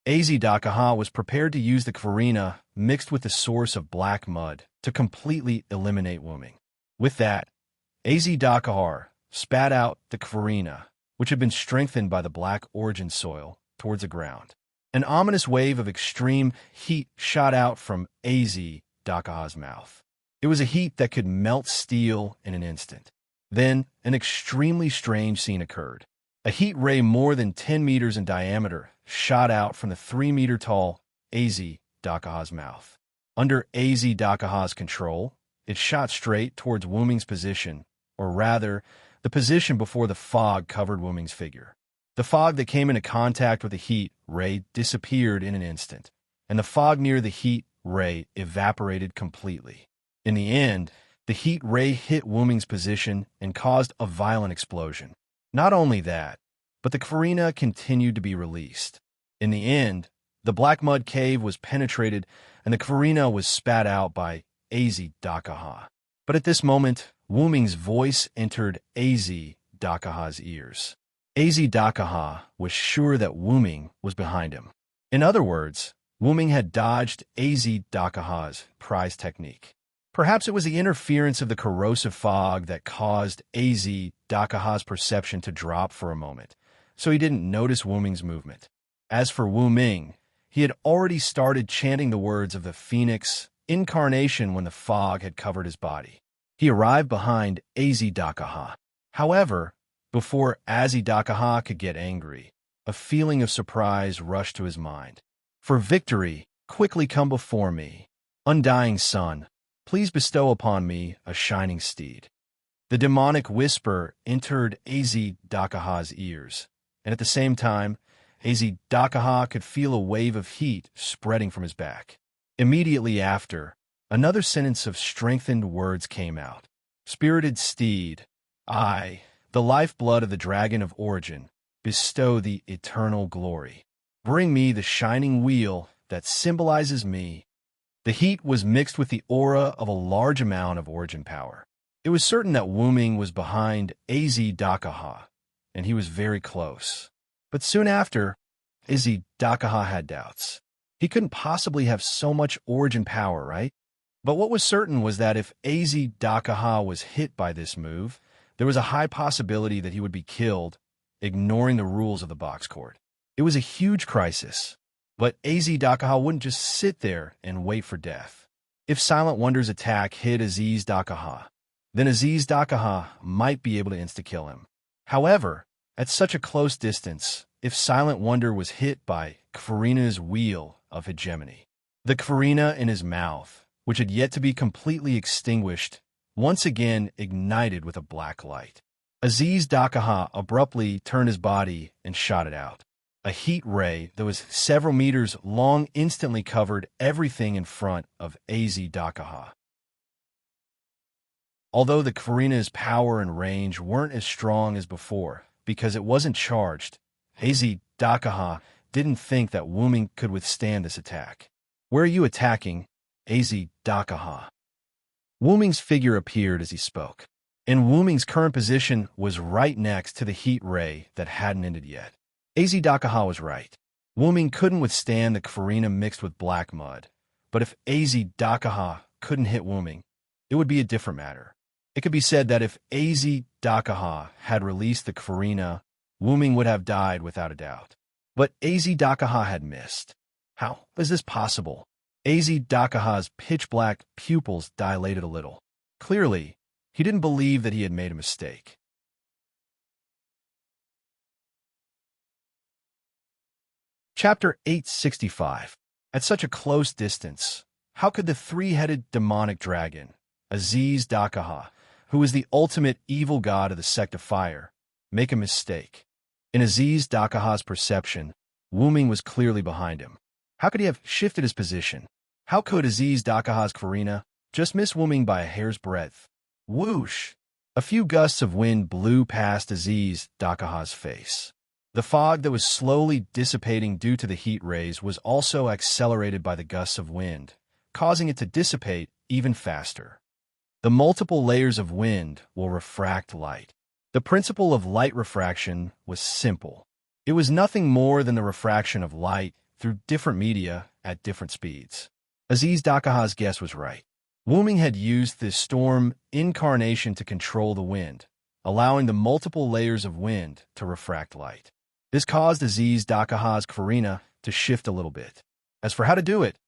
Az Dakaha was prepared to use the Kvarina mixed with the source of black mud to completely eliminate Wu-Ming. With that, Az Dakaha spat out the Kvarina, which had been strengthened by the black origin soil, towards the ground. An ominous wave of extreme heat shot out from Az Dakaha's mouth. It was a heat that could melt steel in an instant. Then, an extremely strange scene occurred. A heat ray more than 10 meters in diameter shot out from the 3-meter-tall Az Dakaha's mouth. Under Az Dakaha's control, it shot straight towards Wu-Ming's position, or rather, the position before the fog covered Wu-Ming's figure. The fog that came into contact with the heat ray disappeared in an instant, and the fog near the heat ray evaporated completely. In the end, The heat ray hit Wuming's position and caused a violent explosion. Not only that, but the Karina continued to be released. In the end, the black mud cave was penetrated and the Karina was spat out by Az Dakaha. But at this moment, Wuming's voice entered Az Dakaha's ears. Az Dakaha was sure that Wuming was behind him. In other words, Wuming had dodged Az Dakaha's prize technique. Perhaps it was the interference of the corrosive fog that caused Az Dakaha's perception to drop for a moment, so he didn't notice Wuming's movement. As for Wuming, he had already started chanting the words of the phoenix incarnation when the fog had covered his body. He arrived behind Az Dakaha. However, before Az Dakaha could get angry, a feeling of surprise rushed to his mind. For victory, quickly come before me. Undying sun, please bestow upon me a shining steed. The demonic whisper entered Az Dakaha's ears, and at the same time, Az Dakaha could feel a wave of heat spreading from his back. Immediately after, another sentence of strengthened words came out. Spirited steed, I, the lifeblood of the dragon of origin, bestow the eternal glory. Bring me the shining wheel that symbolizes me. The heat was mixed with the aura of a large amount of origin power. It was certain that Wuming was behind Az Dakaha, and he was very close. But soon after, Az Dakaha had doubts. He couldn't possibly have so much origin power, right? But what was certain was that if Az Dakaha was hit by this move, there was a high possibility that he would be killed, ignoring the rules of the box court. It was a huge crisis, but Az Dakaha wouldn't just sit there and wait for death. If Silent Wonder's attack hit Aziz Dakaha, then Aziz Dakaha might be able to insta-kill him. However, at such a close distance, if Silent Wonder was hit by Kfarina's wheel of hegemony, the Kfarina in his mouth, which had yet to be completely extinguished, once again ignited with a black light. Aziz Dakaha abruptly turned his body and shot it out. A heat ray that was several meters long instantly covered everything in front of Az Dakaha. Although the Kfarina's power and range weren't as strong as before, because it wasn't charged, Az Dakaha didn't think that Wuming could withstand this attack. Where are you attacking, Az Dakaha? Wuming's figure appeared as he spoke, and Wuming's current position was right next to the heat ray that hadn't ended yet. Az Dakaha was right. Wuming couldn't withstand the Kfarina mixed with black mud, but if Az Dakaha couldn't hit Wuming, it would be a different matter. It could be said that if Az Dakaha had released the Kfarina, Wuming would have died without a doubt. But Az Dakaha had missed. How is this possible? Az Dakaha's pitch-black pupils dilated a little. Clearly, he didn't believe that he had made a mistake. Chapter 865. At such a close distance, how could the three-headed demonic dragon, Aziz Dakaha, who was the ultimate evil god of the sect of fire, make a mistake? In Aziz Dakaha's perception, Wuming was clearly behind him. How could he have shifted his position? How could Aziz Dakaha's Kfarina just miss Wuming by a hair's breadth? Whoosh! A few gusts of wind blew past Aziz Dakaha's face. The fog that was slowly dissipating due to the heat rays was also accelerated by the gusts of wind, causing it to dissipate even faster. The multiple layers of wind will refract light. The principle of light refraction was simple. It was nothing more than the refraction of light through different media at different speeds. Aziz Dakaha's guess was right. Wuming had used the storm incarnation to control the wind, allowing the multiple layers of wind to refract light. This caused Aziz Dakaha's Kfarina to shift a little bit. As for how to do it,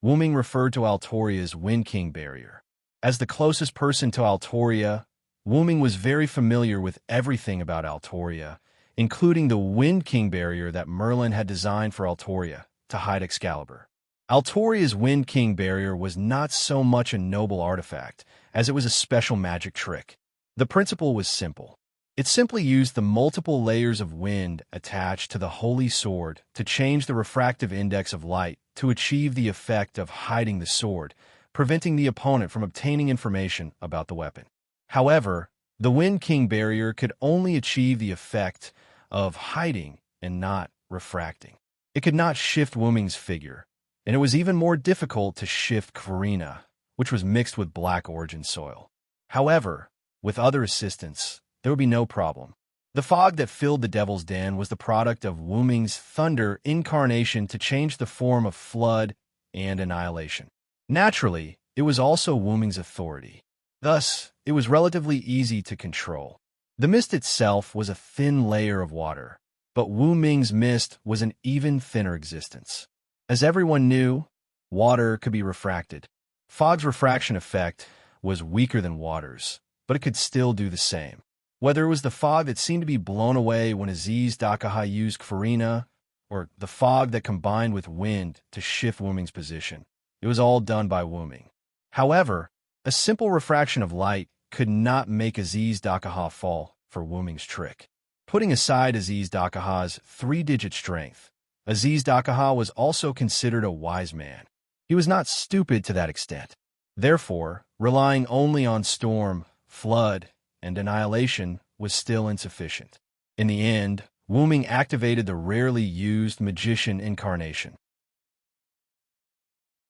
Wuming referred to Altoria's Wind King barrier. As the closest person to Altoria, Wuming was very familiar with everything about Altoria, including the Wind King barrier that Merlin had designed for Altoria to hide Excalibur. Altoria's Wind King barrier was not so much a noble artifact as it was a special magic trick. The principle was simple. It simply used the multiple layers of wind attached to the holy sword to change the refractive index of light to achieve the effect of hiding the sword, preventing the opponent from obtaining information about the weapon. However, the Wind King barrier could only achieve the effect of hiding and not refracting. It could not shift Wuming's figure, and it was even more difficult to shift Kvarina, which was mixed with black origin soil. However, with other assistance, there would be no problem. The fog that filled the Devil's Den was the product of Wuming's thunder incarnation to change the form of flood and annihilation. Naturally, it was also Wuming's authority. Thus, it was relatively easy to control. The mist itself was a thin layer of water, but Wuming's mist was an even thinner existence. As everyone knew, water could be refracted. Fog's refraction effect was weaker than water's, but it could still do the same. Whether it was the fog that seemed to be blown away when Aziz Dakaha used Kvarina, or the fog that combined with wind to shift Wuming's position, it was all done by Wuming. However, a simple refraction of light could not make Aziz Dakaha fall for Wuming's trick. Putting aside Aziz Dakaha's 3-digit strength, Aziz Dakaha was also considered a wise man. He was not stupid to that extent. Therefore, relying only on storm, flood, and annihilation was still insufficient. In the end, Wuming activated the rarely used Magician Incarnation.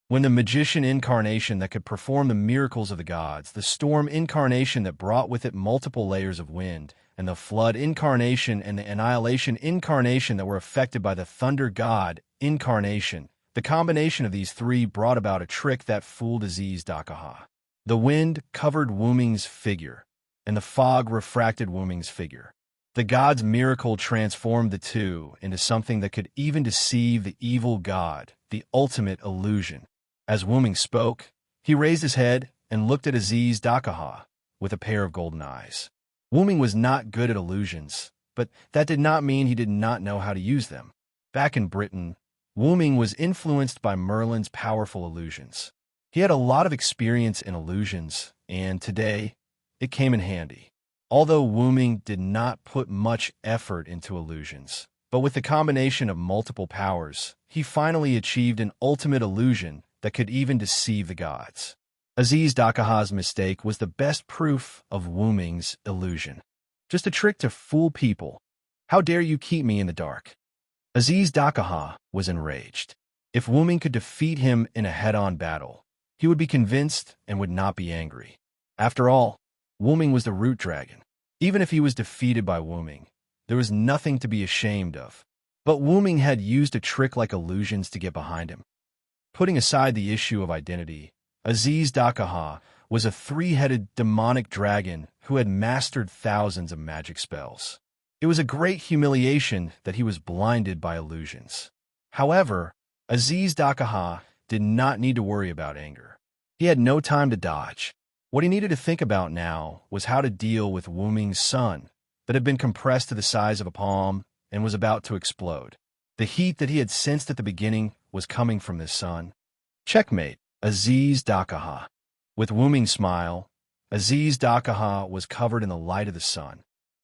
When the Magician Incarnation that could perform the miracles of the gods, the Storm Incarnation that brought with it multiple layers of wind, and the Flood Incarnation and the Annihilation Incarnation that were affected by the Thunder God Incarnation, the combination of these three brought about a trick that fooled Aziz Dakaha. The wind covered Wuming's figure, and the fog refracted Wuming's figure. The god's miracle transformed the two into something that could even deceive the evil god, the ultimate illusion. As Wuming spoke, he raised his head and looked at Aziz Dakaha with a pair of golden eyes. Wuming was not good at illusions, but that did not mean he did not know how to use them. Back in Britain, Wuming was influenced by Merlin's powerful illusions. He had a lot of experience in illusions, and today, it came in handy. Although Wuming did not put much effort into illusions, but with the combination of multiple powers, he finally achieved an ultimate illusion that could even deceive the gods. Aziz Dakaha's mistake was the best proof of Wuming's illusion. Just a trick to fool people. How dare you keep me in the dark? Aziz Dakaha was enraged. If Wuming could defeat him in a head-on battle, he would be convinced and would not be angry. After all, Wuming was the root dragon. Even if he was defeated by Wuming, there was nothing to be ashamed of. But Wuming had used a trick like illusions to get behind him. Putting aside the issue of identity, Aziz Dakaha was a 3-headed demonic dragon who had mastered thousands of magic spells. It was a great humiliation that he was blinded by illusions. However, Aziz Dakaha did not need to worry about anger. He had no time to dodge. What he needed to think about now was how to deal with Wuming's sun that had been compressed to the size of a palm and was about to explode. The heat that he had sensed at the beginning was coming from this sun. Checkmate, Aziz Dakaha. With Wuming's smile, Aziz Dakaha was covered in the light of the sun.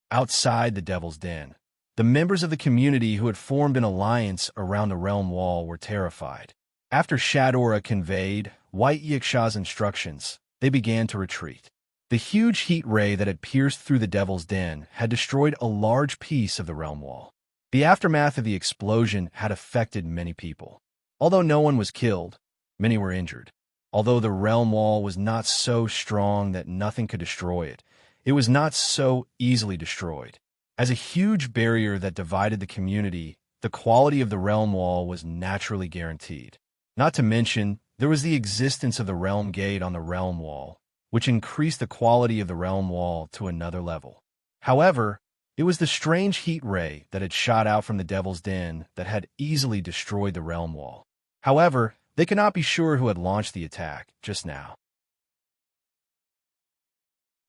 Outside the Devil's Den, the members of the community who had formed an alliance around the realm wall were terrified. After Shadora conveyed White Yiksha's instructions, they began to retreat. The huge heat ray that had pierced through the Devil's Den had destroyed a large piece of the realm wall. The aftermath of the explosion had affected many people. Although no one was killed, many were injured. Although the realm wall was not so strong that nothing could destroy it, it was not so easily destroyed. As a huge barrier that divided the community, the quality of the realm wall was naturally guaranteed. Not to mention, there was the existence of the realm gate on the realm wall, which increased the quality of the realm wall to another level. However, it was the strange heat ray that had shot out from the Devil's Den that had easily destroyed the realm wall. However, they could not be sure who had launched the attack just now.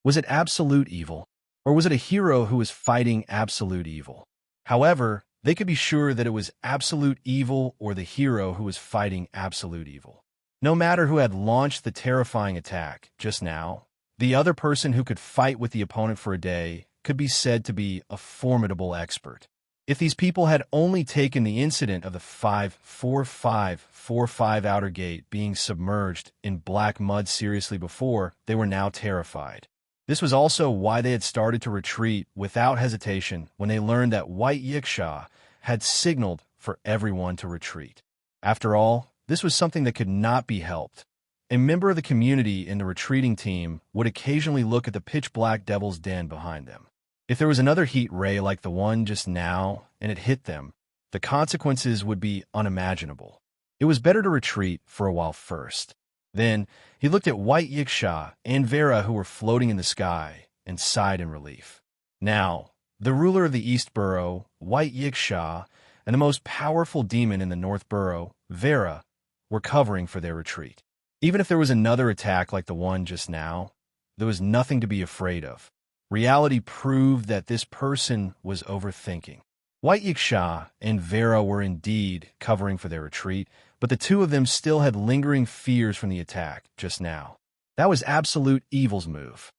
Was it absolute evil, or was it a hero who was fighting absolute evil? However, they could be sure that it was absolute evil or the hero who was fighting absolute evil. No matter who had launched the terrifying attack just now, the other person who could fight with the opponent for a day could be said to be a formidable expert. If these people had only taken the incident of the 5-4-5-4-5 outer gate being submerged in black mud seriously before, they were now terrified. This was also why they had started to retreat without hesitation when they learned that White Yiksha had signaled for everyone to retreat. After all, this was something that could not be helped. A member of the community in the retreating team would occasionally look at the pitch-black devil's den behind them. If there was another heat ray like the one just now and it hit them, the consequences would be unimaginable. It was better to retreat for a while first. Then he looked at White Yiksha and Vera, who were floating in the sky, and sighed in relief. Now, the ruler of the East Burrow, White Yiksha, and the most powerful demon in the North Burrow, Vera, were covering for their retreat. Even if there was another attack like the one just now, there was nothing to be afraid of. Reality proved that this person was overthinking. White Yiksha and Vera were indeed covering for their retreat, but the two of them still had lingering fears from the attack just now. That was absolute evil's move.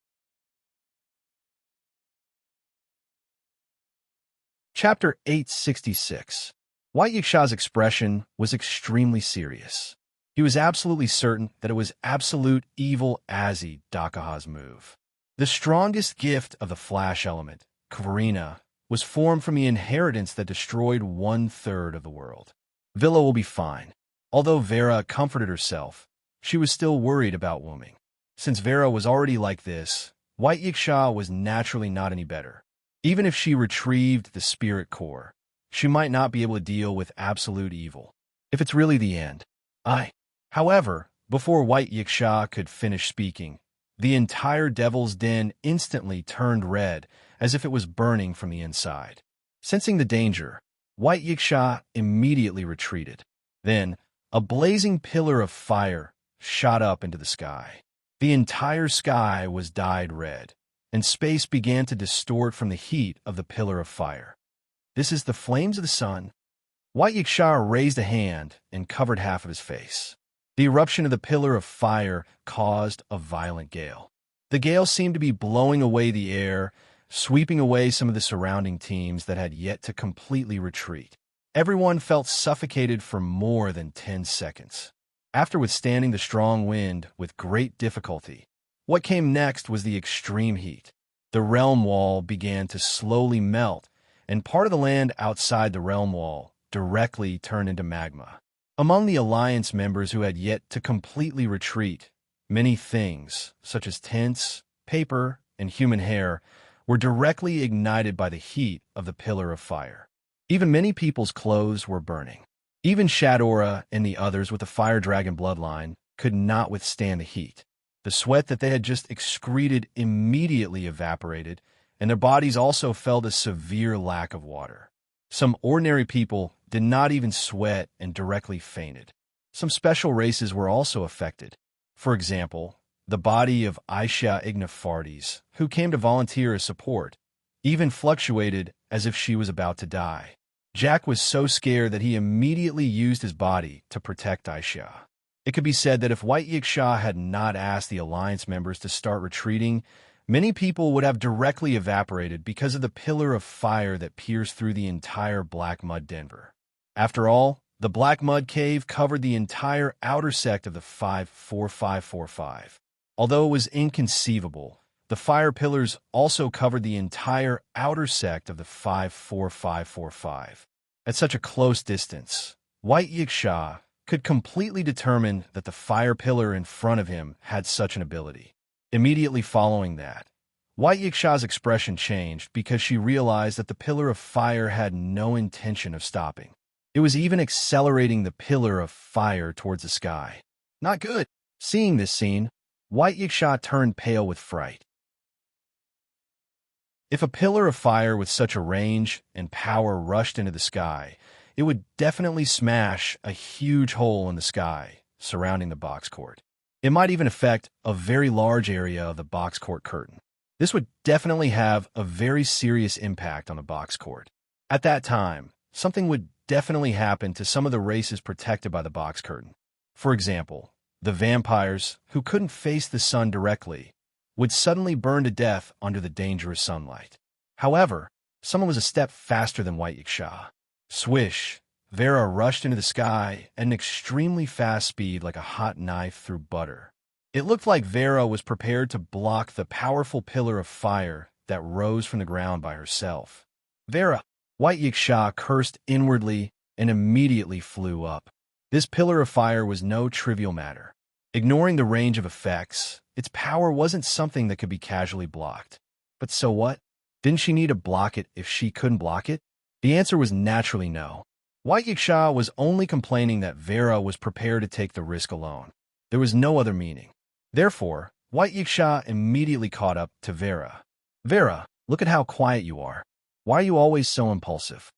Chapter 866. White Yiksha's expression was extremely serious. He was absolutely certain that it was absolute evil Azzy Dakaha's move. The strongest gift of the flash element, Kvarina, was formed from the inheritance that destroyed 1/3 of the world. Villa will be fine. Although Vera comforted herself, she was still worried about Wuming. Since Vera was already like this, White Yiksha was naturally not any better. Even if she retrieved the spirit core, she might not be able to deal with absolute evil. If it's really the end. However, before White Yiksha could finish speaking, the entire devil's den instantly turned red, as if it was burning from the inside. Sensing the danger, White Yiksha immediately retreated. Then, a blazing pillar of fire shot up into the sky. The entire sky was dyed red, and space began to distort from the heat of the pillar of fire. This is the flames of the sun. White Yiksha raised a hand and covered half of his face. The eruption of the pillar of fire caused a violent gale. The gale seemed to be blowing away the air, sweeping away some of the surrounding teams that had yet to completely retreat. Everyone felt suffocated for more than 10 seconds. After withstanding the strong wind with great difficulty, what came next was the extreme heat. The realm wall began to slowly melt, and part of the land outside the realm wall directly turned into magma. Among the Alliance members who had yet to completely retreat, many things, such as tents, paper, and human hair, were directly ignited by the heat of the pillar of fire. Even many people's clothes were burning. Even Shadora and the others with the Fire Dragon bloodline could not withstand the heat. The sweat that they had just excreted immediately evaporated, and their bodies also felt a severe lack of water. Some ordinary people did not even sweat and directly fainted. Some special races were also affected. For example, the body of Aisha Ignafartes, who came to volunteer as support, even fluctuated as if she was about to die. Jack was so scared that he immediately used his body to protect Aisha. It could be said that if White Yiksha had not asked the Alliance members to start retreating, many people would have directly evaporated because of the pillar of fire that pierced through the entire Black Mud Denver. After all, the Black Mud Cave covered the entire outer sect of the 5-4-5-4-5. Although it was inconceivable, the fire pillars also covered the entire outer sect of the 5-4-5-4-5. At such a close distance, White Yiksha could completely determine that the fire pillar in front of him had such an ability. Immediately following that, White Yiksha's expression changed because she realized that the pillar of fire had no intention of stopping. It was even accelerating the pillar of fire towards the sky. Not good. Seeing this scene, White Yiksha turned pale with fright. If a pillar of fire with such a range and power rushed into the sky, it would definitely smash a huge hole in the sky surrounding the box court. It might even affect a very large area of the box court curtain. This would definitely have a very serious impact on the box court. At that time, something would definitely happen to some of the races protected by the box curtain. For example, the vampires, who couldn't face the sun directly, would suddenly burn to death under the dangerous sunlight. However, someone was a step faster than White Yiksha. Swish! Vera rushed into the sky at an extremely fast speed like a hot knife through butter. It looked like Vera was prepared to block the powerful pillar of fire that rose from the ground by herself. Vera! White Yiksha cursed inwardly and immediately flew up. This pillar of fire was no trivial matter. Ignoring the range of effects, its power wasn't something that could be casually blocked. But so what? Didn't she need to block it if she couldn't block it? The answer was naturally no. White Yiksha was only complaining that Vera was prepared to take the risk alone. There was no other meaning. Therefore, White Yiksha immediately caught up to Vera. Vera, look at how quiet you are. Why are you always so impulsive?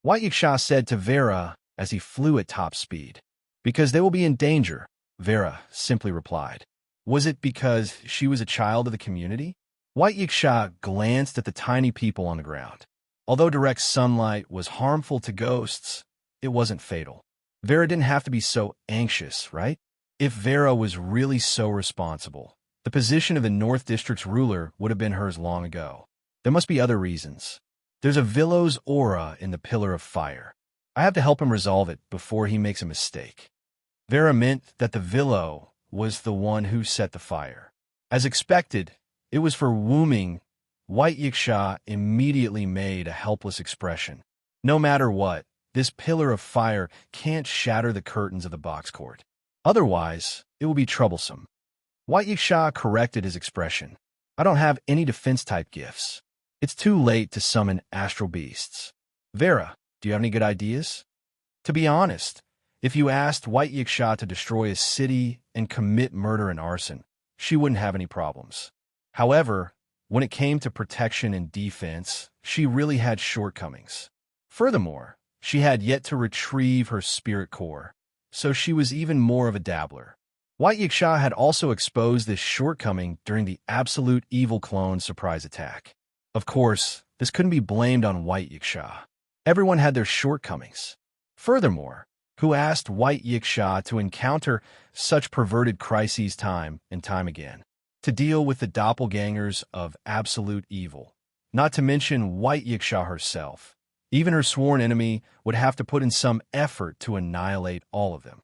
White Yiksha said to Vera as he flew at top speed. Because they will be in danger, Vera simply replied. Was it because she was a child of the community? White Yiksha glanced at the tiny people on the ground. Although direct sunlight was harmful to ghosts, it wasn't fatal. Vera didn't have to be so anxious, right? If Vera was really so responsible, the position of the North District's ruler would have been hers long ago. There must be other reasons. There's a Villo's aura in the Pillar of Fire. I have to help him resolve it before he makes a mistake. Vera meant that the Villo was the one who set the fire. As expected, it was for Wuming. White Yiksha immediately made a helpless expression. No matter what, this pillar of fire can't shatter the curtains of the box court. Otherwise, it will be troublesome. White Yiksha corrected his expression. I don't have any defense-type gifts. It's too late to summon astral beasts. Vera, do you have any good ideas? To be honest, if you asked White Yiksha to destroy a city and commit murder and arson, she wouldn't have any problems. However, when it came to protection and defense, she really had shortcomings. Furthermore, she had yet to retrieve her spirit core, so she was even more of a dabbler. White Yiksha had also exposed this shortcoming during the Absolute Evil Clone surprise attack. Of course, this couldn't be blamed on White Yiksha. Everyone had their shortcomings. Furthermore, who asked White Yiksha to encounter such perverted crises time and time again? To deal with the doppelgangers of absolute evil. Not to mention White Yiksha herself. Even her sworn enemy would have to put in some effort to annihilate all of them.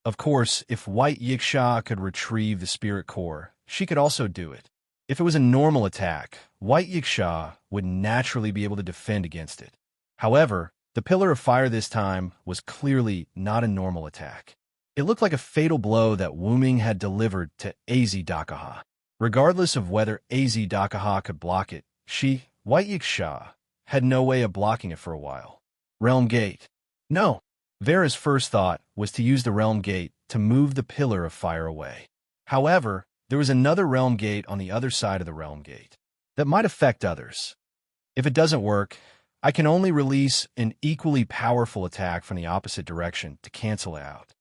Of course, if White Yiksha could retrieve the spirit core, she could also do it. If it was a normal attack, White Yiksha would naturally be able to defend against it. However, the Pillar of Fire this time was clearly not a normal attack. It looked like a fatal blow that Wuming had delivered to AZ Dakaha. Regardless of whether AZ Dakaha could block it, she, White Yiksha, had no way of blocking it for a while. Realm Gate. No. Vera's first thought was to use the Realm Gate to move the Pillar of Fire away. However, there was another Realm Gate on the other side of the Realm Gate that might affect others. If it doesn't work, I can only release an equally powerful attack from the opposite direction to cancel it out.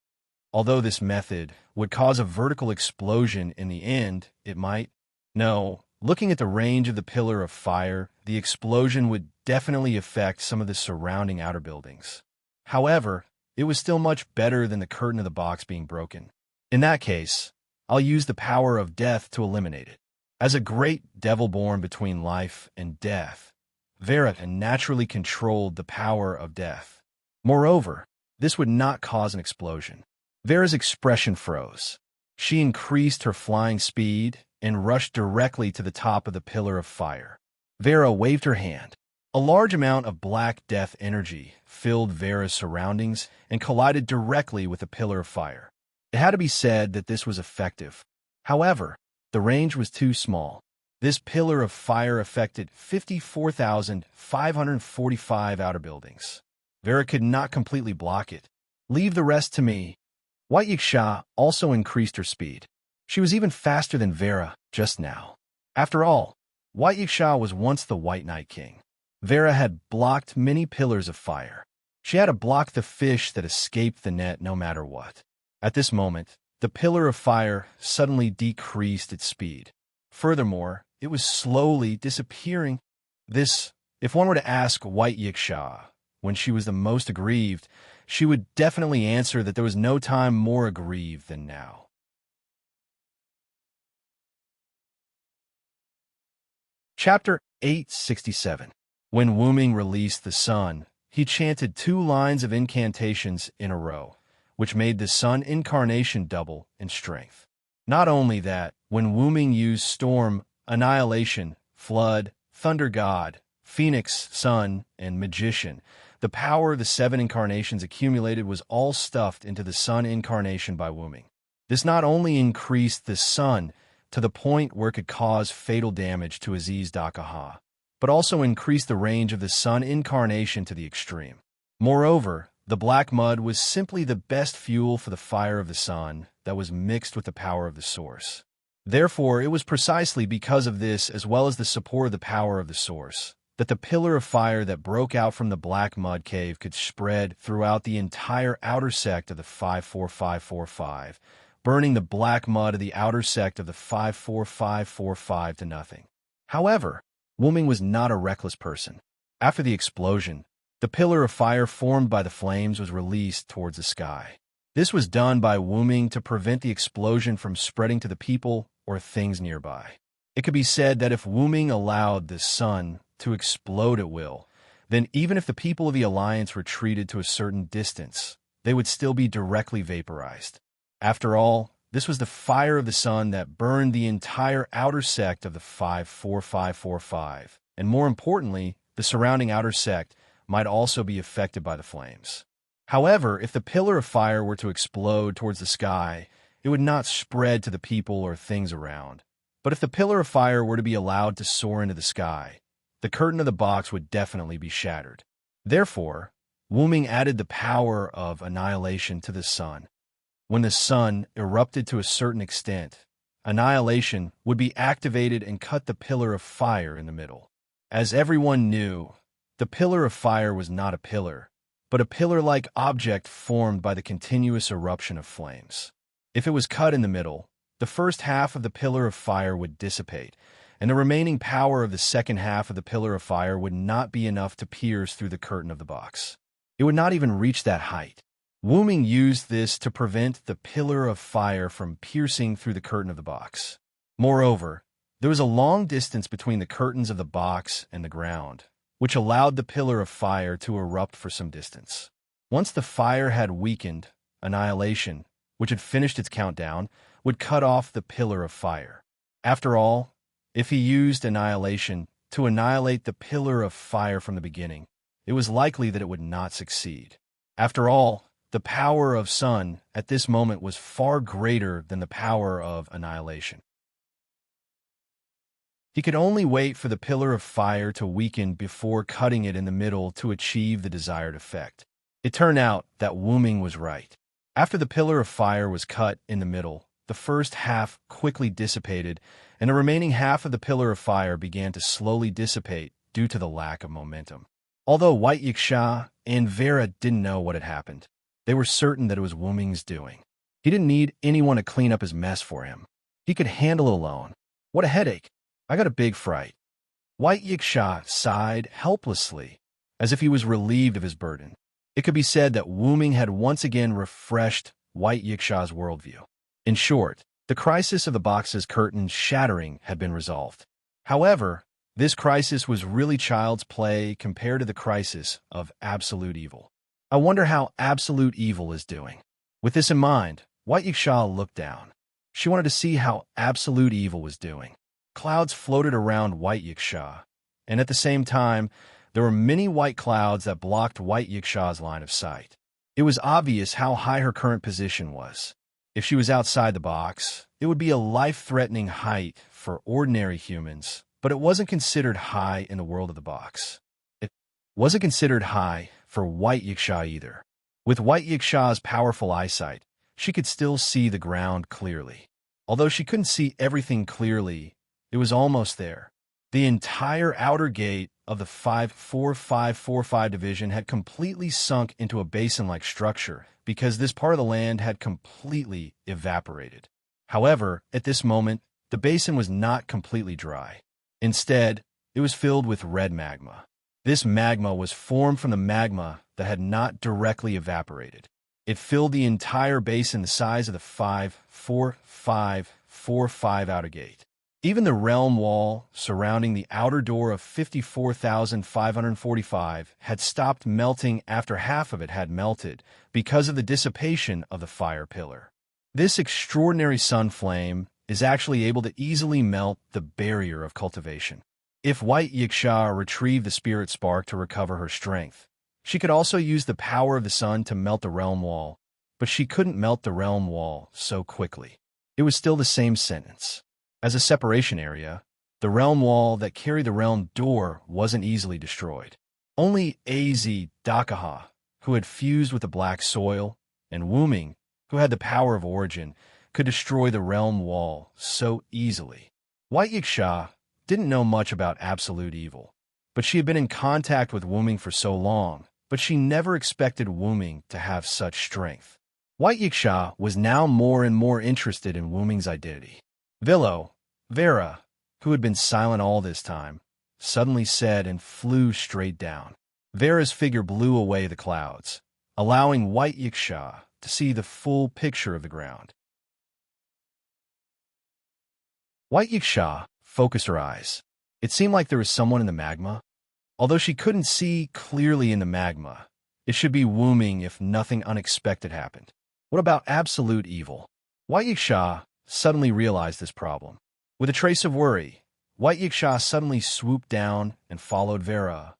Although this method would cause a vertical explosion in the end, it might. No, looking at the range of the Pillar of Fire, the explosion would definitely affect some of the surrounding outer buildings. However, it was still much better than the curtain of the box being broken. In that case, I'll use the power of death to eliminate it. As a great devil born between life and death, Vera naturally controlled the power of death. Moreover, this would not cause an explosion. Vera's expression froze. She increased her flying speed and rushed directly to the top of the Pillar of Fire. Vera waved her hand. A large amount of Black Death energy filled Vera's surroundings and collided directly with the Pillar of Fire. It had to be said that this was effective. However, the range was too small. This Pillar of Fire affected 54,545 outer buildings. Vera could not completely block it. Leave the rest to me. White Yiksha also increased her speed. She was even faster than Vera just now. After all, White Yiksha was once the White Knight King. Vera had blocked many pillars of fire. She had to block the fish that escaped the net no matter what. At this moment, the Pillar of Fire suddenly decreased its speed. Furthermore, it was slowly disappearing. This, if one were to ask White Yiksha when she was the most aggrieved, she would definitely answer that there was no time more aggrieved than now. Chapter 867. When Wu Ming released the sun, he chanted 2 lines of incantations in a row, which made the sun incarnation double in strength. Not only that, when Wu Ming used storm, annihilation, flood, thunder god, phoenix, sun, and magician, the power of the 7 incarnations accumulated was all stuffed into the sun incarnation by Wu Ming. This not only increased the sun to the point where it could cause fatal damage to Aziz Dakaha, but also increased the range of the sun incarnation to the extreme. Moreover, the black mud was simply the best fuel for the fire of the sun that was mixed with the power of the source. Therefore, it was precisely because of this, as well as the support of the power of the source, that the pillar of fire that broke out from the black mud cave could spread throughout the entire outer sect of the 54545, burning the black mud of the outer sect of the 54545 to nothing. However, Wu Ming was not a reckless person. After the explosion, the pillar of fire formed by the flames was released towards the sky. This was done by Wu Ming to prevent the explosion from spreading to the people or things nearby. It could be said that if Wu Ming allowed the sun to explode at will, then even if the people of the Alliance retreated to a certain distance, they would still be directly vaporized. After all, this was the fire of the sun that burned the entire outer sect of the 54545, and more importantly, the surrounding outer sect might also be affected by the flames. However, if the pillar of fire were to explode towards the sky, it would not spread to the people or things around. But if the pillar of fire were to be allowed to soar into the sky, the curtain of the box would definitely be shattered. Therefore, Wu Ming added the power of annihilation to the sun. When the sun erupted to a certain extent, annihilation would be activated and cut the pillar of fire in the middle. As everyone knew, the pillar of fire was not a pillar, but a pillar-like object formed by the continuous eruption of flames. If it was cut in the middle, the first half of the pillar of fire would dissipate, and the remaining power of the second half of the pillar of fire would not be enough to pierce through the curtain of the box. It would not even reach that height. Wu Ming used this to prevent the pillar of fire from piercing through the curtain of the box. Moreover, there was a long distance between the curtains of the box and the ground, which allowed the pillar of fire to erupt for some distance. Once the fire had weakened, annihilation, which had finished its countdown, would cut off the pillar of fire. After all, if he used annihilation to annihilate the pillar of fire from the beginning, it was likely that it would not succeed. After all, the power of sun at this moment was far greater than the power of annihilation. He could only wait for the pillar of fire to weaken before cutting it in the middle to achieve the desired effect. It turned out that Wu Ming was right. After the pillar of fire was cut in the middle, the first half quickly dissipated, and the remaining half of the pillar of fire began to slowly dissipate due to the lack of momentum. Although White Yiksha and Vera didn't know what had happened, they were certain that it was Wu Ming's doing. He didn't need anyone to clean up his mess for him. He could handle it alone. What a headache. I got a big fright. White Yiksha sighed helplessly, as if he was relieved of his burden. It could be said that Wu Ming had once again refreshed White Yiksha's worldview. In short, the crisis of the box's curtain shattering had been resolved. However, this crisis was really child's play compared to the crisis of absolute evil. I wonder how absolute evil is doing. With this in mind, White Yiksha looked down. She wanted to see how absolute evil was doing. Clouds floated around White Yiksha, and at the same time, there were many white clouds that blocked White Yiksha's line of sight. It was obvious how high her current position was. If she was outside the box, it would be a life-threatening height for ordinary humans, but it wasn't considered high in the world of the box. It wasn't considered high for White Yiksha either. With White Yiksha's powerful eyesight, she could still see the ground clearly. Although she couldn't see everything clearly, it was almost there. The entire outer gate of the 54545 division had completely sunk into a basin-like structure because this part of the land had completely evaporated. However, at this moment, the basin was not completely dry. Instead, it was filled with red magma. This magma was formed from the magma that had not directly evaporated. It filled the entire basin the size of the 54545 outer gate. Even the realm wall surrounding the outer door of 54,545 had stopped melting after half of it had melted because of the dissipation of the fire pillar. This extraordinary sun flame is actually able to easily melt the barrier of cultivation. If White Yiksha retrieved the spirit spark to recover her strength, she could also use the power of the sun to melt the realm wall, but she couldn't melt the realm wall so quickly. It was still the same sentence. As a separation area, the realm wall that carried the realm door wasn't easily destroyed. Only Az Dakaha, who had fused with the black soil, and Wuming, who had the power of origin, could destroy the realm wall so easily. White Yiksha didn't know much about absolute evil, but she had been in contact with Wuming for so long, but she never expected Wuming to have such strength. White Yiksha was now more and more interested in Wuming's identity. Vera, who had been silent all this time, suddenly said and flew straight down. Vera's figure blew away the clouds, allowing White Yiksha to see the full picture of the ground. White Yiksha focused her eyes. It seemed like there was someone in the magma. Although she couldn't see clearly in the magma, it should be Wuming if nothing unexpected happened. What about absolute evil? White Yiksha suddenly realized this problem. With a trace of worry, White Yiksha suddenly swooped down and followed Vera.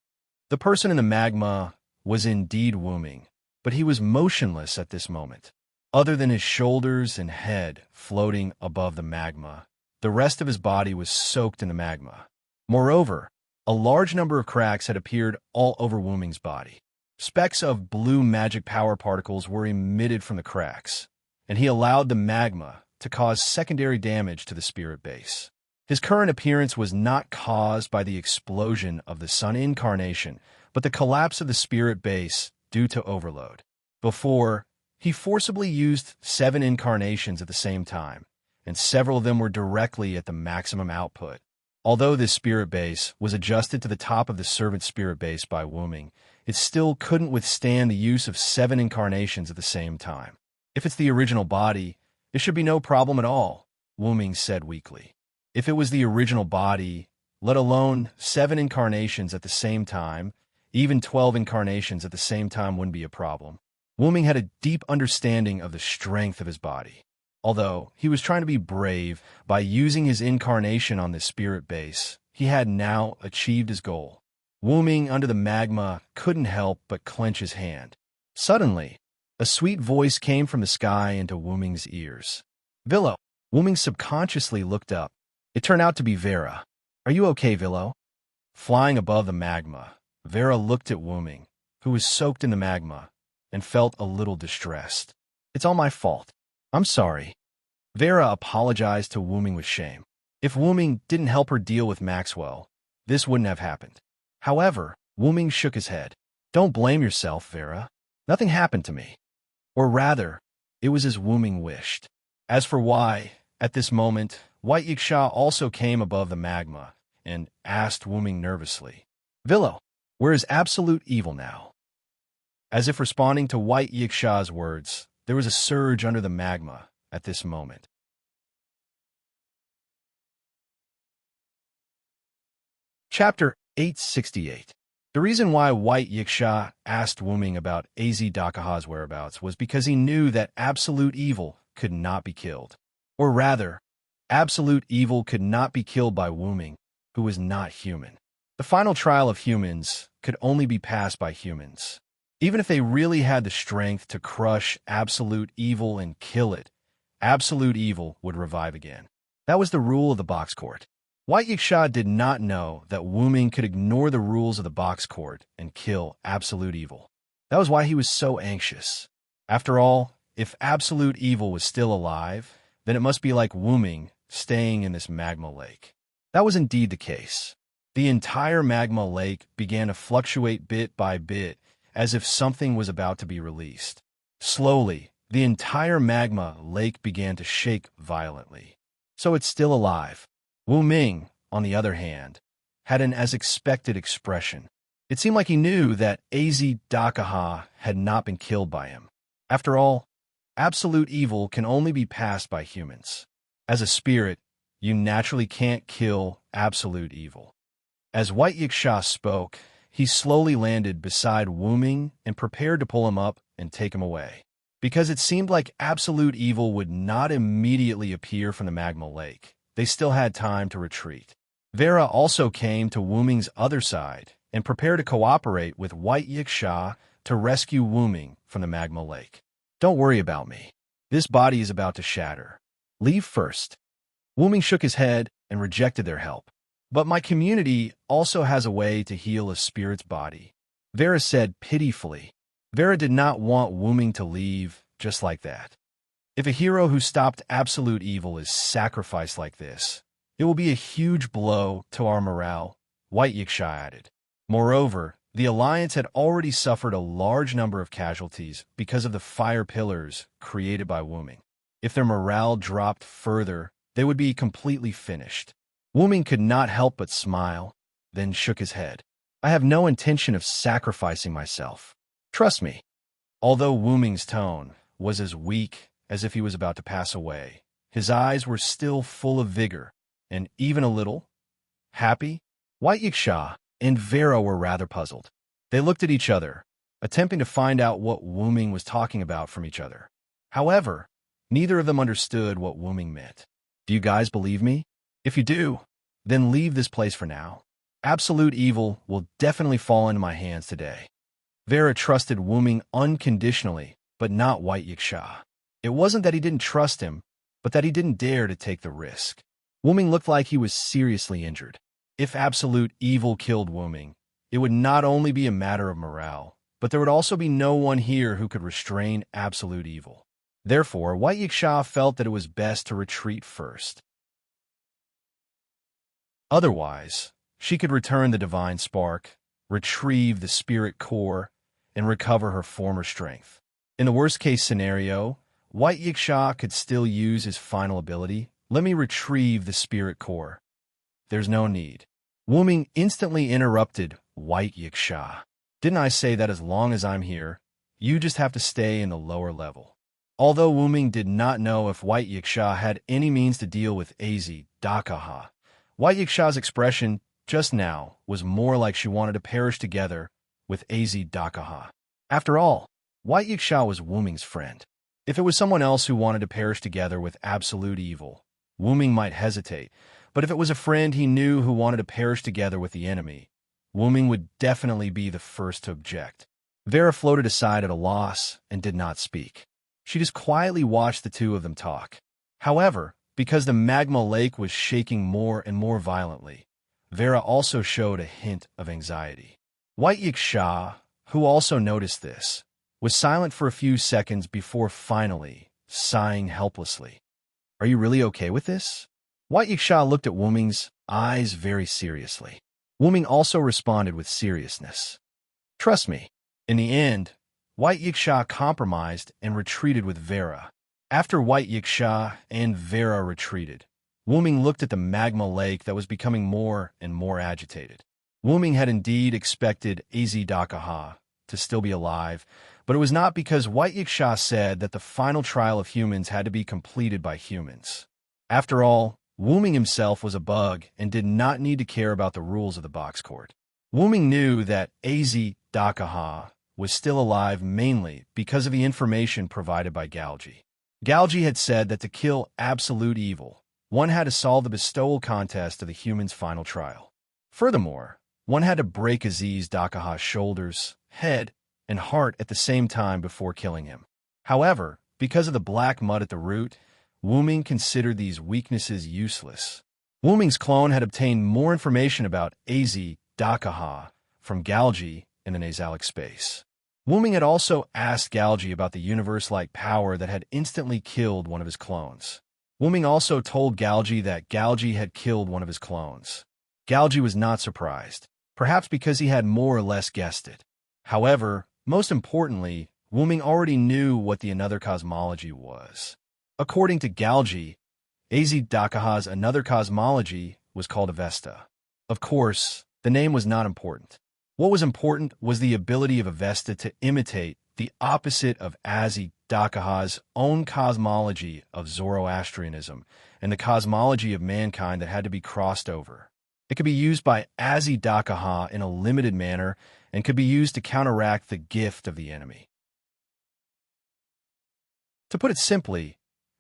The person in the magma was indeed Wuming, but he was motionless at this moment. Other than his shoulders and head floating above the magma, the rest of his body was soaked in the magma. Moreover, a large number of cracks had appeared all over Wuming's body. Specks of blue magic power particles were emitted from the cracks, and he allowed the magma to cause secondary damage to the spirit base. His current appearance was not caused by the explosion of the sun incarnation, but the collapse of the spirit base due to overload. Before, he forcibly used 7 incarnations at the same time, and several of them were directly at the maximum output. Although this spirit base was adjusted to the top of the servant spirit base by Wuming, it still couldn't withstand the use of 7 incarnations at the same time. If it's the original body, it should be no problem at all, Wuming said weakly. If it was the original body, let alone 7 incarnations at the same time, even 12 incarnations at the same time wouldn't be a problem. Wuming had a deep understanding of the strength of his body. Although he was trying to be brave by using his incarnation on this spirit base, he had now achieved his goal. Wuming under the magma couldn't help but clench his hand. Suddenly, a sweet voice came from the sky into Wuming's ears. Villo. Wuming subconsciously looked up. It turned out to be Vera. Are you okay, Villo? Flying above the magma, Vera looked at Wuming, who was soaked in the magma, and felt a little distressed. It's all my fault. I'm sorry. Vera apologized to Wuming with shame. If Wuming didn't help her deal with Maxwell, this wouldn't have happened. However, Wuming shook his head. Don't blame yourself, Vera. Nothing happened to me. Or rather, it was as Wuming wished. As for why, at this moment, White Yiksha also came above the magma and asked Wuming nervously, Villo, where is absolute evil now? As if responding to White Yiksha's words, there was a surge under the magma at this moment. Chapter 868. The reason why White Yiksha asked Wuming about Az Dakaha's whereabouts was because he knew that absolute evil could not be killed. Or rather, absolute evil could not be killed by Wuming, who was not human. The final trial of humans could only be passed by humans. Even if they really had the strength to crush absolute evil and kill it, absolute evil would revive again. That was the rule of the box court. White Yiksha did not know that Wuming could ignore the rules of the box court and kill absolute evil. That was why he was so anxious. After all, if absolute evil was still alive, then it must be like Wuming staying in this magma lake. That was indeed the case. The entire magma lake began to fluctuate bit by bit, as if something was about to be released. Slowly, the entire magma lake began to shake violently. So it's still alive. Wuming, on the other hand, had an as-expected expression. It seemed like he knew that Az Dakaha had not been killed by him. After all, absolute evil can only be passed by humans. As a spirit, you naturally can't kill absolute evil. As White Yiksha spoke, he slowly landed beside Wu Ming and prepared to pull him up and take him away. Because it seemed like absolute evil would not immediately appear from the magma lake, they still had time to retreat. Vera also came to Wu Ming's other side and prepared to cooperate with White Yiksha to rescue Wu Ming from the magma lake. Don't worry about me. This body is about to shatter. Leave first. Wu Ming shook his head and rejected their help. But my community also has a way to heal a spirit's body, Vera said pitifully. Vera did not want Wu Ming to leave just like that. If a hero who stopped absolute evil is sacrificed like this, it will be a huge blow to our morale, White Yiksha added. Moreover, the Alliance had already suffered a large number of casualties because of the fire pillars created by Wu Ming. If their morale dropped further, they would be completely finished. Wu Ming could not help but smile, then shook his head. I have no intention of sacrificing myself. Trust me. Although Wu Ming's tone was as weak as if he was about to pass away, his eyes were still full of vigor and even a little happy. White Yiksha and Vera were rather puzzled. They looked at each other, attempting to find out what Wu Ming was talking about from each other. However, neither of them understood what Wu Ming meant. Do you guys believe me? If you do, then leave this place for now. Absolute evil will definitely fall into my hands today. Vera trusted Wu Ming unconditionally, but not White Yiksha. It wasn't that he didn't trust him, but that he didn't dare to take the risk. Wu Ming looked like he was seriously injured. If absolute evil killed Wu Ming, it would not only be a matter of morale, but there would also be no one here who could restrain absolute evil. Therefore, White Yiksha felt that it was best to retreat first. Otherwise, she could return the divine spark, retrieve the spirit core, and recover her former strength. In the worst-case scenario, White Yiksha could still use his final ability. Let me retrieve the spirit core. There's no need. Wu Ming instantly interrupted White Yiksha. Didn't I say that as long as I'm here, you just have to stay in the lower level? Although Wu Ming did not know if White Yiksha had any means to deal with AZ Dakaha, White Yiksha's expression just now was more like she wanted to perish together with AZ Dakaha. After all, White Yiksha was Wu Ming's friend. If it was someone else who wanted to perish together with absolute evil, Wu Ming might hesitate, but if it was a friend he knew who wanted to perish together with the enemy, Wu Ming would definitely be the first to object. Vera floated aside at a loss and did not speak. She just quietly watched the two of them talk. However, because the magma lake was shaking more and more violently, Vera also showed a hint of anxiety. White Yiksha, who also noticed this, was silent for a few seconds before finally sighing helplessly. Are you really okay with this? White Yiksha looked at Wu Ming's eyes very seriously. Wu Ming also responded with seriousness. Trust me. In the end, White Yiksha compromised and retreated with Vera. After White Yiksha and Vera retreated, Wu Ming looked at the magma lake that was becoming more and more agitated. Wu Ming had indeed expected AZ Dakaha to still be alive, but it was not because White Yiksha said that the final trial of humans had to be completed by humans. After all, Wu Ming himself was a bug and did not need to care about the rules of the box court. Wu Ming knew that AZ Dakaha was still alive mainly because of the information provided by Galji. Galji had said that to kill absolute evil, one had to solve the bestowal contest of the human's final trial. Furthermore, one had to break Aziz Dakaha's shoulders, head, and heart at the same time before killing him. However, because of the black mud at the root, Wu Ming considered these weaknesses useless. Wu Ming's clone had obtained more information about AZ Dakaha from Galji in the nasalic space. Wu Ming had also asked Galji about the universe-like power that had instantly killed one of his clones. Wu Ming also told Galji that Galji had killed one of his clones. Galji was not surprised, perhaps because he had more or less guessed it. However, most importantly, Wu Ming already knew what the another cosmology was. According to Galji, AZ Dakaha's another cosmology was called Avesta. Of course, the name was not important. What was important was the ability of Avesta to imitate the opposite of Dakaha's own cosmology of Zoroastrianism and the cosmology of mankind that had to be crossed over. It could be used by Dakaha in a limited manner and could be used to counteract the gift of the enemy. To put it simply,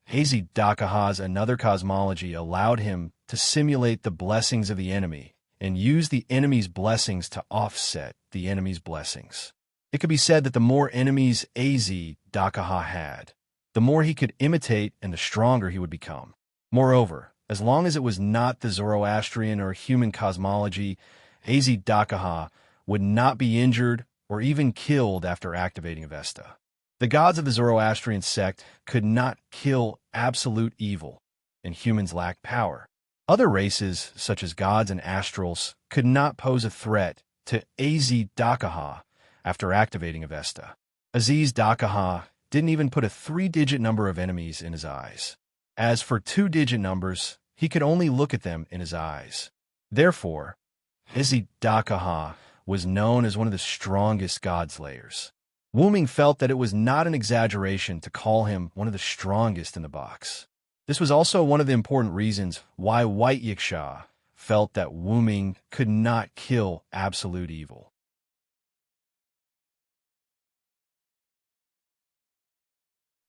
Dakaha's another cosmology allowed him to simulate the blessings of the enemy and use the enemy's blessings to offset the enemy's blessings. It could be said that the more enemies Dakaha had, the more he could imitate and the stronger he would become. Moreover, as long as it was not the Zoroastrian or human cosmology, Dakaha would not be injured or even killed after activating Avesta. The gods of the Zoroastrian sect could not kill absolute evil, and humans lacked power. Other races, such as gods and astrals, could not pose a threat to Dakaha after activating Avesta. Dakaha didn't even put a 3-digit number of enemies in his eyes. As for 2-digit numbers, he could only look at them in his eyes. Therefore, Dakaha was known as one of the strongest god-slayers. Wu Ming felt that it was not an exaggeration to call him one of the strongest in the box. This was also one of the important reasons why White Yiksha felt that Wu Ming could not kill absolute evil.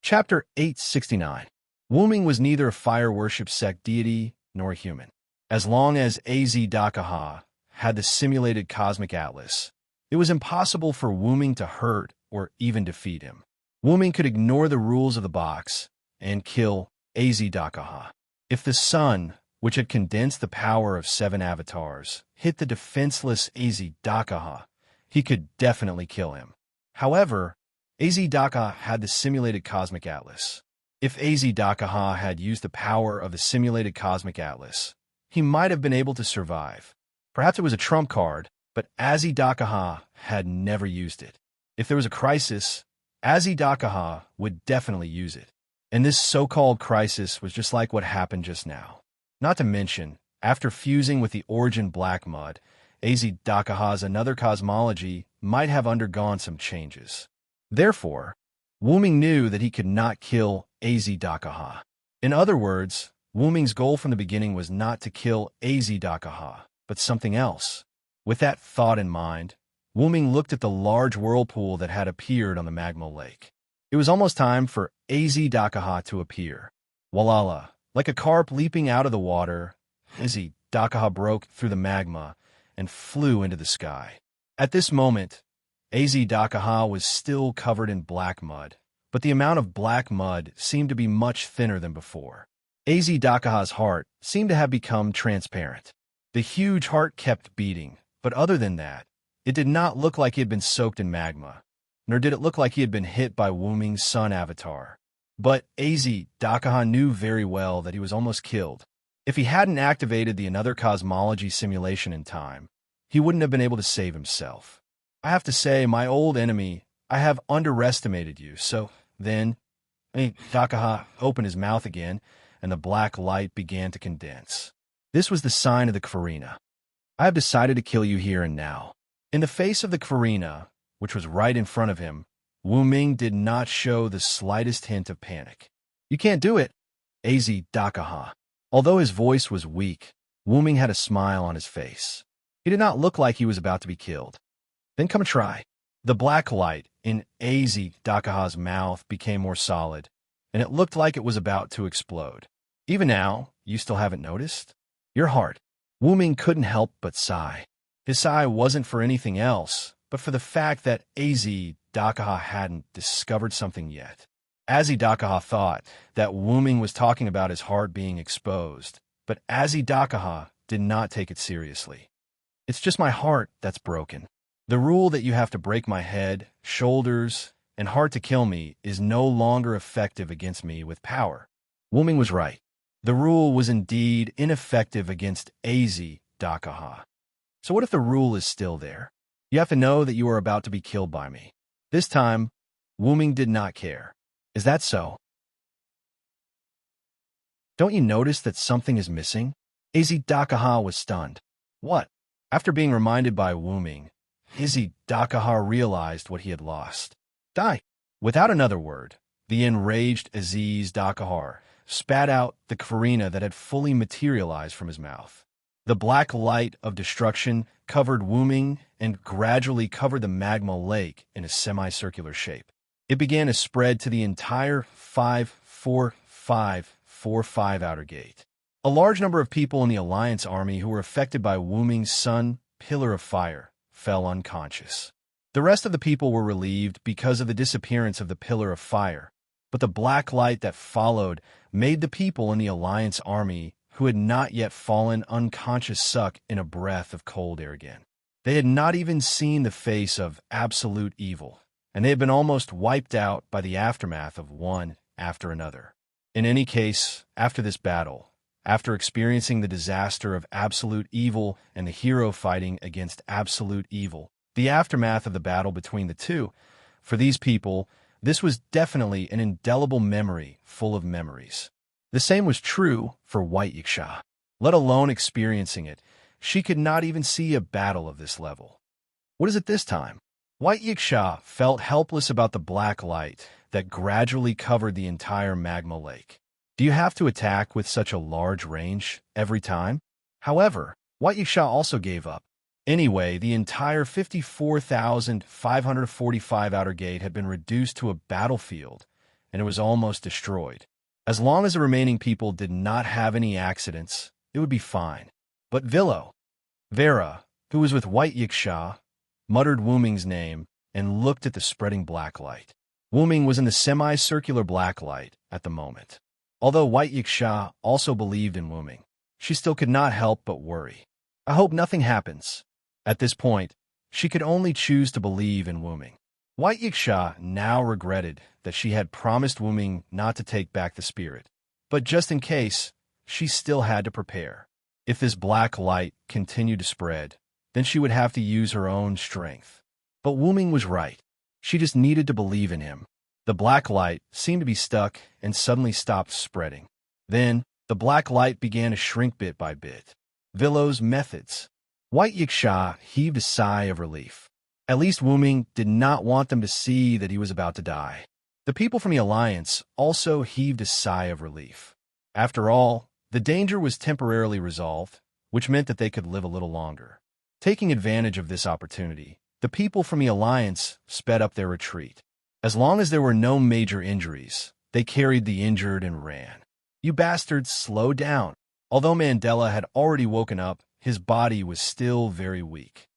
Chapter 869. Wu Ming was neither a fire worship sect deity nor a human. As long as Dakaha had the simulated cosmic atlas, it was impossible for Wu Ming to hurt or even defeat him. Wu Ming could ignore the rules of the box and kill Dakaha. If the sun, which had condensed the power of 7 avatars, hit the defenseless Dakaha, he could definitely kill him. However, Dakaha had the simulated cosmic atlas. If Dakaha had used the power of the simulated cosmic atlas, he might have been able to survive. Perhaps it was a trump card, but Dakaha had never used it. If there was a crisis, Dakaha would definitely use it. And this so-called crisis was just like what happened just now. Not to mention, after fusing with the origin black mud, Dakaha's another cosmology might have undergone some changes. Therefore, Wu Ming knew that he could not kill Dakaha. In other words, Wu Ming's goal from the beginning was not to kill Dakaha, but something else. With that thought in mind, Wu Ming looked at the large whirlpool that had appeared on the magma lake. It was almost time for Dakaha to appear. Walala, like a carp leaping out of the water, Dakaha broke through the magma and flew into the sky. At this moment, Dakaha was still covered in black mud, but the amount of black mud seemed to be much thinner than before. Dakaha's heart seemed to have become transparent. The huge heart kept beating, but other than that, it did not look like he had been soaked in magma, nor did it look like he had been hit by Wu Ming's sun avatar. But Dakaha knew very well that he was almost killed. If he hadn't activated the another cosmology simulation in time, he wouldn't have been able to save himself. I have to say, my old enemy, I have underestimated you. So then, Dakaha opened his mouth again, and the black light began to condense. This was the sign of the Kvarina. I have decided to kill you here and now. In the face of the Kvarina, which was right in front of him, Wu Ming did not show the slightest hint of panic. You can't do it, Dakaha. Although his voice was weak, Wu Ming had a smile on his face. He did not look like he was about to be killed. Then come and try. The black light in Dakaha's mouth became more solid, and it looked like it was about to explode. Even now, you still haven't noticed? Your heart. Wu Ming couldn't help but sigh. His sigh wasn't for anything else, but for the fact that Dakaha hadn't discovered something yet. Dakaha thought that Wu Ming was talking about his heart being exposed, but Dakaha did not take it seriously. It's just my heart that's broken. The rule that you have to break my head, shoulders, and heart to kill me is no longer effective against me with power. Wu Ming was right. The rule was indeed ineffective against Dakaha. So what if the rule is still there? You have to know that you are about to be killed by me. This time, Wu Ming did not care. Is that so? Don't you notice that something is missing? Dakaha was stunned. What? After being reminded by Wu Ming, Dakaha realized what he had lost. Die. Without another word, the enraged Aziz Dakahar spat out the Karina that had fully materialized from his mouth. The black light of destruction covered Wu Ming and gradually covered the magma lake in a semicircular shape. It began to spread to the entire 5-4-5-4-5 outer gate. A large number of people in the Alliance army who were affected by Wu Ming's sun, pillar of fire, fell unconscious. The rest of the people were relieved because of the disappearance of the pillar of fire, but the black light that followed made the people in the Alliance army who had not yet fallen unconscious suck in a breath of cold air again. They had not even seen the face of absolute evil, and they had been almost wiped out by the aftermath of one after another. In any case, after this battle, after experiencing the disaster of absolute evil and the hero fighting against absolute evil, the aftermath of the battle between the two, for these people, this was definitely an indelible memory full of memories. The same was true for White Yiksha. Let alone experiencing it, she could not even see a battle of this level. What is it this time? White Yiksha felt helpless about the black light that gradually covered the entire magma lake. Do you have to attack with such a large range every time? However, White Yiksha also gave up. Anyway, the entire 54,545 outer gate had been reduced to a battlefield, and it was almost destroyed. As long as the remaining people did not have any accidents, it would be fine. But Vera, who was with White Yiksha, muttered Wu Ming's name and looked at the spreading black light. Wu Ming was in the semicircular black light at the moment. Although White Yiksha also believed in Wu Ming, she still could not help but worry. I hope nothing happens. At this point, she could only choose to believe in Wu Ming. White Yiksha now regretted that she had promised Wu Ming not to take back the spirit, but just in case, she still had to prepare. If this black light continued to spread, then she would have to use her own strength. But Wu Ming was right. She just needed to believe in him. The black light seemed to be stuck and suddenly stopped spreading. Then, the black light began to shrink bit by bit. Villo's methods. White Yiksha heaved a sigh of relief. At least Wu Ming did not want them to see that he was about to die. The people from the Alliance also heaved a sigh of relief. After all, the danger was temporarily resolved, which meant that they could live a little longer. Taking advantage of this opportunity, the people from the Alliance sped up their retreat. As long as there were no major injuries, they carried the injured and ran. You bastards, slow down. Although Mandela had already woken up, his body was still very weak.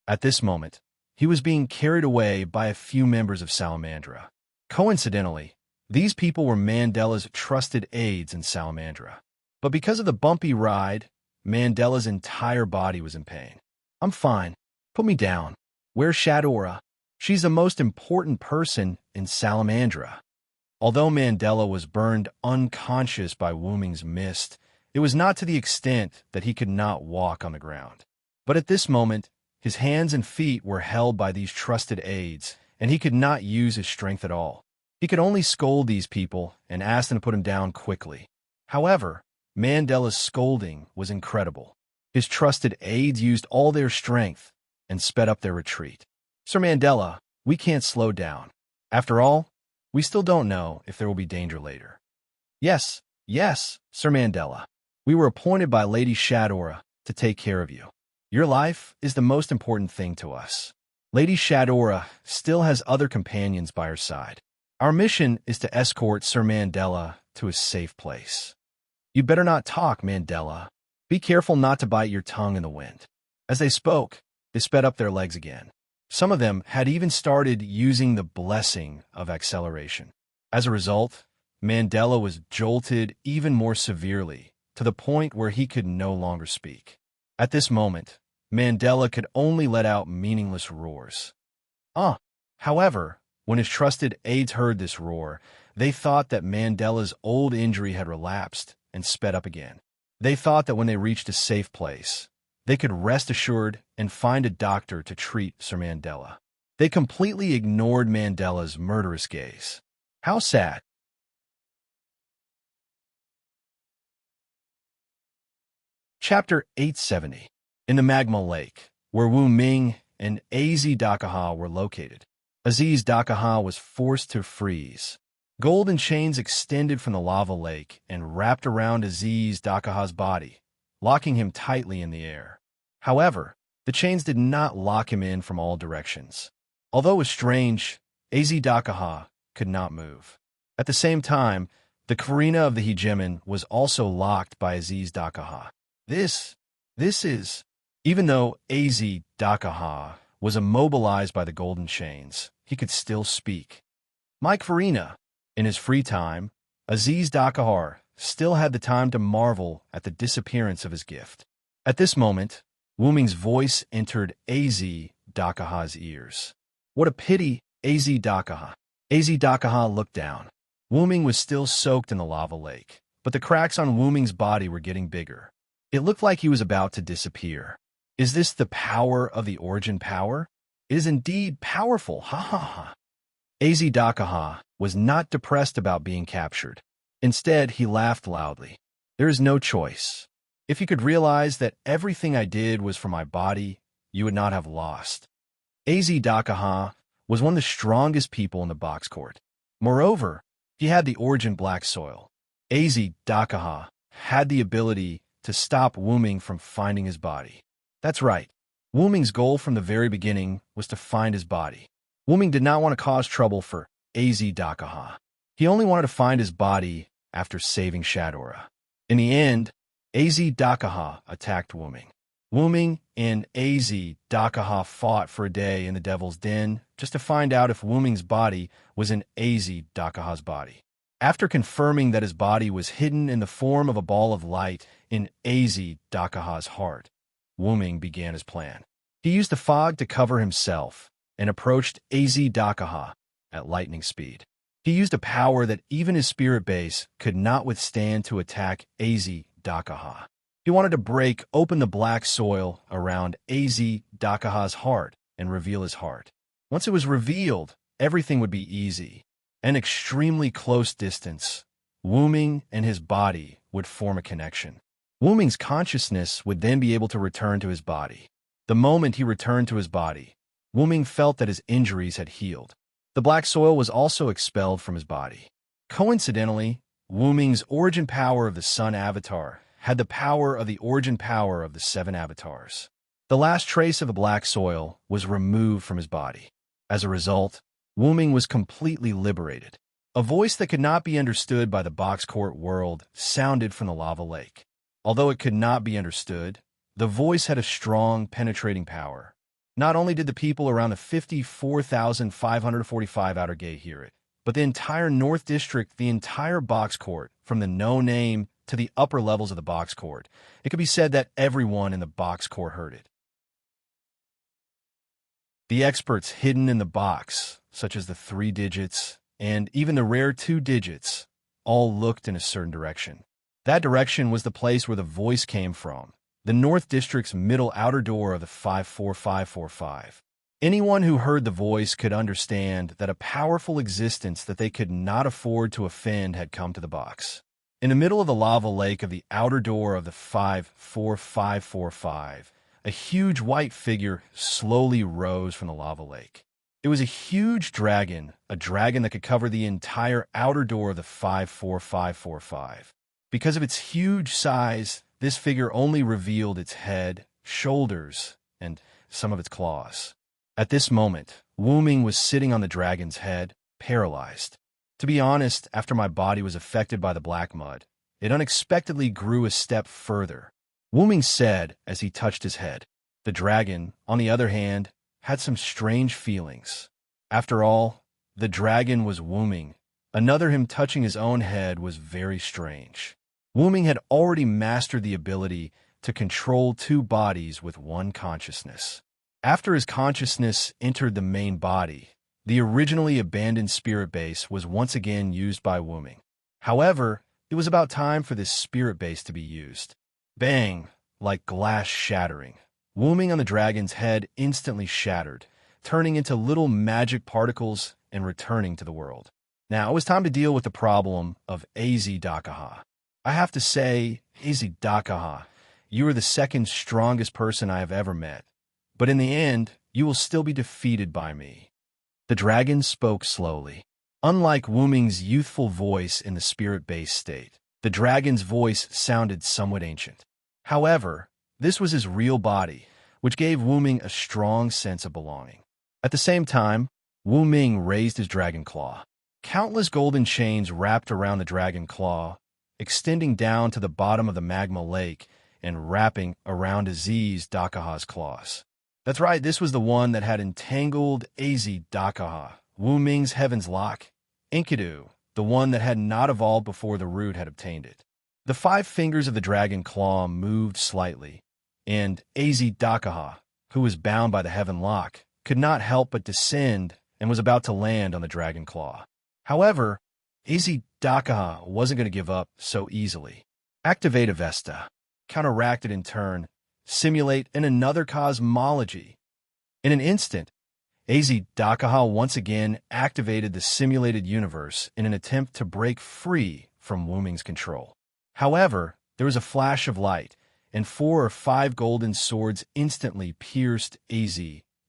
At this moment, he was being carried away by a few members of Salamandra. Coincidentally, these people were Mandela's trusted aides in Salamandra. But because of the bumpy ride, Mandela's entire body was in pain. I'm fine. Put me down. Where's Shadora? She's the most important person in Salamandra. Although Mandela was burned unconscious by Wu Ming's mist, it was not to the extent that he could not walk on the ground. But at this moment, his hands and feet were held by these trusted aides, and he could not use his strength at all. He could only scold these people and ask them to put him down quickly. However, Mandela's scolding was incredible. His trusted aides used all their strength and sped up their retreat. Sir Mandela, we can't slow down. After all, we still don't know if there will be danger later. Yes, Sir Mandela. We were appointed by Lady Shadora to take care of you. Your life is the most important thing to us. Lady Shadora still has other companions by her side. Our mission is to escort Sir Mandela to a safe place. You better not talk, Mandela. Be careful not to bite your tongue in the wind. As they spoke, they sped up their legs again. Some of them had even started using the blessing of acceleration. As a result, Mandela was jolted even more severely, to the point where he could no longer speak. At this moment, Mandela could only let out meaningless roars. However, when his trusted aides heard this roar, they thought that Mandela's old injury had relapsed and sped up again. They thought that when they reached a safe place, they could rest assured and find a doctor to treat Sir Mandela. They completely ignored Mandela's murderous gaze. How sad. Chapter 870. In the Magma Lake, where Wu Ming and Az Dakaha were located. Aziz Dakaha was forced to freeze. Golden chains extended from the lava lake and wrapped around Aziz Dakaha's body, locking him tightly in the air. However, the chains did not lock him in from all directions. Although it was strange, Az Dakaha could not move. At the same time, the Karina of the hegemon was also locked by Aziz Dakaha. This is... Even though Az Dakaha was immobilized by the golden chains, he could still speak. My Karina. In his free time, Aziz Dakaha still had the time to marvel at the disappearance of his gift. At this moment, Wuming's voice entered Az Dakaha's ears. What a pity, Az Dakaha. Az Dakaha looked down. Wuming was still soaked in the lava lake, but the cracks on Wuming's body were getting bigger. It looked like he was about to disappear. Is this the power of the origin power? It is indeed powerful, ha ha ha. Az Dakaha was not depressed about being captured. Instead, he laughed loudly. There is no choice. If you could realize that everything I did was for my body, you would not have lost. Az Dakaha was one of the strongest people in the box court. Moreover, he had the origin black soil. Az Dakaha had the ability to stop Wuming from finding his body. That's right. Wuming's goal from the very beginning was to find his body. Wuming did not want to cause trouble for Az Dakaha. He only wanted to find his body after saving Shadora. In the end, Az Dakaha attacked Wuming. Wuming and Az Dakaha fought for a day in the Devil's Den just to find out if Wuming's body was in Az Dakaha's body. After confirming that his body was hidden in the form of a ball of light in Az Dakaha's heart, Wuming began his plan. He used the fog to cover himself and approached Az Dakaha at lightning speed. He used a power that even his spirit base could not withstand to attack Az Dakaha. He wanted to break open the black soil around Az Dakaha's heart and reveal his heart. Once it was revealed, everything would be easy. An extremely close distance, Wuming and his body would form a connection. Wuming's consciousness would then be able to return to his body. The moment he returned to his body, Wuming felt that his injuries had healed. The black soil was also expelled from his body. Coincidentally, Wuming's origin power of the Sun Avatar had the power of the origin power of the 7 avatars. The last trace of the black soil was removed from his body. As a result, Wuming was completely liberated. A voice that could not be understood by the box court world sounded from the lava lake. Although it could not be understood, the voice had a strong, penetrating power. Not only did the people around the 54,545 outer gate hear it, but the entire North District, the entire box court, from the no-name to the upper levels of the box court. It could be said that everyone in the box court heard it. The experts hidden in the box, such as the 3 digits and even the rare 2 digits, all looked in a certain direction. That direction was the place where the voice came from, the North District's middle outer door of the 54545. Anyone who heard the voice could understand that a powerful existence that they could not afford to offend had come to the box. In the middle of the lava lake of the outer door of the 54545, a huge white figure slowly rose from the lava lake. It was a huge dragon, a dragon that could cover the entire outer door of the 54545. Because of its huge size, this figure only revealed its head, shoulders, and some of its claws. At this moment, Wuming was sitting on the dragon's head, paralyzed. To be honest, after my body was affected by the black mud, it unexpectedly grew a step further. Wuming said as he touched his head. The dragon, on the other hand, had some strange feelings. After all, the dragon was Wuming. Him touching his own head was very strange. Wuming had already mastered the ability to control 2 bodies with 1 consciousness. After his consciousness entered the main body, the originally abandoned spirit base was once again used by Wuming. However, it was about time for this spirit base to be used. Bang! Like glass shattering. Wuming on the dragon's head instantly shattered, turning into little magic particles and returning to the world. Now it was time to deal with the problem of Az Dakaha. I have to say, Az Dakaha, you are the second strongest person I have ever met. But in the end, you will still be defeated by me." The dragon spoke slowly. Unlike Wu Ming's youthful voice in the spirit-based state, the dragon's voice sounded somewhat ancient. However, this was his real body, which gave Wu Ming a strong sense of belonging. At the same time, Wu Ming raised his dragon claw. Countless golden chains wrapped around the dragon claw, extending down to the bottom of the magma lake and wrapping around Aziz Dakaha's claws. That's right, this was the one that had entangled Az Dakaha, Wu Ming's Heaven's Lock, Enkidu, the one that had not evolved before the root had obtained it. The 5 fingers of the dragon claw moved slightly, and Az Dakaha, who was bound by the Heaven Lock, could not help but descend and was about to land on the dragon claw. However, Az Dakaha wasn't going to give up so easily. Activate Avesta, counteracted in turn, simulate in another cosmology. In an instant, Az Dakaha once again activated the simulated universe in an attempt to break free from Wu Ming's control. However, there was a flash of light, and 4 or 5 golden swords instantly pierced Az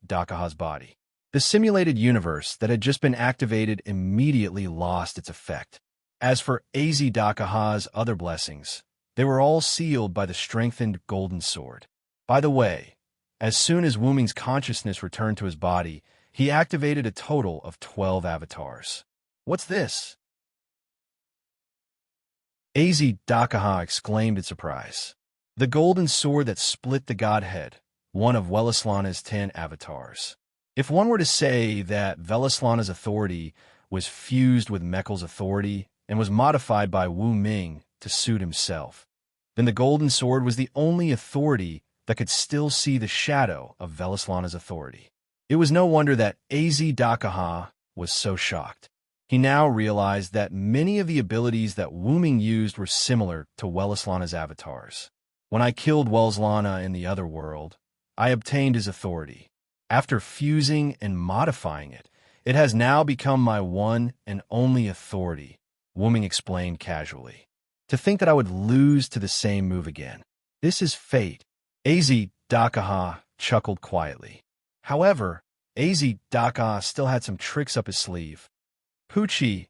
Dakaha's body. The simulated universe that had just been activated immediately lost its effect. As for Az Dakaha's other blessings, they were all sealed by the strengthened golden sword. By the way, as soon as Wu Ming's consciousness returned to his body, he activated a total of 12 avatars. "What's this?" Az Dakaha exclaimed in surprise. "The golden sword that split the godhead, one of Welaslana's 10 avatars." If one were to say that Velaslana's authority was fused with Meckel's authority and was modified by Wu Ming to suit himself, then the golden sword was the only authority that could still see the shadow of Velaslana's authority. It was no wonder that Az Dakaha was so shocked. He now realized that many of the abilities that Wu Ming used were similar to Welaslana's avatars. When I killed Welaslana in the other world, I obtained his authority. After fusing and modifying it, it has now become my one and only authority, Wu Ming explained casually. To think that I would lose to the same move again. This is fate. Az Dakaha chuckled quietly. However, Az Dakaha still had some tricks up his sleeve. Pucci,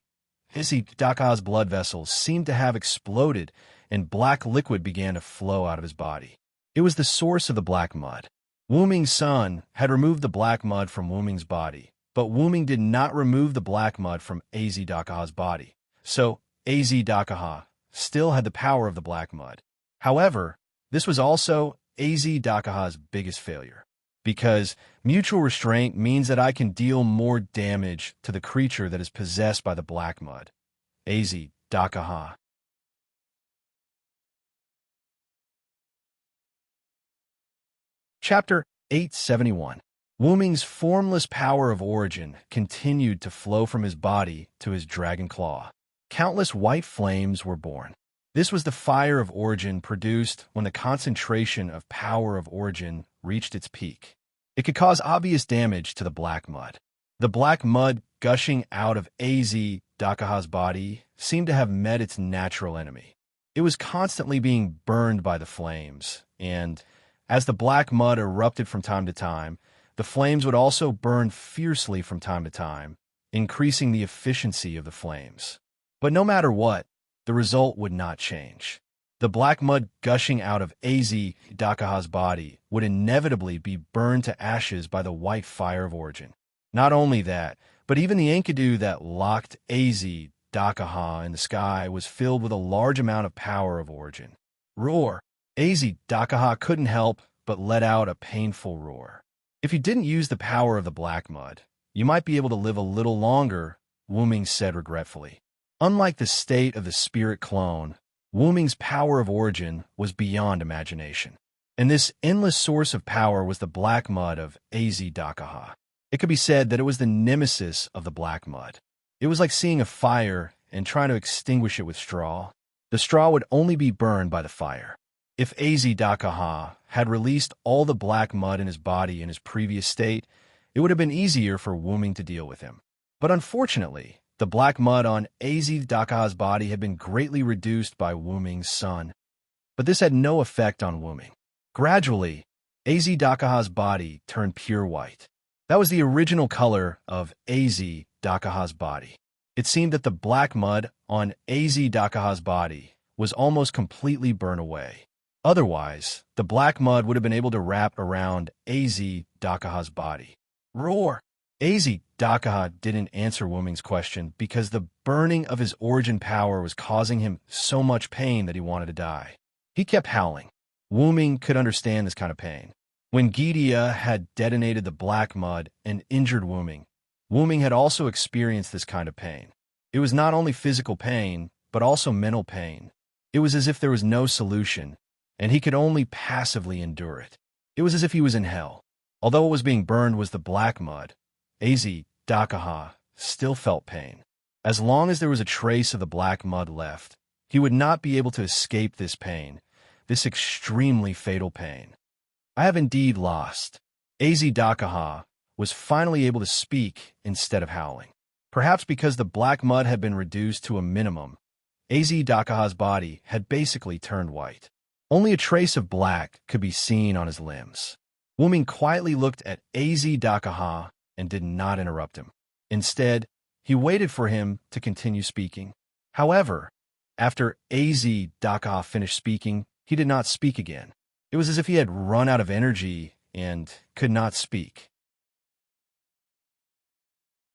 Az Dakaha's blood vessels seemed to have exploded and black liquid began to flow out of his body. It was the source of the black mud. Wu Ming's son had removed the black mud from Wu Ming's body, but Wu Ming did not remove the black mud from Az Dakaha's body. So, Az Dakaha still had the power of the black mud. However, this was also Az Dakaha's biggest failure, because mutual restraint means that I can deal more damage to the creature that is possessed by the black mud. Az Dakaha. Chapter 871. Wu Ming's formless power of origin continued to flow from his body to his dragon claw. Countless white flames were born. This was the fire of origin produced when the concentration of power of origin reached its peak. It could cause obvious damage to the black mud. The black mud gushing out of Az Dakaha's body seemed to have met its natural enemy. It was constantly being burned by the flames, and as the black mud erupted from time to time, the flames would also burn fiercely from time to time, increasing the efficiency of the flames. But no matter what, the result would not change. The black mud gushing out of Az Dakaha's body would inevitably be burned to ashes by the white fire of origin. Not only that, but even the Enkidu that locked Az Dakaha in the sky was filled with a large amount of power of origin. Roar! Az Dakaha couldn't help but let out a painful roar. If you didn't use the power of the black mud, you might be able to live a little longer, Wu Ming said regretfully. Unlike the state of the spirit clone, Wu Ming's power of origin was beyond imagination. And this endless source of power was the black mud of Az Dakaha. It could be said that it was the nemesis of the black mud. It was like seeing a fire and trying to extinguish it with straw. The straw would only be burned by the fire. If Az Dakaha had released all the black mud in his body in his previous state, it would have been easier for Wu Ming to deal with him. But unfortunately, the black mud on Az Dakaha's body had been greatly reduced by Wu Ming's son. But this had no effect on Wu Ming. Gradually, Az body turned pure white. That was the original color of Az body. It seemed that the black mud on Az body was almost completely burned away. Otherwise, the black mud would have been able to wrap around Az body. Roar! Az didn't answer Wuming's question because the burning of his origin power was causing him so much pain that he wanted to die. He kept howling. Wuming could understand this kind of pain. When Gidia had detonated the black mud and injured Wuming, Wuming had also experienced this kind of pain. It was not only physical pain, but also mental pain. It was as if there was no solution, and he could only passively endure it. It was as if he was in hell. Although what was being burned was the black mud, Az still felt pain. As long as there was a trace of the black mud left, he would not be able to escape this pain, this extremely fatal pain. I have indeed lost. Az was finally able to speak instead of howling. Perhaps because the black mud had been reduced to a minimum, Az body had basically turned white. Only a trace of black could be seen on his limbs. Wuming quietly looked at Az and did not interrupt him. Instead, he waited for him to continue speaking. However, after Az finished speaking, he did not speak again. It was as if he had run out of energy and could not speak.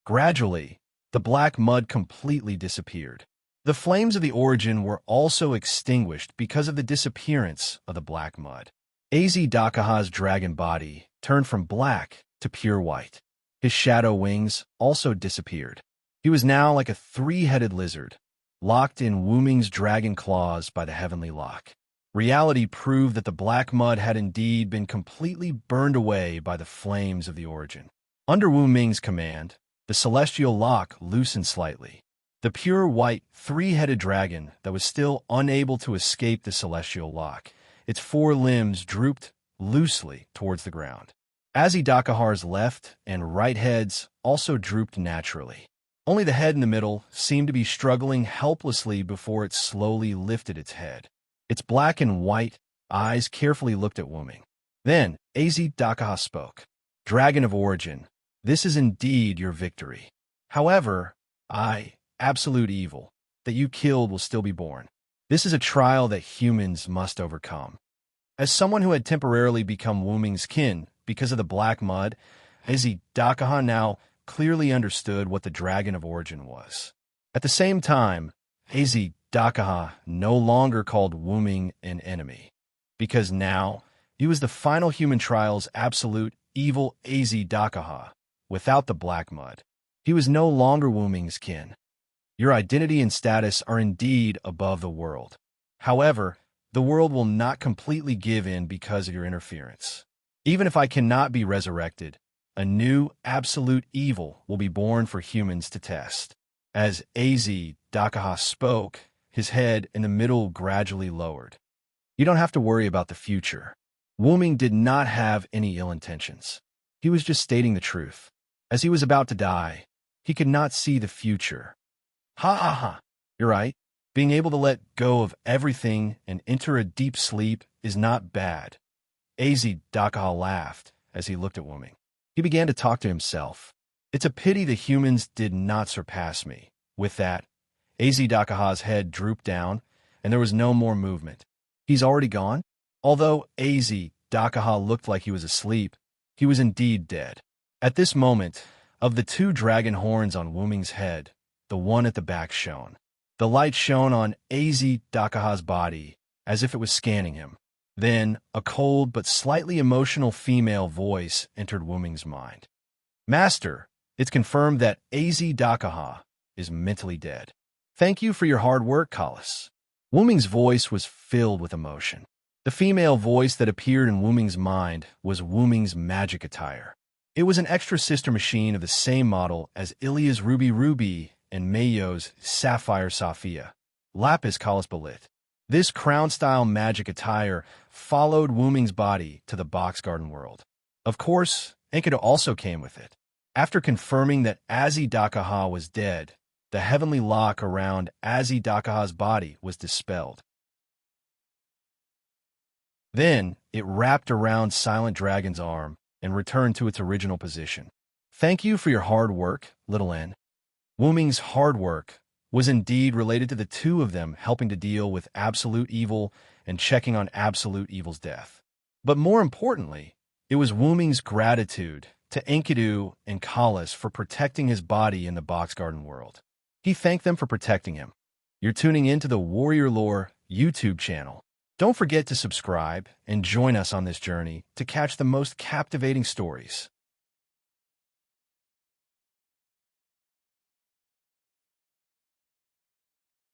Gradually, the black mud completely disappeared. The flames of the origin were also extinguished because of the disappearance of the black mud. Az dragon body turned from black to pure white. His shadow wings also disappeared. He was now like a three-headed lizard, locked in Wuming's dragon claws by the heavenly lock. Reality proved that the black mud had indeed been completely burned away by the flames of the origin. Under Wuming's command, the celestial lock loosened slightly. The pure white, three-headed dragon that was still unable to escape the celestial lock, its four limbs drooped loosely towards the ground. Az left and right heads also drooped naturally. Only the head in the middle seemed to be struggling helplessly before it slowly lifted its head. Its black and white eyes carefully looked at Wuming. Then Az spoke. Dragon of origin, this is indeed your victory. However, absolute evil, that you killed will still be born. This is a trial that humans must overcome. As someone who had temporarily become Wuming's kin because of the black mud, Az now clearly understood what the Dragon of Origin was. At the same time, Az no longer called Wuming an enemy, because now he was the final human trial's absolute evil Az without the black mud. He was no longer Wuming's kin. Your identity and status are indeed above the world. However, the world will not completely give in because of your interference. Even if I cannot be resurrected, a new absolute evil will be born for humans to test. As Az spoke, his head in the middle gradually lowered. You don't have to worry about the future. Wuming did not have any ill intentions. He was just stating the truth. As he was about to die, he could not see the future. Ha! You're right. Being able to let go of everything and enter a deep sleep is not bad. Az laughed as he looked at Wuming. He began to talk to himself. It's a pity the humans did not surpass me. With that, Az head drooped down, and there was no more movement. He's already gone? Although Az looked like he was asleep, he was indeed dead. At this moment, of the two dragon horns on Wuming's head, the one at the back shone. The light shone on Az body, as if it was scanning him. Then, a cold but slightly emotional female voice entered Wuming's mind. Master, it's confirmed that Az is mentally dead. Thank you for your hard work, Kalas. Wuming's voice was filled with emotion. The female voice that appeared in Wuming's mind was Wuming's magic attire. It was an extra sister machine of the same model as Ilia's Ruby and Mayo's Sapphire Sophia, Lapis Kalasbalit. This crown-style magic attire followed Wuming's body to the box garden world. Of course, Enkidu also came with it. After confirming that Az was dead, the heavenly lock around Az body was dispelled. Then it wrapped around Silent Dragon's arm and returned to its original position. Thank you for your hard work, little N. Wu Ming's hard work was indeed related to the two of them helping to deal with absolute evil and checking on absolute evil's death. But more importantly, it was Wu Ming's gratitude to Enkidu and Kalas for protecting his body in the Box Garden world. He thanked them for protecting him. You're tuning into the Warrior Lore YouTube channel. Don't forget to subscribe and join us on this journey to catch the most captivating stories.